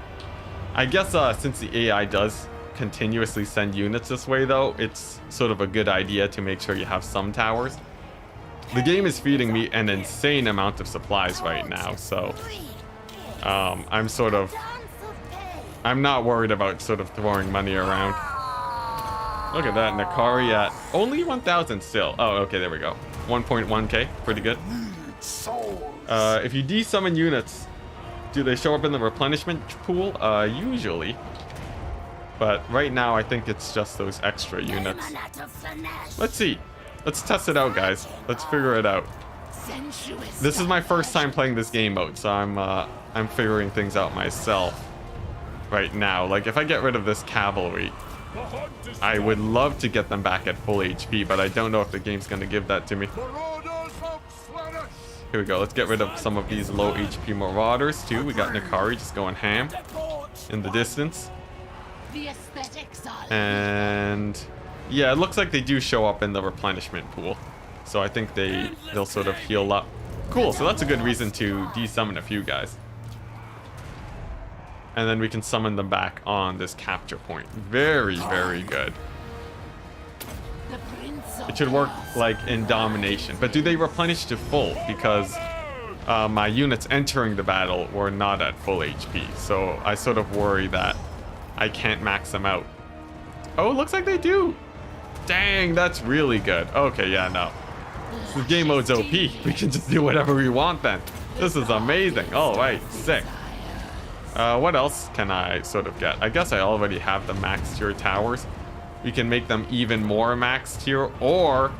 I guess since the AI does continuously send units this way though, it's sort of a good idea to make sure you have some towers. The game is feeding me an insane amount of supplies right now, so I'm not worried about sort of throwing money around. Look at that, Nikari at only 1,000 still. Oh, okay, there we go. 1.1k, pretty good. If you de-summon units, do they show up in the replenishment pool? Usually. But right now, I think it's just those extra units. Let's see. Let's test it out, guys. Let's figure it out. This is my first time playing this game mode, so I'm figuring things out myself right now. Like, if I get rid of this cavalry, I would love to get them back at full HP, but I don't know if the game's going to give that to me. Here we go. Let's get rid of some of these low HP marauders, too. We got Nikari just going ham. in the distance. The aesthetics are And yeah, it looks like they do show up in the replenishment pool. So I think they'll sort of heal up. Cool, so that's a good reason to desummon a few guys. And then we can summon them back on this capture point. Very, very good. the prince of It should work like in domination. But do they replenish to full? Because my units entering the battle were not at full HP. So I sort of worry that I can't max them out. Oh, it looks like they do. Dang, that's really good. Okay, yeah, no. This game mode's OP. We can just do whatever we want then. This is amazing. All right, sick. What else can I sort of get? I guess I already have the max tier towers. We can make them even more max tier, or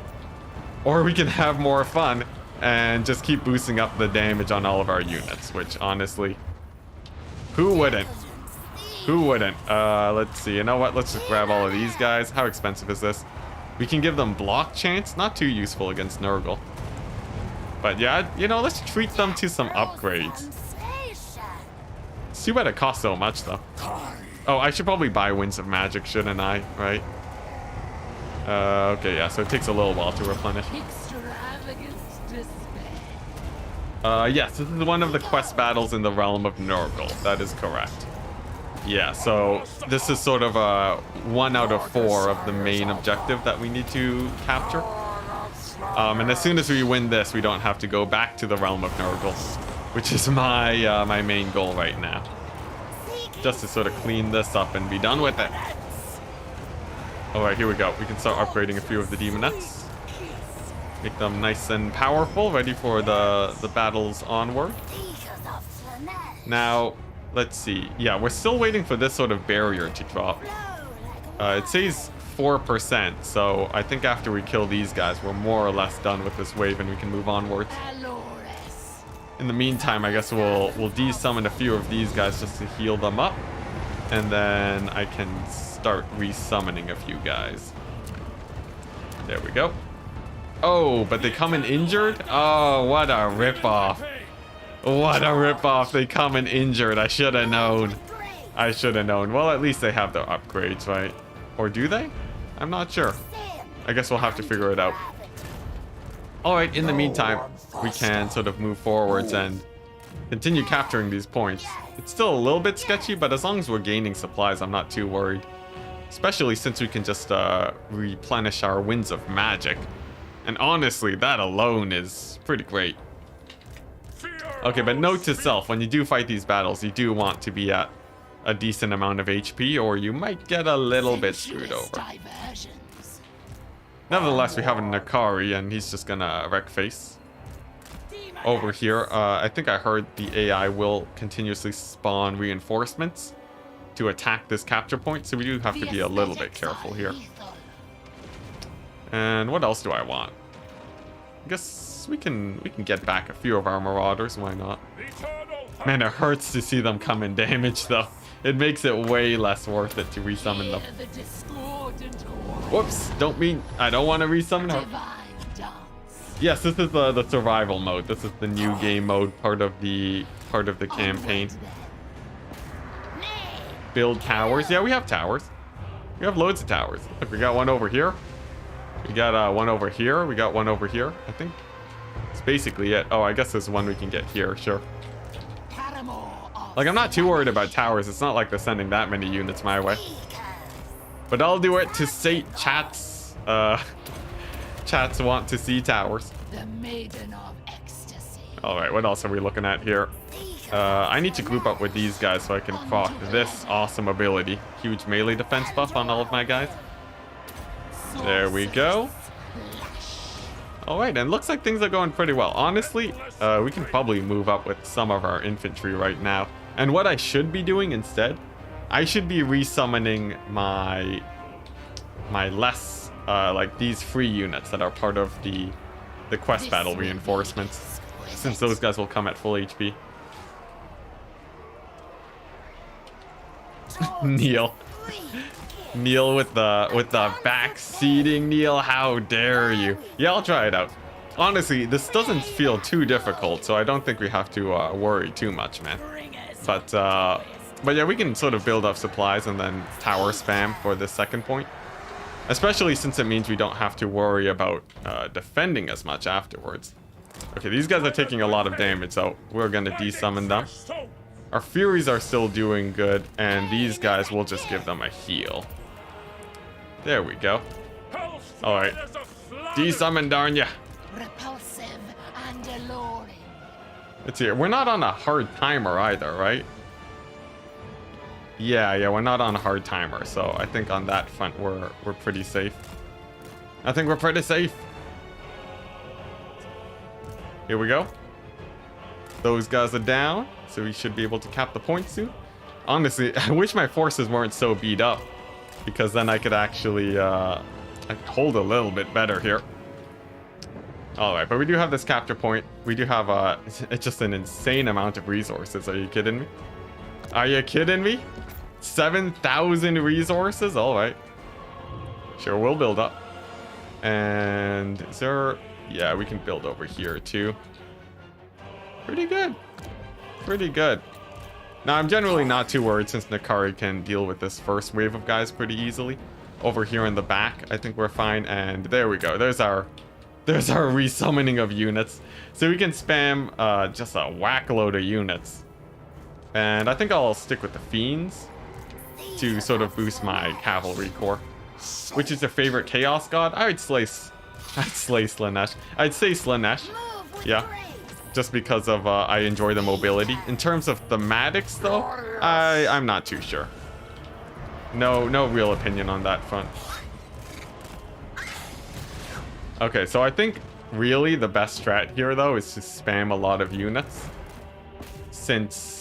we can have more fun and just keep boosting up the damage on all of our units, which honestly, who wouldn't? Who wouldn't? Let's see. You know what? Let's just grab all of these guys. How expensive is this? We can give them block chance. Not too useful against Nurgle. But yeah, you know, let's treat them to some upgrades. It's too bad it costs so much, though. Oh, I should probably buy Winds of Magic, shouldn't I? Right? Okay, yeah, so it takes a little while to replenish. Yes, this is one of the quest battles in the realm of Nurgle. That is correct. Yeah, so this is sort of a 1 out of 4 of the main objective that we need to capture. And as soon as we win this, we don't have to go back to the realm of Nurgle, which is my my main goal right now. Just to sort of clean this up and be done with it. Alright, here we go. We can start upgrading a few of the demonettes. Make them nice and powerful, ready for the battles onward. Now, let's see. Yeah, we're still waiting for this sort of barrier to drop. It says 4%, so I think after we kill these guys, we're more or less done with this wave and we can move onwards. In the meantime, I guess we'll desummon a few of these guys just to heal them up. And then I can start resummoning a few guys. There we go. Oh, but they come in injured? Oh, what a ripoff. What a ripoff. They come in injured. I should have known. I should have known. Well, at least they have their upgrades, right? Or do they? I'm not sure. I guess we'll have to figure it out. Alright, in the meantime, we can sort of move forwards and continue capturing these points. It's still a little bit sketchy, but as long as we're gaining supplies, I'm not too worried. Especially since we can just replenish our Winds of Magic. And honestly, that alone is pretty great. Okay, but note to self, when you do fight these battles, you do want to be at a decent amount of HP, or you might get a little bit screwed over. Nevertheless, we have a Nikari, and he's just gonna wreck face. Over here, I think I heard the AI will continuously spawn reinforcements to attack this capture point, so we do have to be a little bit careful here. And what else do I want? I guess we can get back a few of our marauders, why not? Man, it hurts to see them come in damage though. It makes it way less worth it to resummon them. Whoops, I don't want to resummon her. Yes, this is the survival mode. This is the new game mode, part of the campaign. Build towers. Yeah, we have towers. We have loads of towers. Look, we got one over here. We got one over here. We got one over here. I think it's basically it. Oh, I guess there's one we can get here. Sure. Like, I'm not too worried about towers. It's not like they're sending that many units my way. But I'll do it to sate chats. Chats want to see towers. The Maiden of Ecstasy. All right, what else are we looking at here? I need to group up with these guys so I can proc this awesome ability. Huge melee defense buff on all of my guys. There we go. All right, and looks like things are going pretty well. Honestly, we can probably move up with some of our infantry right now. And what I should be doing instead, I should be resummoning my less, like these free units that are part of the quest battle reinforcements, since those guys will come at full HP. Neil. Neil with the back seating, Neil, how dare you? Yeah, I'll try it out. Honestly, this doesn't feel too difficult, so I don't think we have to worry too much, man. But But yeah, we can sort of build up supplies and then tower spam for the second point. Especially since it means we don't have to worry about defending as much afterwards. Okay, these guys are taking a lot of damage, so we're gonna desummon them. Our Furies are still doing good, and these guys will just give them a heal. There we go. Alright. Desummon, darn ya. Repulsive and alluring. Let's see. We're not on a hard timer either, right? Yeah, we're not on a hard timer, so I think on that front we're pretty safe. I think we're pretty safe. Here we go. Those guys are down, so we should be able to cap the point soon. Honestly, I wish my forces weren't so beat up, because then I could actually I could hold a little bit better here. Alright, but we do have this capture point. We do have it's just an insane amount of resources. Are you kidding me? Are you kidding me? 7,000 resources? Alright. Sure, we'll build up. And is there... Yeah, we can build over here too. Pretty good. Pretty good. Now, I'm generally not too worried since Nikari can deal with this first wave of guys pretty easily. Over here in the back, I think we're fine. And there we go. There's our resummoning of units. So we can spam just a whack load of units. And I think I'll stick with the Fiends to sort of boost my Cavalry Corps. Which is your favorite Chaos God? I'd slay Slaanesh. I'd say Slaanesh. Yeah. Just because of I enjoy the mobility. In terms of thematics though, I'm not too sure. No real opinion on that front. Okay, so I think really the best strat here though is to spam a lot of units. Since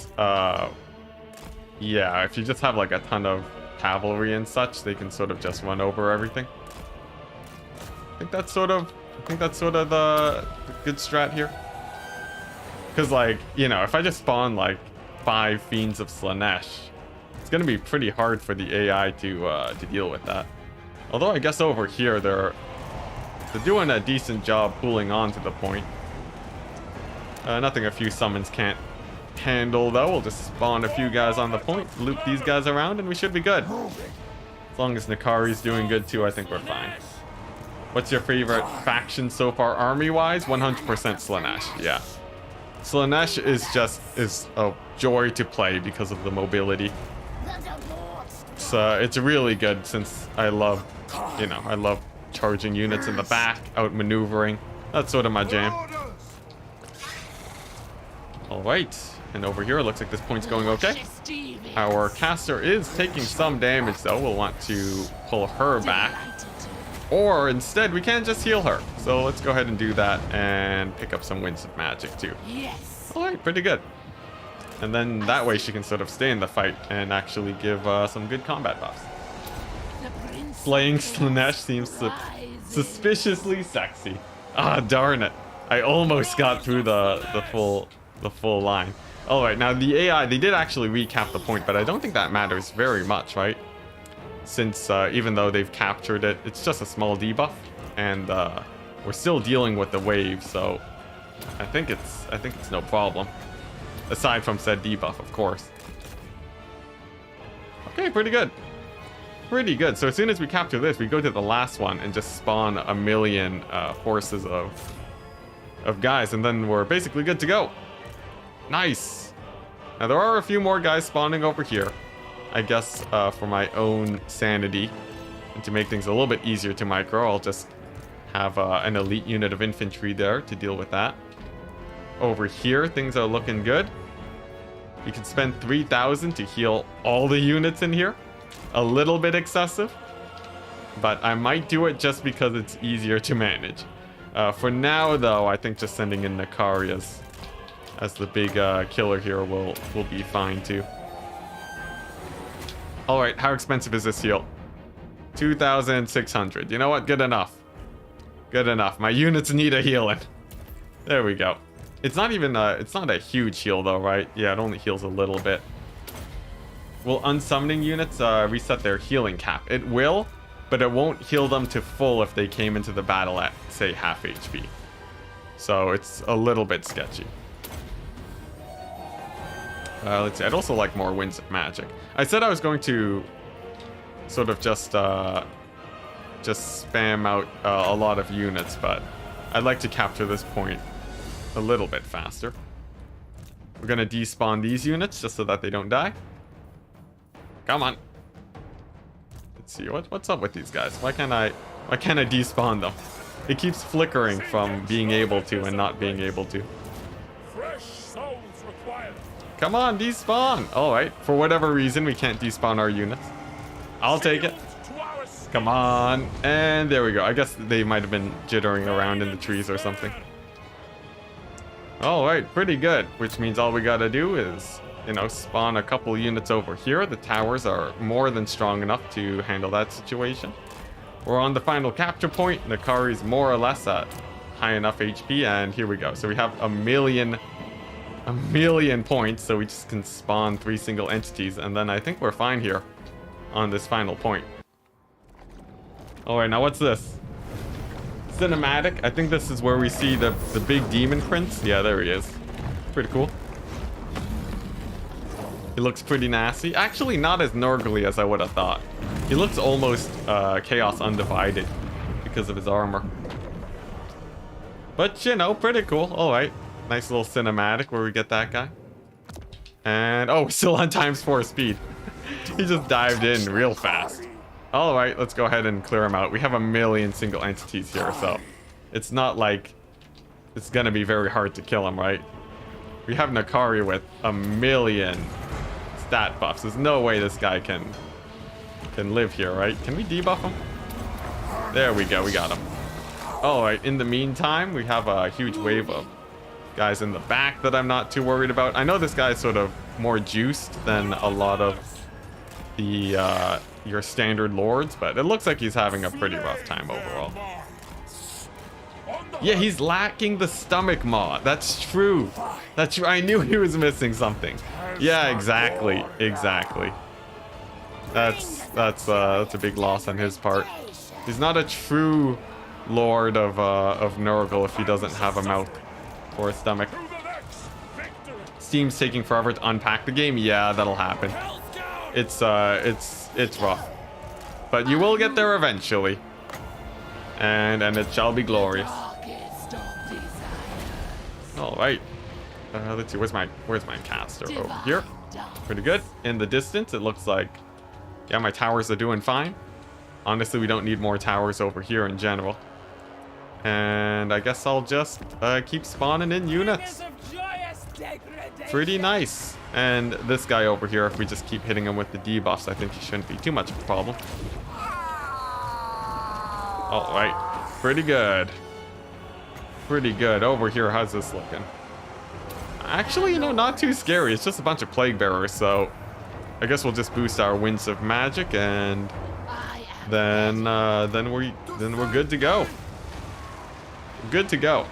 yeah, if you just have like a ton of cavalry and such, they can sort of just run over everything. I think that's sort of the good strat here. Because like, you know, if I just spawn like 5 Fiends of Slaanesh, it's gonna be pretty hard for the AI to deal with that. Although I guess over here they're doing a decent job pulling on to the point. Nothing a few summons can't handle though. We'll just spawn a few guys on the point, loop these guys around, and we should be good. As long as Nikari's doing good too, I think we're fine. What's your favorite faction so far army-wise? 100% Slaanesh, yeah. Slaanesh is a joy to play because of the mobility. So it's really good since I love charging units in the back, outmaneuvering. That's sort of my jam. Alright, and over here it looks like this point's going okay. Our caster is taking some damage though. We'll want to pull her back. Or instead, we can just heal her. So let's go ahead and do that and pick up some Winds of Magic too. Yes. Alright, pretty good. And then that way she can sort of stay in the fight and actually give some good combat buffs. Slaying Slaanesh seems suspiciously sexy. Ah, darn it. I almost got through the full line. Alright, now the AI, they did actually recap the point, but I don't think that matters very much, right? Since even though they've captured it, it's just a small debuff, and we're still dealing with the wave, so I think it's no problem. Aside from said debuff, of course. Okay, pretty good. Pretty good. So as soon as we capture this, we go to the last one and just spawn a million horses of guys, and then we're basically good to go. Nice. Now there are a few more guys spawning over here. I guess for my own sanity and to make things a little bit easier to micro, I'll just have an elite unit of infantry there to deal with that. Over here, things are looking good. You can spend 3,000 to heal all the units in here. A little bit excessive, but I might do it just because it's easier to manage. For now, though, I think just sending in Nikari as the big killer here will be fine too. Alright, how expensive is this heal? 2,600. You know what? Good enough. Good enough. My units need a healing. There we go. It's not even it's not a huge heal though, right? Yeah, it only heals a little bit. Will unsummoning units reset their healing cap? It will, but it won't heal them to full if they came into the battle at, say, half HP. So it's a little bit sketchy. Let's see. I'd also like more Winds of Magic. I said I was going to sort of just spam out a lot of units, but I'd like to capture this point a little bit faster. We're gonna despawn these units just so that they don't die. Come on. Let's see, what's up with these guys? Why can't I despawn them? It keeps flickering from being able to and not being able to. Fresh souls required. Come on, despawn! Alright, for whatever reason we can't despawn our units. I'll take it. Come on, and there we go. I guess they might have been jittering around in the trees or something. Alright, pretty good. Which means all we gotta do is, you know, spawn a couple units over here. The towers are more than strong enough to handle that situation. We're on the final capture point. Nikari's more or less at high enough HP, and here we go. So we have a million points, so we just can spawn 3 single entities, and then I think we're fine here on this final point. Alright, now what's this? Cinematic. I think this is where we see the big demon prince. Yeah, there he is. Pretty cool. He looks pretty nasty. Actually, not as Nurgle as I would have thought. He looks almost Chaos Undivided because of his armor. But, you know, pretty cool. Alright. Nice little cinematic where we get that guy. And, oh, we're still on ×4 speed. He just dived in real fast. Alright, let's go ahead and clear him out. We have a million single entities here, so it's not like it's gonna be very hard to kill him, right? We have Nikari with a million stat buffs. There's no way this guy can live here, right? Can we debuff him? There we go, we got him. Alright, in the meantime, we have a huge wave of guys in the back that I'm not too worried about. I know this guy's sort of more juiced than a lot of the your standard lords, but it looks like he's having a pretty rough time overall. Yeah, he's lacking the stomach maw. That's true. That's true. I knew he was missing something. Yeah, exactly. Exactly. That's a big loss on his part. He's not a true lord of Nurgle if he doesn't have a mouth or a stomach. Steam's taking forever to unpack the game. Yeah, that'll happen. It's rough, but you will get there eventually, and it shall be glorious. All right, let's see. Where's my caster? Over here. Pretty good. In the distance, it looks like, yeah, my towers are doing fine. Honestly, we don't need more towers over here in general, and I guess I'll just keep spawning in units. Pretty nice. And this guy over here, if we just keep hitting him with the debuffs, I think he shouldn't be too much of a problem. Alright. Pretty good. Pretty good. Over here, how's this looking? Actually, you know, not too scary. It's just a bunch of plague bearers, so I guess we'll just boost our Winds of Magic, and then we're good to go. Good to go.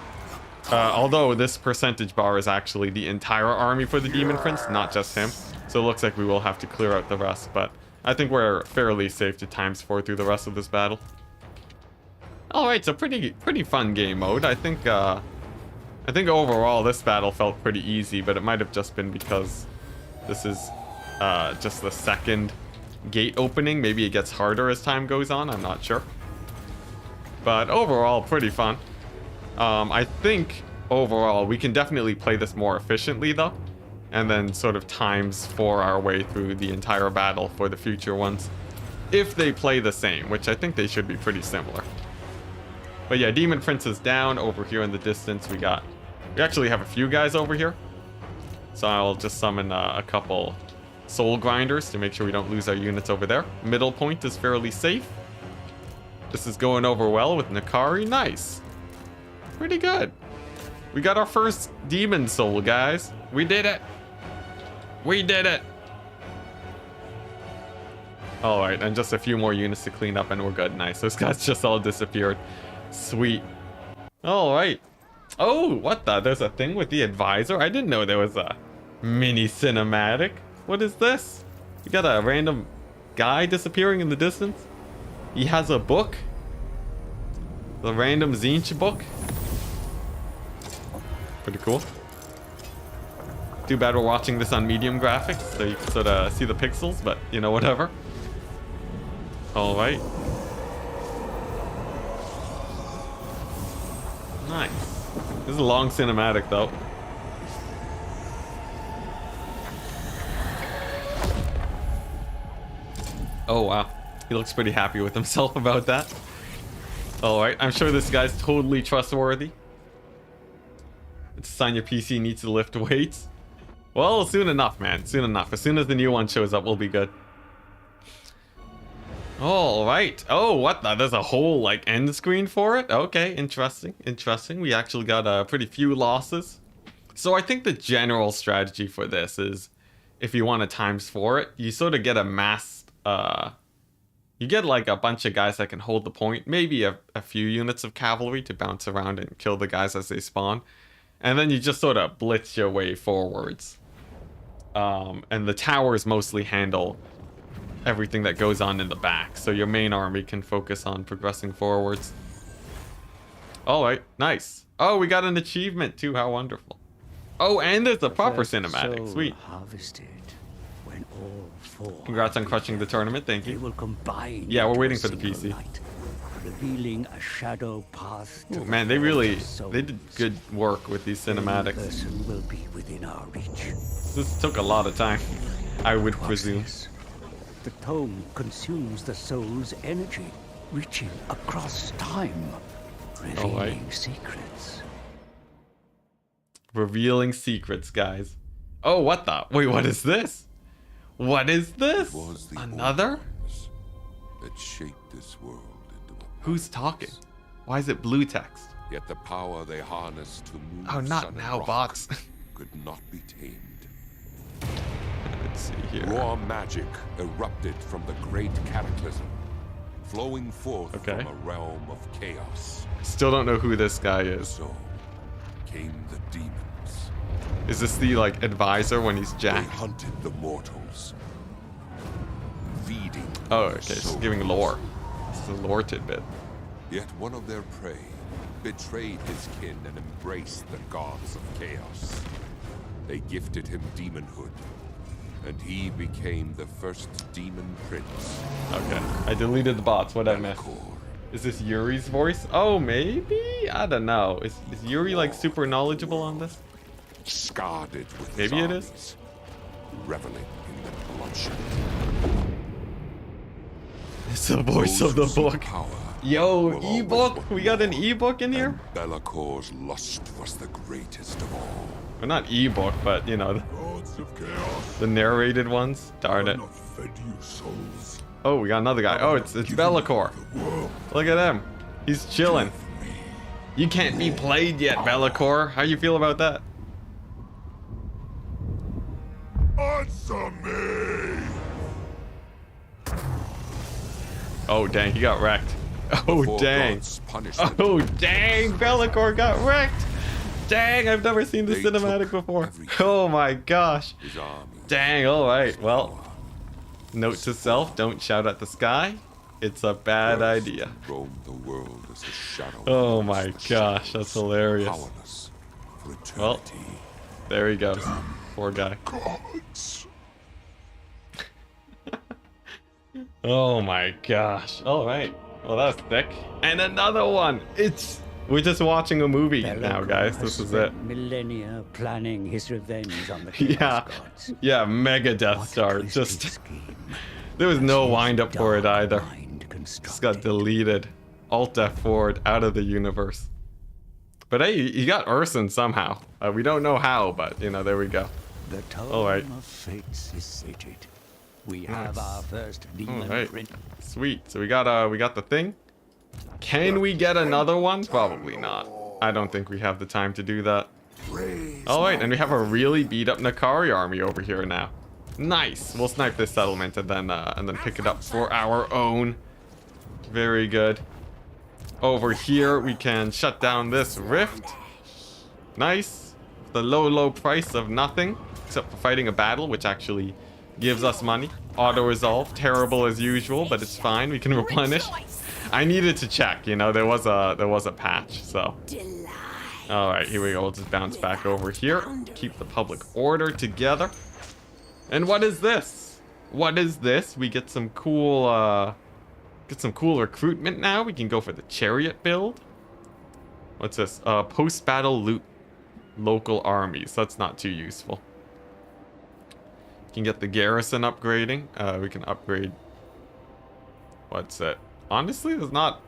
Although this percentage bar is actually the entire army for the Demon Prince, not just him. So it looks like we will have to clear out the rest, but I think we're fairly safe to ×4 through the rest of this battle. Alright, so pretty fun game mode. I think overall this battle felt pretty easy, but it might have just been because this is just the second gate opening. Maybe it gets harder as time goes on, I'm not sure. But overall, pretty fun. I think overall we can definitely play this more efficiently though, and then sort of ×4 our way through the entire battle for the future ones, if they play the same, which I think they should be pretty similar. But yeah, Demon Prince is down. Over here in the distance we actually have a few guys over here, so I'll just summon a couple soul grinders to make sure we don't lose our units over there. Middle point is fairly safe. This is going over well with Nikari. Nice. Pretty good. We got our first demon soul, guys. We did it. We did it. Alright, and just a few more units to clean up and we're good. Nice. Those guys just all disappeared. Sweet. Alright. Oh, what the? There's a thing with the advisor? I didn't know there was a mini cinematic. What is this? You got a random guy disappearing in the distance? He has a book? The random Zinch book? Pretty cool. Too bad we're watching this on medium graphics, so you can sort of see the pixels, but you know, whatever. All right. Nice. This is a long cinematic, though. Oh, wow. He looks pretty happy with himself about that. Alright, I'm sure this guy's totally trustworthy. It's a sign your PC needs to lift weights. Well, soon enough, man. Soon enough. As soon as the new one shows up, we'll be good. Alright. Oh, what the? There's a whole, like, end screen for it? Okay, interesting. Interesting. We actually got pretty few losses. So I think the general strategy for this is, if you want to times 4 it, you sort of get a mass... you get like a bunch of guys that can hold the point, maybe a few units of cavalry to bounce around and kill the guys as they spawn, and then you just sort of blitz your way forwards. And the towers mostly handle everything that goes on in the back, so your main army can focus on progressing forwards. Alright, nice. Oh, we got an achievement too, how wonderful. Oh, and there's a proper cinematic, sweet. Harvested when all four Congrats on crushing the tournament, thank they you. will combine. Yeah, we're into waiting a for the single PC. light, revealing a shadow path to Ooh, the man, they vault really, of they did souls. good work with these Any cinematics. person will be within our reach. This took a lot of time, I would Watch presume. this. The tome consumes the soul's energy, reaching across time, revealing secrets. Revealing secrets, guys. Oh, what the? Wait, what is this? What is this? Was the Another? organs that shaped this world into a Who's talking? Why is it blue text? Yet the power they harnessed to move Oh, not sun and now, rock bots. could not be tamed. Let's see here. Raw magic erupted from the great cataclysm, flowing forth Okay. from a realm of chaos. Still don't know who this guy is. So came the demons. Is this the, like, advisor when he's They jacked? hunted the mortals, feeding Oh, their okay, just souls. giving lore. This is a lore tidbit. Yet one of their prey betrayed his kin and embraced the gods of chaos. They gifted him demonhood, and he became the first demon prince. Okay, I deleted the bots. What I missed? Belkor. Is this Yuri's voice? Oh, maybe? I don't know. Is Yuri, like, super knowledgeable on this? Scarred it with Maybe it is. armies, reveling in the bloodshed. It's the voice Those of the who seek book. power Yo, will always ebook? want We got an more. ebook in here? And Bellacor's lust was the greatest of all. Well, not ebook, but, you know, Gods of chaos. the narrated ones. Darn it. Not fed you souls. Oh, we got another guy. Oh, it's Bellicor. Look at him. He's chilling. You can't be played yet, Bellicor. How you feel about that? Answer me! Oh, dang. He got wrecked. Oh, Before dang. God's punishment, Oh, dang. Bellicor got wrecked. Dang, I've never seen this They cinematic took before. everything. Oh, my gosh. his army, Dang, alright. Well, note to self, don't shout at the sky. It's a bad idea. roamed the world as a shadow. Oh amongst my the gosh, shadows, that's hilarious. Powerless for Well, eternity. there he goes. Poor guy. Gods! Oh my gosh. Alright. Well, that's thick. And another one. We're just watching a movie now, Belkor guys. has This is it. spent millennia planning his revenge on the Chaos Yeah. Gods. Yeah, mega Death What Star. twisted Just, scheme there was has no his wind up for it dark either. mind Just got constructed? deleted. Alt F forward out of the universe. But hey, you got Urson somehow. We don't know how, but you know, there we go. The tome Alright. of fates is sated. We have Nice. our first demon Alright. prince. Sweet. So we got the thing. Can we get another one? Probably not. I don't think we have the time to do that. Alright, and we have a really beat up Nikari army over here now. Nice. We'll snipe this settlement and then pick it up for our own. Very good. Over here we can shut down this rift. Nice. The low price of nothing, except for fighting a battle, which actually gives us money. Auto resolve, terrible as usual, but it's fine. We can replenish. I needed to check, you know, there was a patch, so. Delight. All right, here we go. We'll just bounce back over here. Keep the public order together. And what is this? What is this? We get some cool recruitment now. We can go for the chariot build. What's this? Post-battle loot local armies. That's not too useful. We can get the garrison upgrading. We can upgrade. What's it? Honestly, there's not.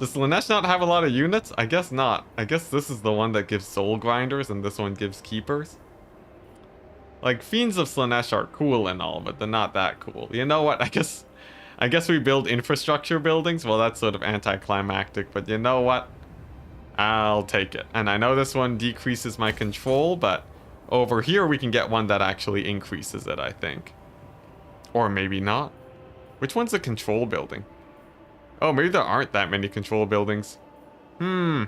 Does Slaanesh not have a lot of units? I guess not. I guess this is the one that gives soul grinders and this one gives keepers. Like, Fiends of Slaanesh are cool and all, but they're not that cool. You know what? I guess we build infrastructure buildings. Well, that's sort of anticlimactic, but you know what? I'll take it. And I know this one decreases my control, but over here we can get one that actually increases it, I think. Or maybe not. Which one's a control building? Oh, maybe there aren't that many control buildings. That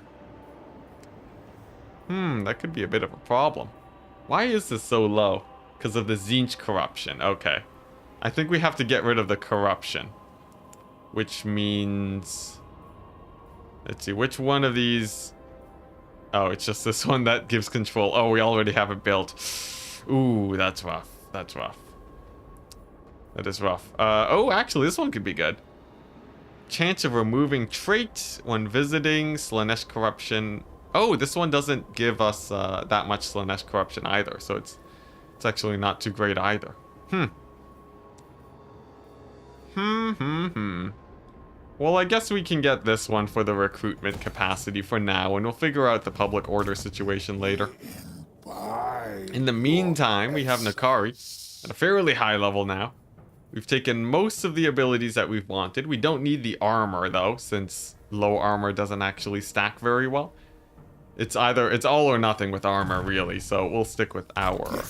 could be a bit of a problem. Why is this so low? Because of the Tzeentch corruption. Okay. I think we have to get rid of the corruption. Which means... Let's see, which one of these... Oh, it's just this one that gives control. Oh, we already have it built. Ooh, that's rough. That's rough. That is rough. Oh, actually, this one could be good. Chance of removing trait when visiting Slaanesh corruption. Oh, this one doesn't give us that much Slaanesh corruption either, so it's actually not too great either. Well, I guess we can get this one for the recruitment capacity for now, and we'll figure out the public order situation later. In the meantime, we have Nikari at a fairly high level now. We've taken most of the abilities that we've wanted. We don't need the armor, though, since low armor doesn't actually stack very well. It's all or nothing with armor, really, so we'll stick with our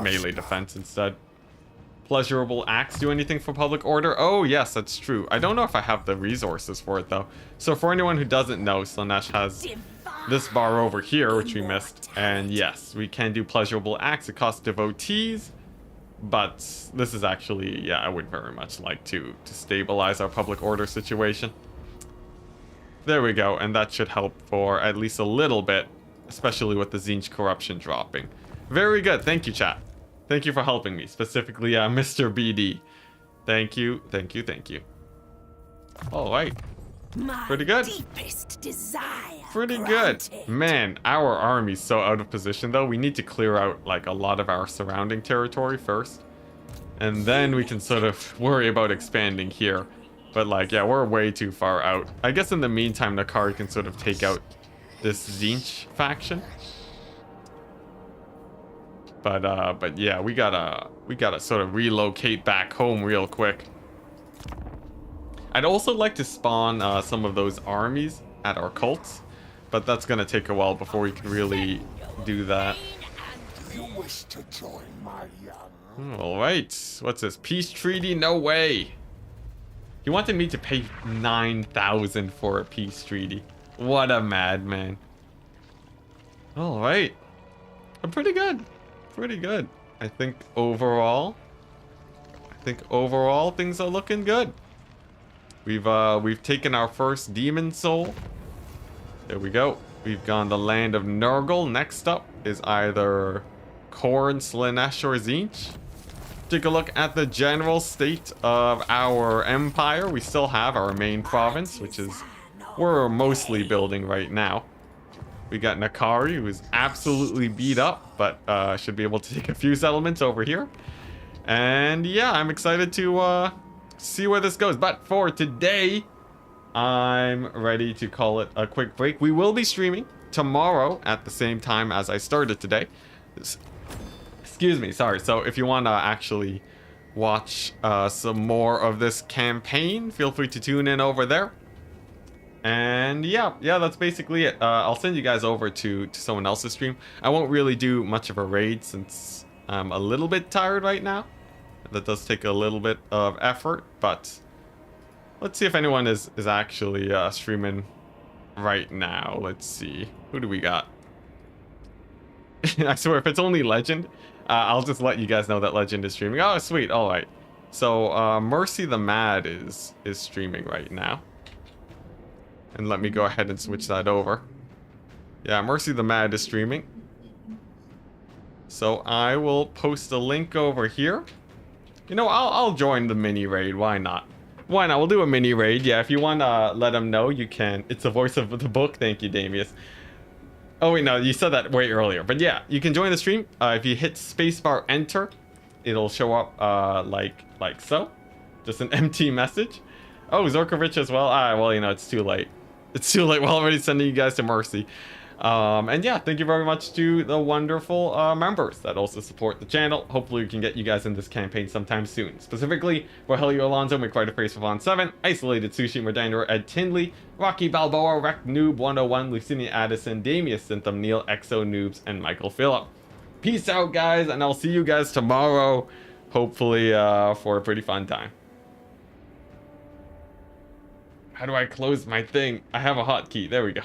melee defense instead. Pleasurable axe do anything for public order? Oh, yes, that's true. I don't know if I have the resources for it, though. So for anyone who doesn't know, Slaanesh has this bar over here, which we missed. And yes, we can do pleasurable axe. It costs devotees. But this is actually, yeah, I would very much like to stabilize our public order situation. There we go, and that should help for at least a little bit, especially with the Tzeentch corruption dropping. Very good, thank you, chat. Thank you for helping me, specifically Mr. BD. Thank you, thank you, thank you. All right, pretty good. Pretty good. Man, our army's so out of position, though. We need to clear out, like, a lot of our surrounding territory first. And then we can sort of worry about expanding here. But, like, yeah, we're way too far out. I guess in the meantime, Nikari can sort of take out this Tzeentch faction. But yeah, we gotta sort of relocate back home real quick. I'd also like to spawn some of those armies at our cults. But that's gonna take a while before we can really do that. Alright, what's this? Peace treaty? No way. He wanted me to pay 9,000 for a peace treaty. What a madman. Alright. Pretty good. Pretty good. I think overall things are looking good. We've taken our first demon soul. There we go. We've gone the land of Nurgle. Next up is either Khorne, Slaanesh, or Tzeentch. Take a look at the general state of our empire. We still have our main province, which is we're mostly building right now. We got Nikari, who is absolutely beat up, but should be able to take a few settlements over here. And yeah, I'm excited to see where this goes. But for today, I'm ready to call it a quick break. We will be streaming tomorrow at the same time as I started today. Excuse me, sorry. So if you want to actually watch some more of this campaign, feel free to tune in over there. And yeah, that's basically it. I'll send you guys over to someone else's stream. I won't really do much of a raid since I'm a little bit tired right now. That does take a little bit of effort, but let's see if anyone is actually streaming right now. Let's see. Who do we got? I swear, if it's only Legend, I'll just let you guys know that Legend is streaming. Oh, sweet. All right. So Mercy the Mad is streaming right now. And let me go ahead and switch that over. Yeah, Mercy the Mad is streaming. So I will post a link over here. You know, I'll join the mini raid. Why not? Why not? We'll do a mini raid. Yeah, if you want to let them know, you can. It's the voice of the book. Thank you, Damius. Oh, wait, no, you said that way earlier. But yeah, you can join the stream. If you hit spacebar enter, it'll show up like so. Just an empty message. Oh, Zorkovich as well. Well, you know, it's too late. It's too late. We're already sending you guys to Mercy. And yeah, thank you very much to the wonderful members that also support the channel. Hopefully we can get you guys in this campaign sometime soon. Specifically, Rogelio Alonso, McFighter Face for Von 7, Isolated Sushi, Merdandor, Ed Tindley, Rocky Balboa, Wreck Noob 101, Lucinia Addison, Damius Synthum, Neil, Exo Noobs, and Michael Phillip. Peace out, guys, and I'll see you guys tomorrow, hopefully for a pretty fun time. How do I close my thing? I have a hotkey. There we go.